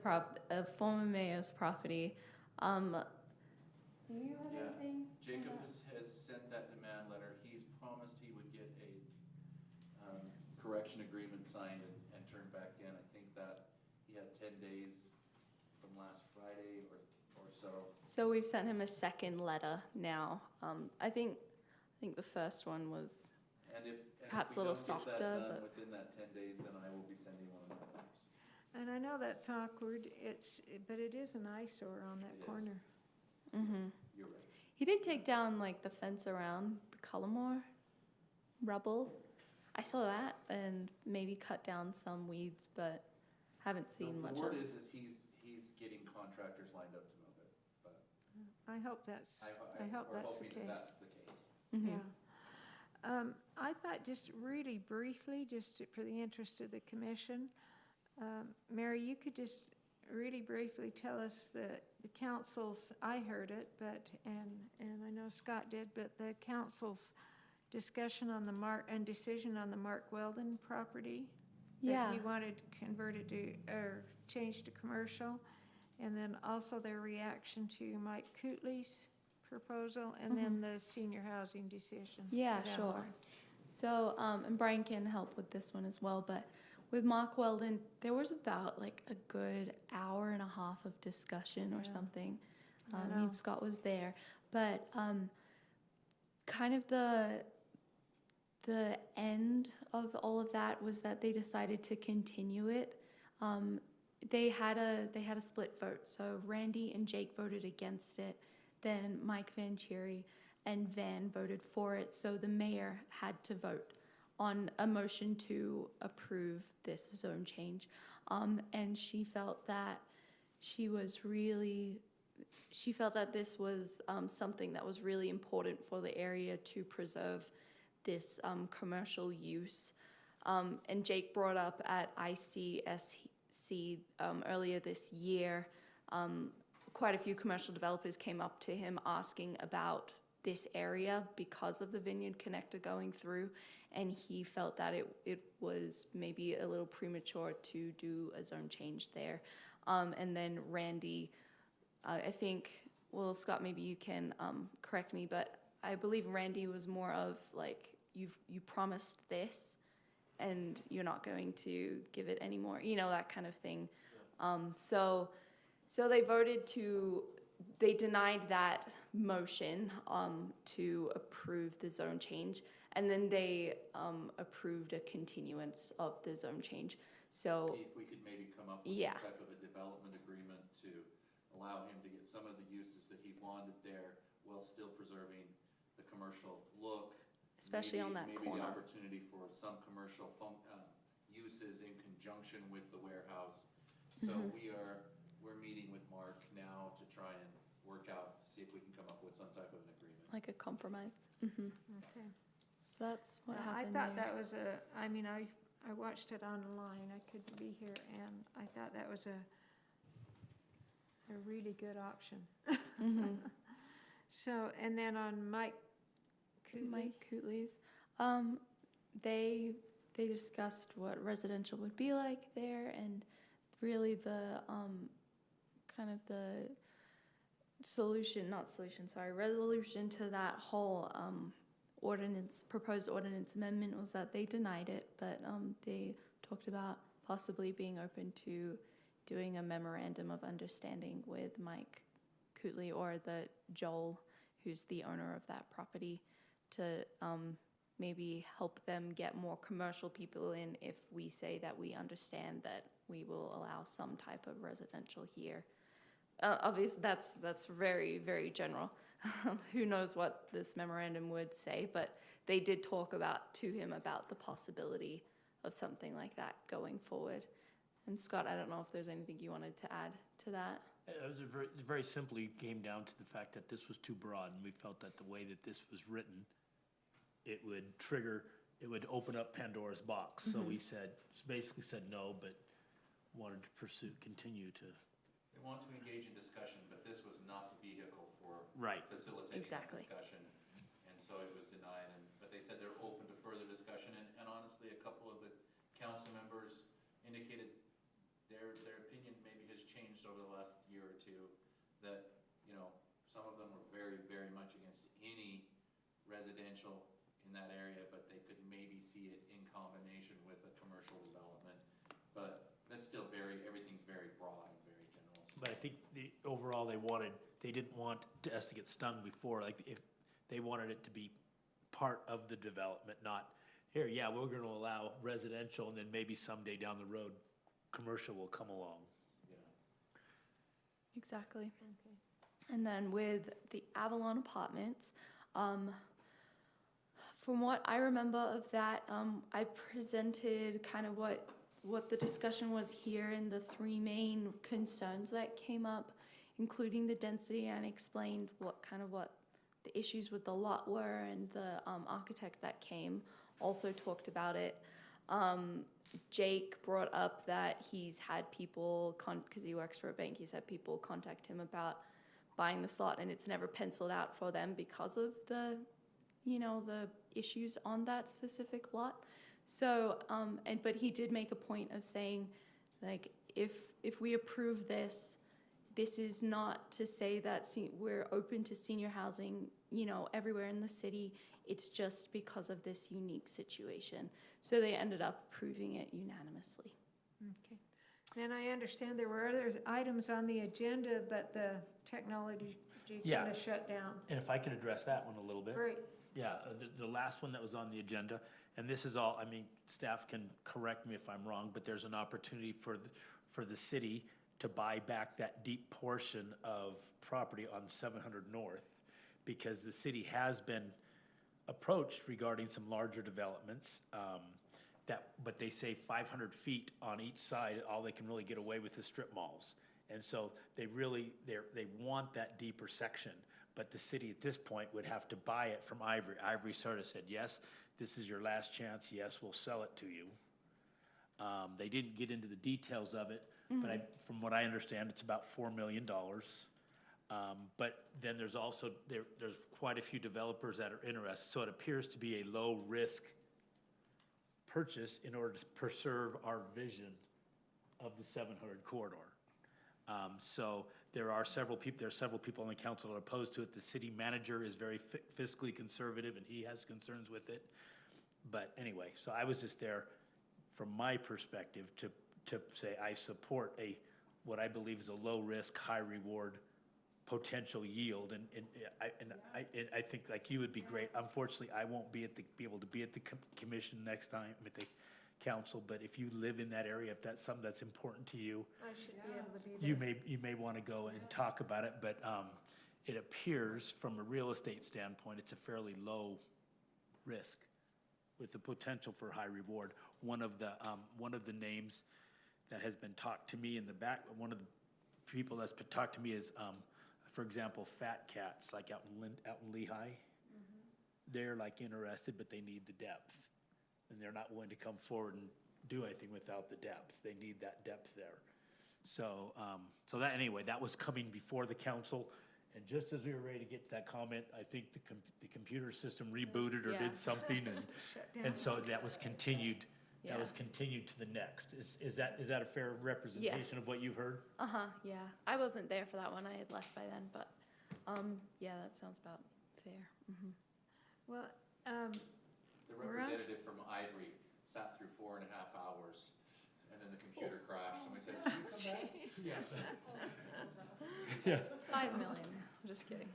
former mayor's property, do you have Yeah. anything? Jacob has sent that demand letter. He's promised he would get a correction agreement signed and turned back in. I think that he had 10 days from last Friday or so. So we've sent him a second letter now. I think the first one was perhaps a little softer, If we don't get that done but within that 10 days, then I will be sending one of my letters. And I know that's awkward, but it is an eyesore on that It is. corner. You're right. he did take down like the fence around the Cullimore rubble. I saw that and maybe cut down some weeds, but haven't seen much The word else. is he's getting contractors lined up to move it, but I hope that's, I hope we're that's the hoping that case. that's the case. Mhm. Yeah. I thought just really briefly, just for the interest of the commission, Mary, you could just really briefly tell us the council's, I heard it, but, and I know Scott did, but the council's discussion on the and decision on the Mark Weldon property. Yeah. That he wanted converted to, or changed to commercial. And then also their reaction to Mike Cootley's proposal, and then the senior housing decision. Yeah, for that sure. one. So, and Brian can help with this one as well, but with Mark Weldon, there was about like a good hour and a half of discussion or Yeah. something. I I know. mean, Scott was there, but kind of the end of all of that was that they decided to continue it. They had a split vote, so Randy and Jake voted against it. Then Mike Van Cherry and Van voted for it, so the mayor had to vote on a motion to approve this zone change. And she felt that this was something that was really important for the area to preserve this commercial use. And Jake brought up at ICSC earlier this year, quite a few commercial developers came up to him asking about this area because of the Vineyard Connector going through, and he felt that it was maybe a little premature to do a zone change there. And then Randy, I think, well, Scott, maybe you can correct me, but I believe Randy was more of like, you promised this, and you're not going to give it anymore, that kind of thing. So they denied that motion to approve the zone change, and then they approved a continuance of the zone change. So See if we could maybe come up with Yeah. some type of a development agreement to allow him to get some of the uses that he wanted there while still preserving the commercial look. especially on that Maybe corner. the opportunity for some commercial uses in conjunction with the warehouse. So we're meeting with Mark now to try and work out, see if we can come up with some type of an agreement. Like a compromise. Okay. So that's what I happened thought there. that was I watched it online, I couldn't be here, and I thought that was a really good option. So, and then on Mike Cootley? Mike Cootley's. They discussed what residential would be like there, and really the kind of the resolution to that whole proposed ordinance amendment was that they denied it, but they talked about possibly being open to doing a memorandum of understanding with Mike Cootley or Joel, who's the owner of that property, to maybe help them get more commercial people in if we say that we understand that we will allow some type of residential here. Obviously, that's very, very general. Who knows what this memorandum would say, but they did talk to him about the possibility of something like that going forward. And Scott, I don't know if there's anything you wanted to add to that. It very simply came down to the fact that this was too broad, and we felt that the way that this was written it would trigger, it would open up Pandora's box. So we said, basically said no, but wanted to continue to. They want to engage in discussion, but this was not the vehicle for Right. facilitating that Exactly. discussion. And so it was denied, but they said they're open to further discussion, and honestly, a couple of the council members indicated their opinion maybe has changed over the last year or two, that, you know, some of them were very, very much against any residential in that area, but they could maybe see it in combination with a commercial development. But that's still everything's very broad and very general. But I think overall they didn't want us to get stung before, like if they wanted it to be part of the development, not, here, yeah, we're gonna allow residential and then maybe someday down the road, commercial will come along. Yeah. Exactly. Okay. And then with the Avalon Apartments, from what I remember of that, I presented kind of what the discussion was here and the three main concerns that came up, including the density, and explained what the issues with the lot were, and the architect that came also talked about it. Jake brought up that he's had people, because he works for a bank, he's had people contact him about buying the slot, and it's never penciled out for them because of the issues on that specific lot. So, but he did make a point of saying, like, if we approve this, this is not to say that we're open to senior housing, everywhere in the city. It's just because of this unique situation. So they ended up approving it unanimously. Okay. Then I understand there were other items on the agenda, but the technology Yeah. kind of shut down. And if I could address that one a little bit. Great. Yeah, the last one that was on the agenda, and this is all, I mean, staff can correct me if I'm wrong, but there's an opportunity for the city to buy back that deep portion of property on 700 North, because the city has been approached regarding some larger developments, but they say 500 feet on each side, all they can really get away with is strip malls. And so they want that deeper section, but the city at this point would have to buy it from Ivory. Ivory sort of said, yes, this is your last chance, yes, we'll sell it to you. They didn't get into the details of it, but from what I understand, it's about $4 million. But then there's also, there's quite a few developers that are interested, so it appears to be a low-risk purchase in order to preserve our vision of the 700 corridor. So there are several people on the council that are opposed to it. The city manager is very fiscally conservative, and he has concerns with it. But anyway, so I was just there from my perspective to say I support what I believe is a low-risk, high-reward potential yield, and I think like you would be great. Unfortunately, I won't be able to be at the commission next time, at the council, but if you live in that area, if that's something that's important to you, I should be able to be there. you may want to go and talk about it, but it appears from a real estate standpoint, it's a fairly low risk with the potential for high reward. One of the names that has been talked to me in the back, one of the people that's been talked to me is, for example, Fat Cats, like out in Lehigh. They're like interested, but they need the depth. And they're not willing to come forward and do anything without the depth. They need that depth there. So, that, anyway, that was coming before the council. And just as we were ready to get to that comment, I think the computer system rebooted or did something, and so that was continued. That was continued to the next. Is that a fair representation of what you've heard? Yeah. I wasn't there for that one. I had left by then, but yeah, that sounds about fair. Well, The representative from Ivory sat through 4.5 hours, and then the computer crashed. Somebody said, "Can you come back?" Yeah. 5 million. I'm just kidding.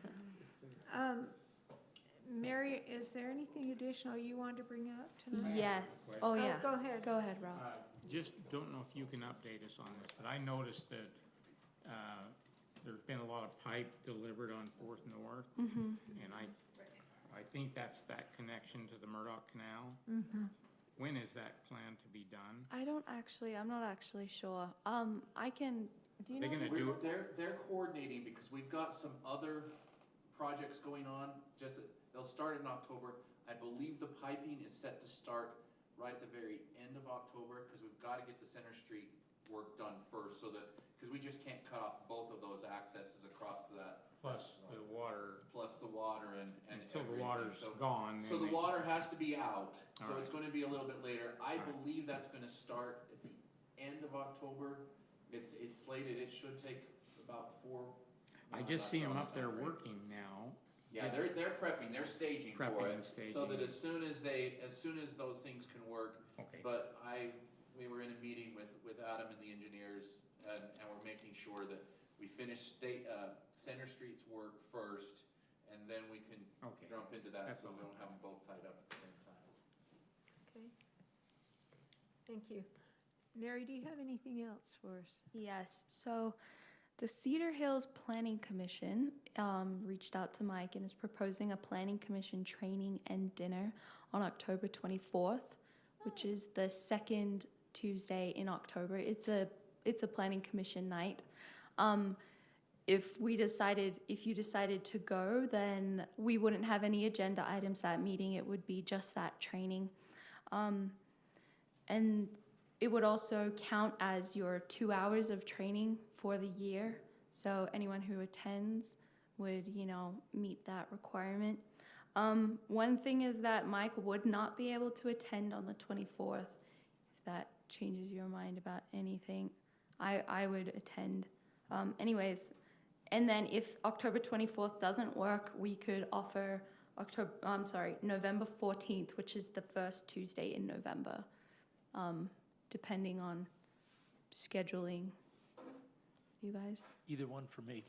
Mary, is there anything additional you want to bring up tonight? Yes. Oh, yeah. Go ahead. Go ahead, Rob. Just don't know if you can update us on this, but I noticed that there's been a lot of pipe delivered on 4th North. And I think that's that connection to the Murdoch Canal. When is that planned to be done? I'm not actually sure. I can, do you know? They're gonna do it. They're coordinating because we've got some other projects going on, they'll start in October. I believe the piping is set to start right at the very end of October, because we've got to get the Center Street work done first, so that, because we just can't cut off both of those accesses across that. Plus the water, Plus the water and until the everything. water's So- gone. So then the water has to be out, so All it's gonna be a little bit later. I All right. believe that's gonna start at the end of October. It's slated, it should take about 4. I just see them up there working now. Yeah, they're prepping, they're staging for Prepping it, and so that staging. as soon as those things can work. Okay. But we were in a meeting with Adam and the engineers, and we're making sure that we finish Center Street's work first, and then we can Okay. jump into that, That's so we fine. don't have them both tied up at the same time. Okay. Thank you. Mary, do you have anything else for us? Yes, so the Cedar Hills Planning Commission reached out to Mike and is proposing a Planning Commission training and dinner on October 24th, which is the second Tuesday in October. It's a Planning Commission night. If you decided to go, then we wouldn't have any agenda items that meeting. It would be just that training. And it would also count as your 2 hours of training for the year. So anyone who attends would, meet that requirement. One thing is that Mike would not be able to attend on the 24th. If that changes your mind about anything, I would attend. Anyways, and then if October 24th doesn't work, we could offer November 14th, which is the first Tuesday in November. Depending on scheduling, you guys. Either one for me.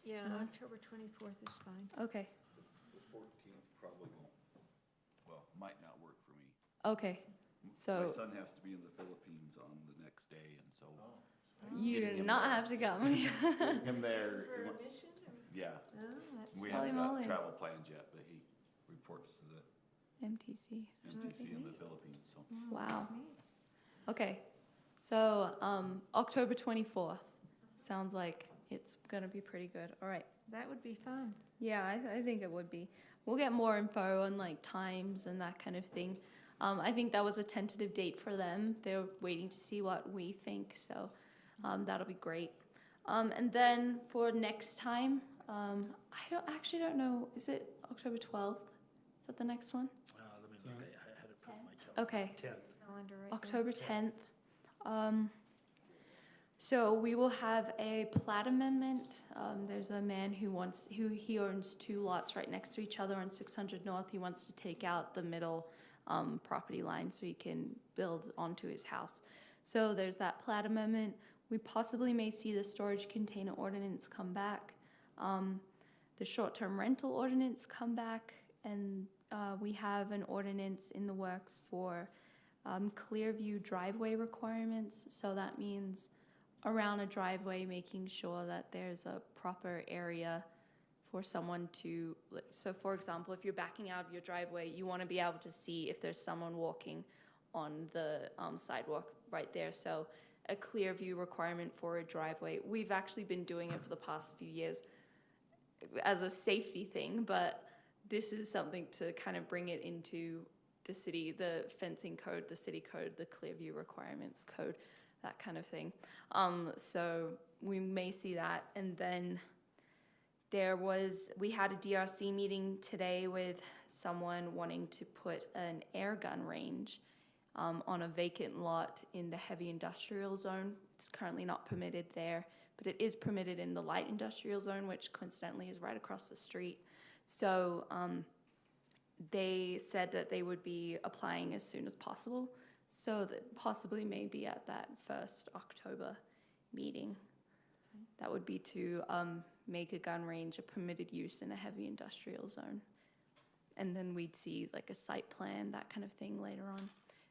Yeah, October 24th is fine. Okay, The 14th probably won't, might not work for me. okay. My So son has to be in the Philippines on the next day, and so you getting do him not there. have to come. him there, For a mission? yeah. Oh, that's We Holy haven't got moly. travel plans yet, but he reports to the MTC. MTC in the Philippines, so. Wow. that's neat. Okay, so October 24th. Sounds like it's gonna be pretty good. All right. That would be fun. Yeah, I think it would be. We'll get more info on like times and that kind of thing. I think that was a tentative date for them. They're waiting to see what we think, so that'll be great. And then for next time, I don't know. Is it October 12th? Is that the next one? Let me look, I had it put in my calendar. Okay. 10th. Calendar right there. October 10th. So we will have a plat amendment. There's a man who owns 2 lots right next to each other on 600 North. He wants to take out the middle property line so he can build onto his house. So there's that plat amendment. We possibly may see the storage container ordinance come back, the short-term rental ordinance come back, and we have an ordinance in the works for clear view driveway requirements. So that means around a driveway, making sure that there's a proper area for someone to, so for example, if you're backing out of your driveway, you want to be able to see if there's someone walking on the sidewalk right there. So a clear view requirement for a driveway. We've actually been doing it for the past few years as a safety thing, but this is something to kind of bring it into the city, the fencing code, the city code, the clear view requirements code, that kind of thing. So we may see that. And then we had a DRC meeting today with someone wanting to put an air gun range on a vacant lot in the heavy industrial zone. It's currently not permitted there, but it is permitted in the light industrial zone, which coincidentally is right across the street. So they said that they would be applying as soon as possible, so that possibly maybe at that first October meeting. That would be to make a gun range a permitted use in a heavy industrial zone. And then we'd see like a site plan, that kind of thing later on.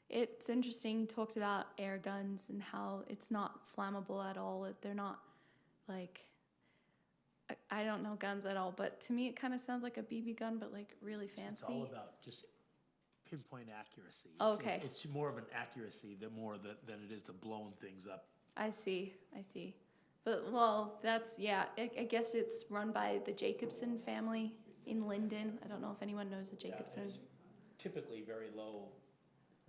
It's interesting, he talked about air guns and how it's not flammable at all. They're not like, I don't know guns at all, but to me it kind of sounds like a BB gun, but like really fancy. It's all about just pinpoint accuracy. Oh, okay. It's more of an accuracy than it is of blowing things up. I see. But, well, that's, yeah, I guess it's run by the Jacobson family in Lindon. I don't know if anyone knows the Jacobsons. typically very low,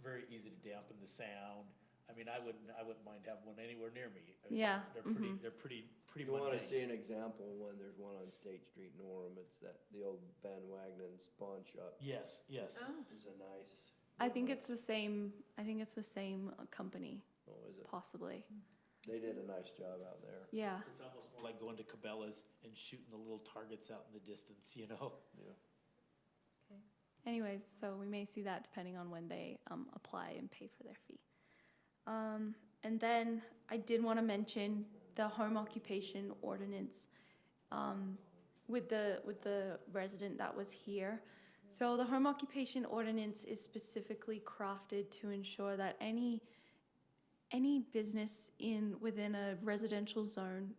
very easy to dampen the sound. I mean, I wouldn't mind having one anywhere near me. Yeah, They're pretty You wanna mundane. see an example when there's one on State Street in Orem, it's the old Van Wagnen's pawn shop. Yes, yes. Oh, It's a nice. I think it's the same, company, Oh, is it? possibly. They did a nice job out there. Yeah, It's almost more like going to Cabela's and shooting the little targets out in the distance, you know? Yeah. anyways, so we may see that depending on when they apply and pay for their fee. And then I did want to mention the home occupation ordinance with the resident that was here. So the home occupation ordinance is specifically crafted to ensure that any business within a residential zone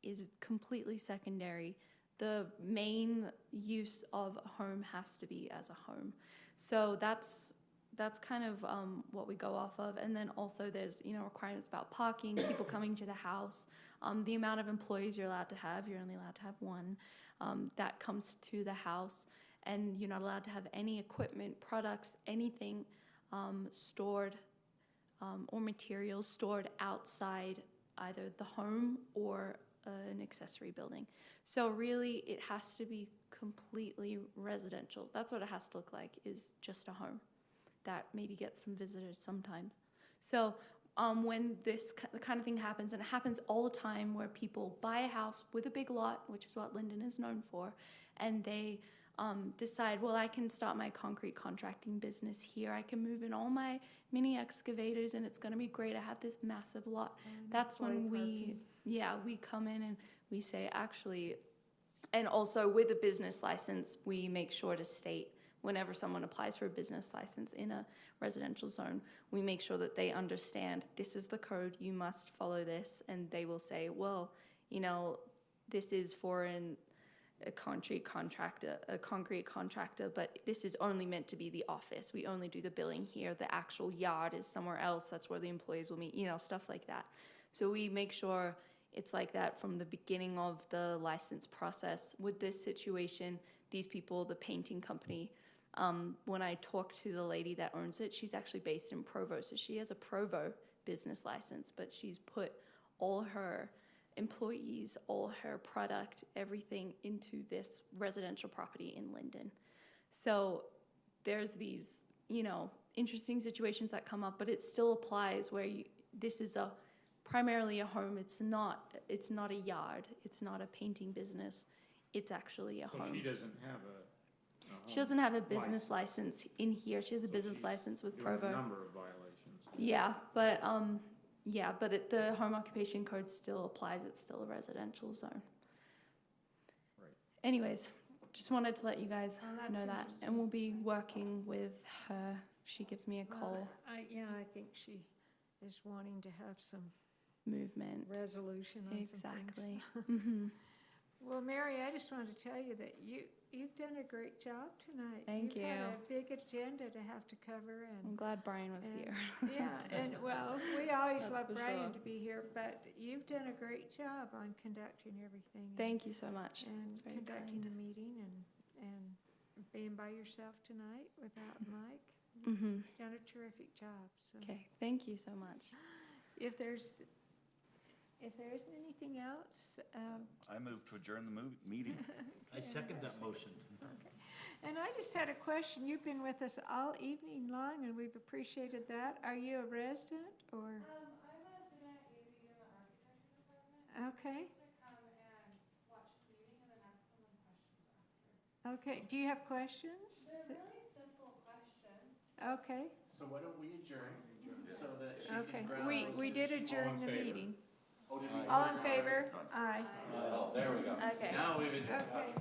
is completely secondary. The main use of a home has to be as a home. So that's kind of what we go off of. And then also there's, requirements about parking, people coming to the house, the amount of employees you're allowed to have. You're only allowed to have one that comes to the house. And you're not allowed to have any equipment, products, anything stored or materials stored outside either the home or an accessory building. So really it has to be completely residential. That's what it has to look like, is just a home that maybe gets some visitors sometimes. So when this kind of thing happens, and it happens all the time, where people buy a house with a big lot, which is what Lindon is known for, and they decide, well, I can start my concrete contracting business here. I can move in all my mini excavators and it's going to be great. I have this massive lot. That's when we come in and we say, actually, and also with a business license, we make sure to state, whenever someone applies for a business license in a residential zone, we make sure that they understand this is the code, you must follow this, and they will say, well, this is for a concrete contractor, but this is only meant to be the office. We only do the billing here. The actual yard is somewhere else. That's where the employees will meet, stuff like that. So we make sure it's like that from the beginning of the license process. With this situation, these people, the painting company, when I talked to the lady that owns it, she's actually based in Provo. So she has a Provo business license, but she's put all her employees, all her product, everything into this residential property in Lindon. So there's these, interesting situations that come up, but it still applies where this is primarily a home. It's not a yard. It's not a painting business. It's actually a home. So she doesn't have a She doesn't have a business license in here. She has a business license with doing Provo. a number of violations. Yeah, but the home occupation code still applies. It's still a residential zone. Right. Anyways, just wanted to let you guys that's know that, interesting. and we'll be working with her. She gives me a call. I think she is wanting to have some Movement. resolution on some things. Exactly. Mm-hmm. Well, Mary, I just wanted to tell you that you've done a great job tonight. Thank You've had you. a big agenda to have to cover, I'm and glad Brian was and- here. yeah, and well, we always That's love for Brian sure. to be here, but you've done a great job on conducting everything. Thank you so much. And It's very conducting kind. the meeting and being by yourself tonight without Mike. Mm-hmm. You've done a terrific job, so. Okay, thank you so much. If there isn't anything else, I move to adjourn the meeting. I second that motion. okay. And I just had a question. You've been with us all evening long, and we've appreciated that. Are you a resident, or? I'm a resident at UV in the architecture department. Okay, To come and watch the meeting and then ask someone questions after. okay. Do you have questions? They're really simple questions. Okay, So why don't we adjourn so that she okay. can grab those. We did All adjourn in the favor? meeting. Oh, did we? All in favor? Aye. Oh, there we go. Okay. Now we've adjourned. Okay.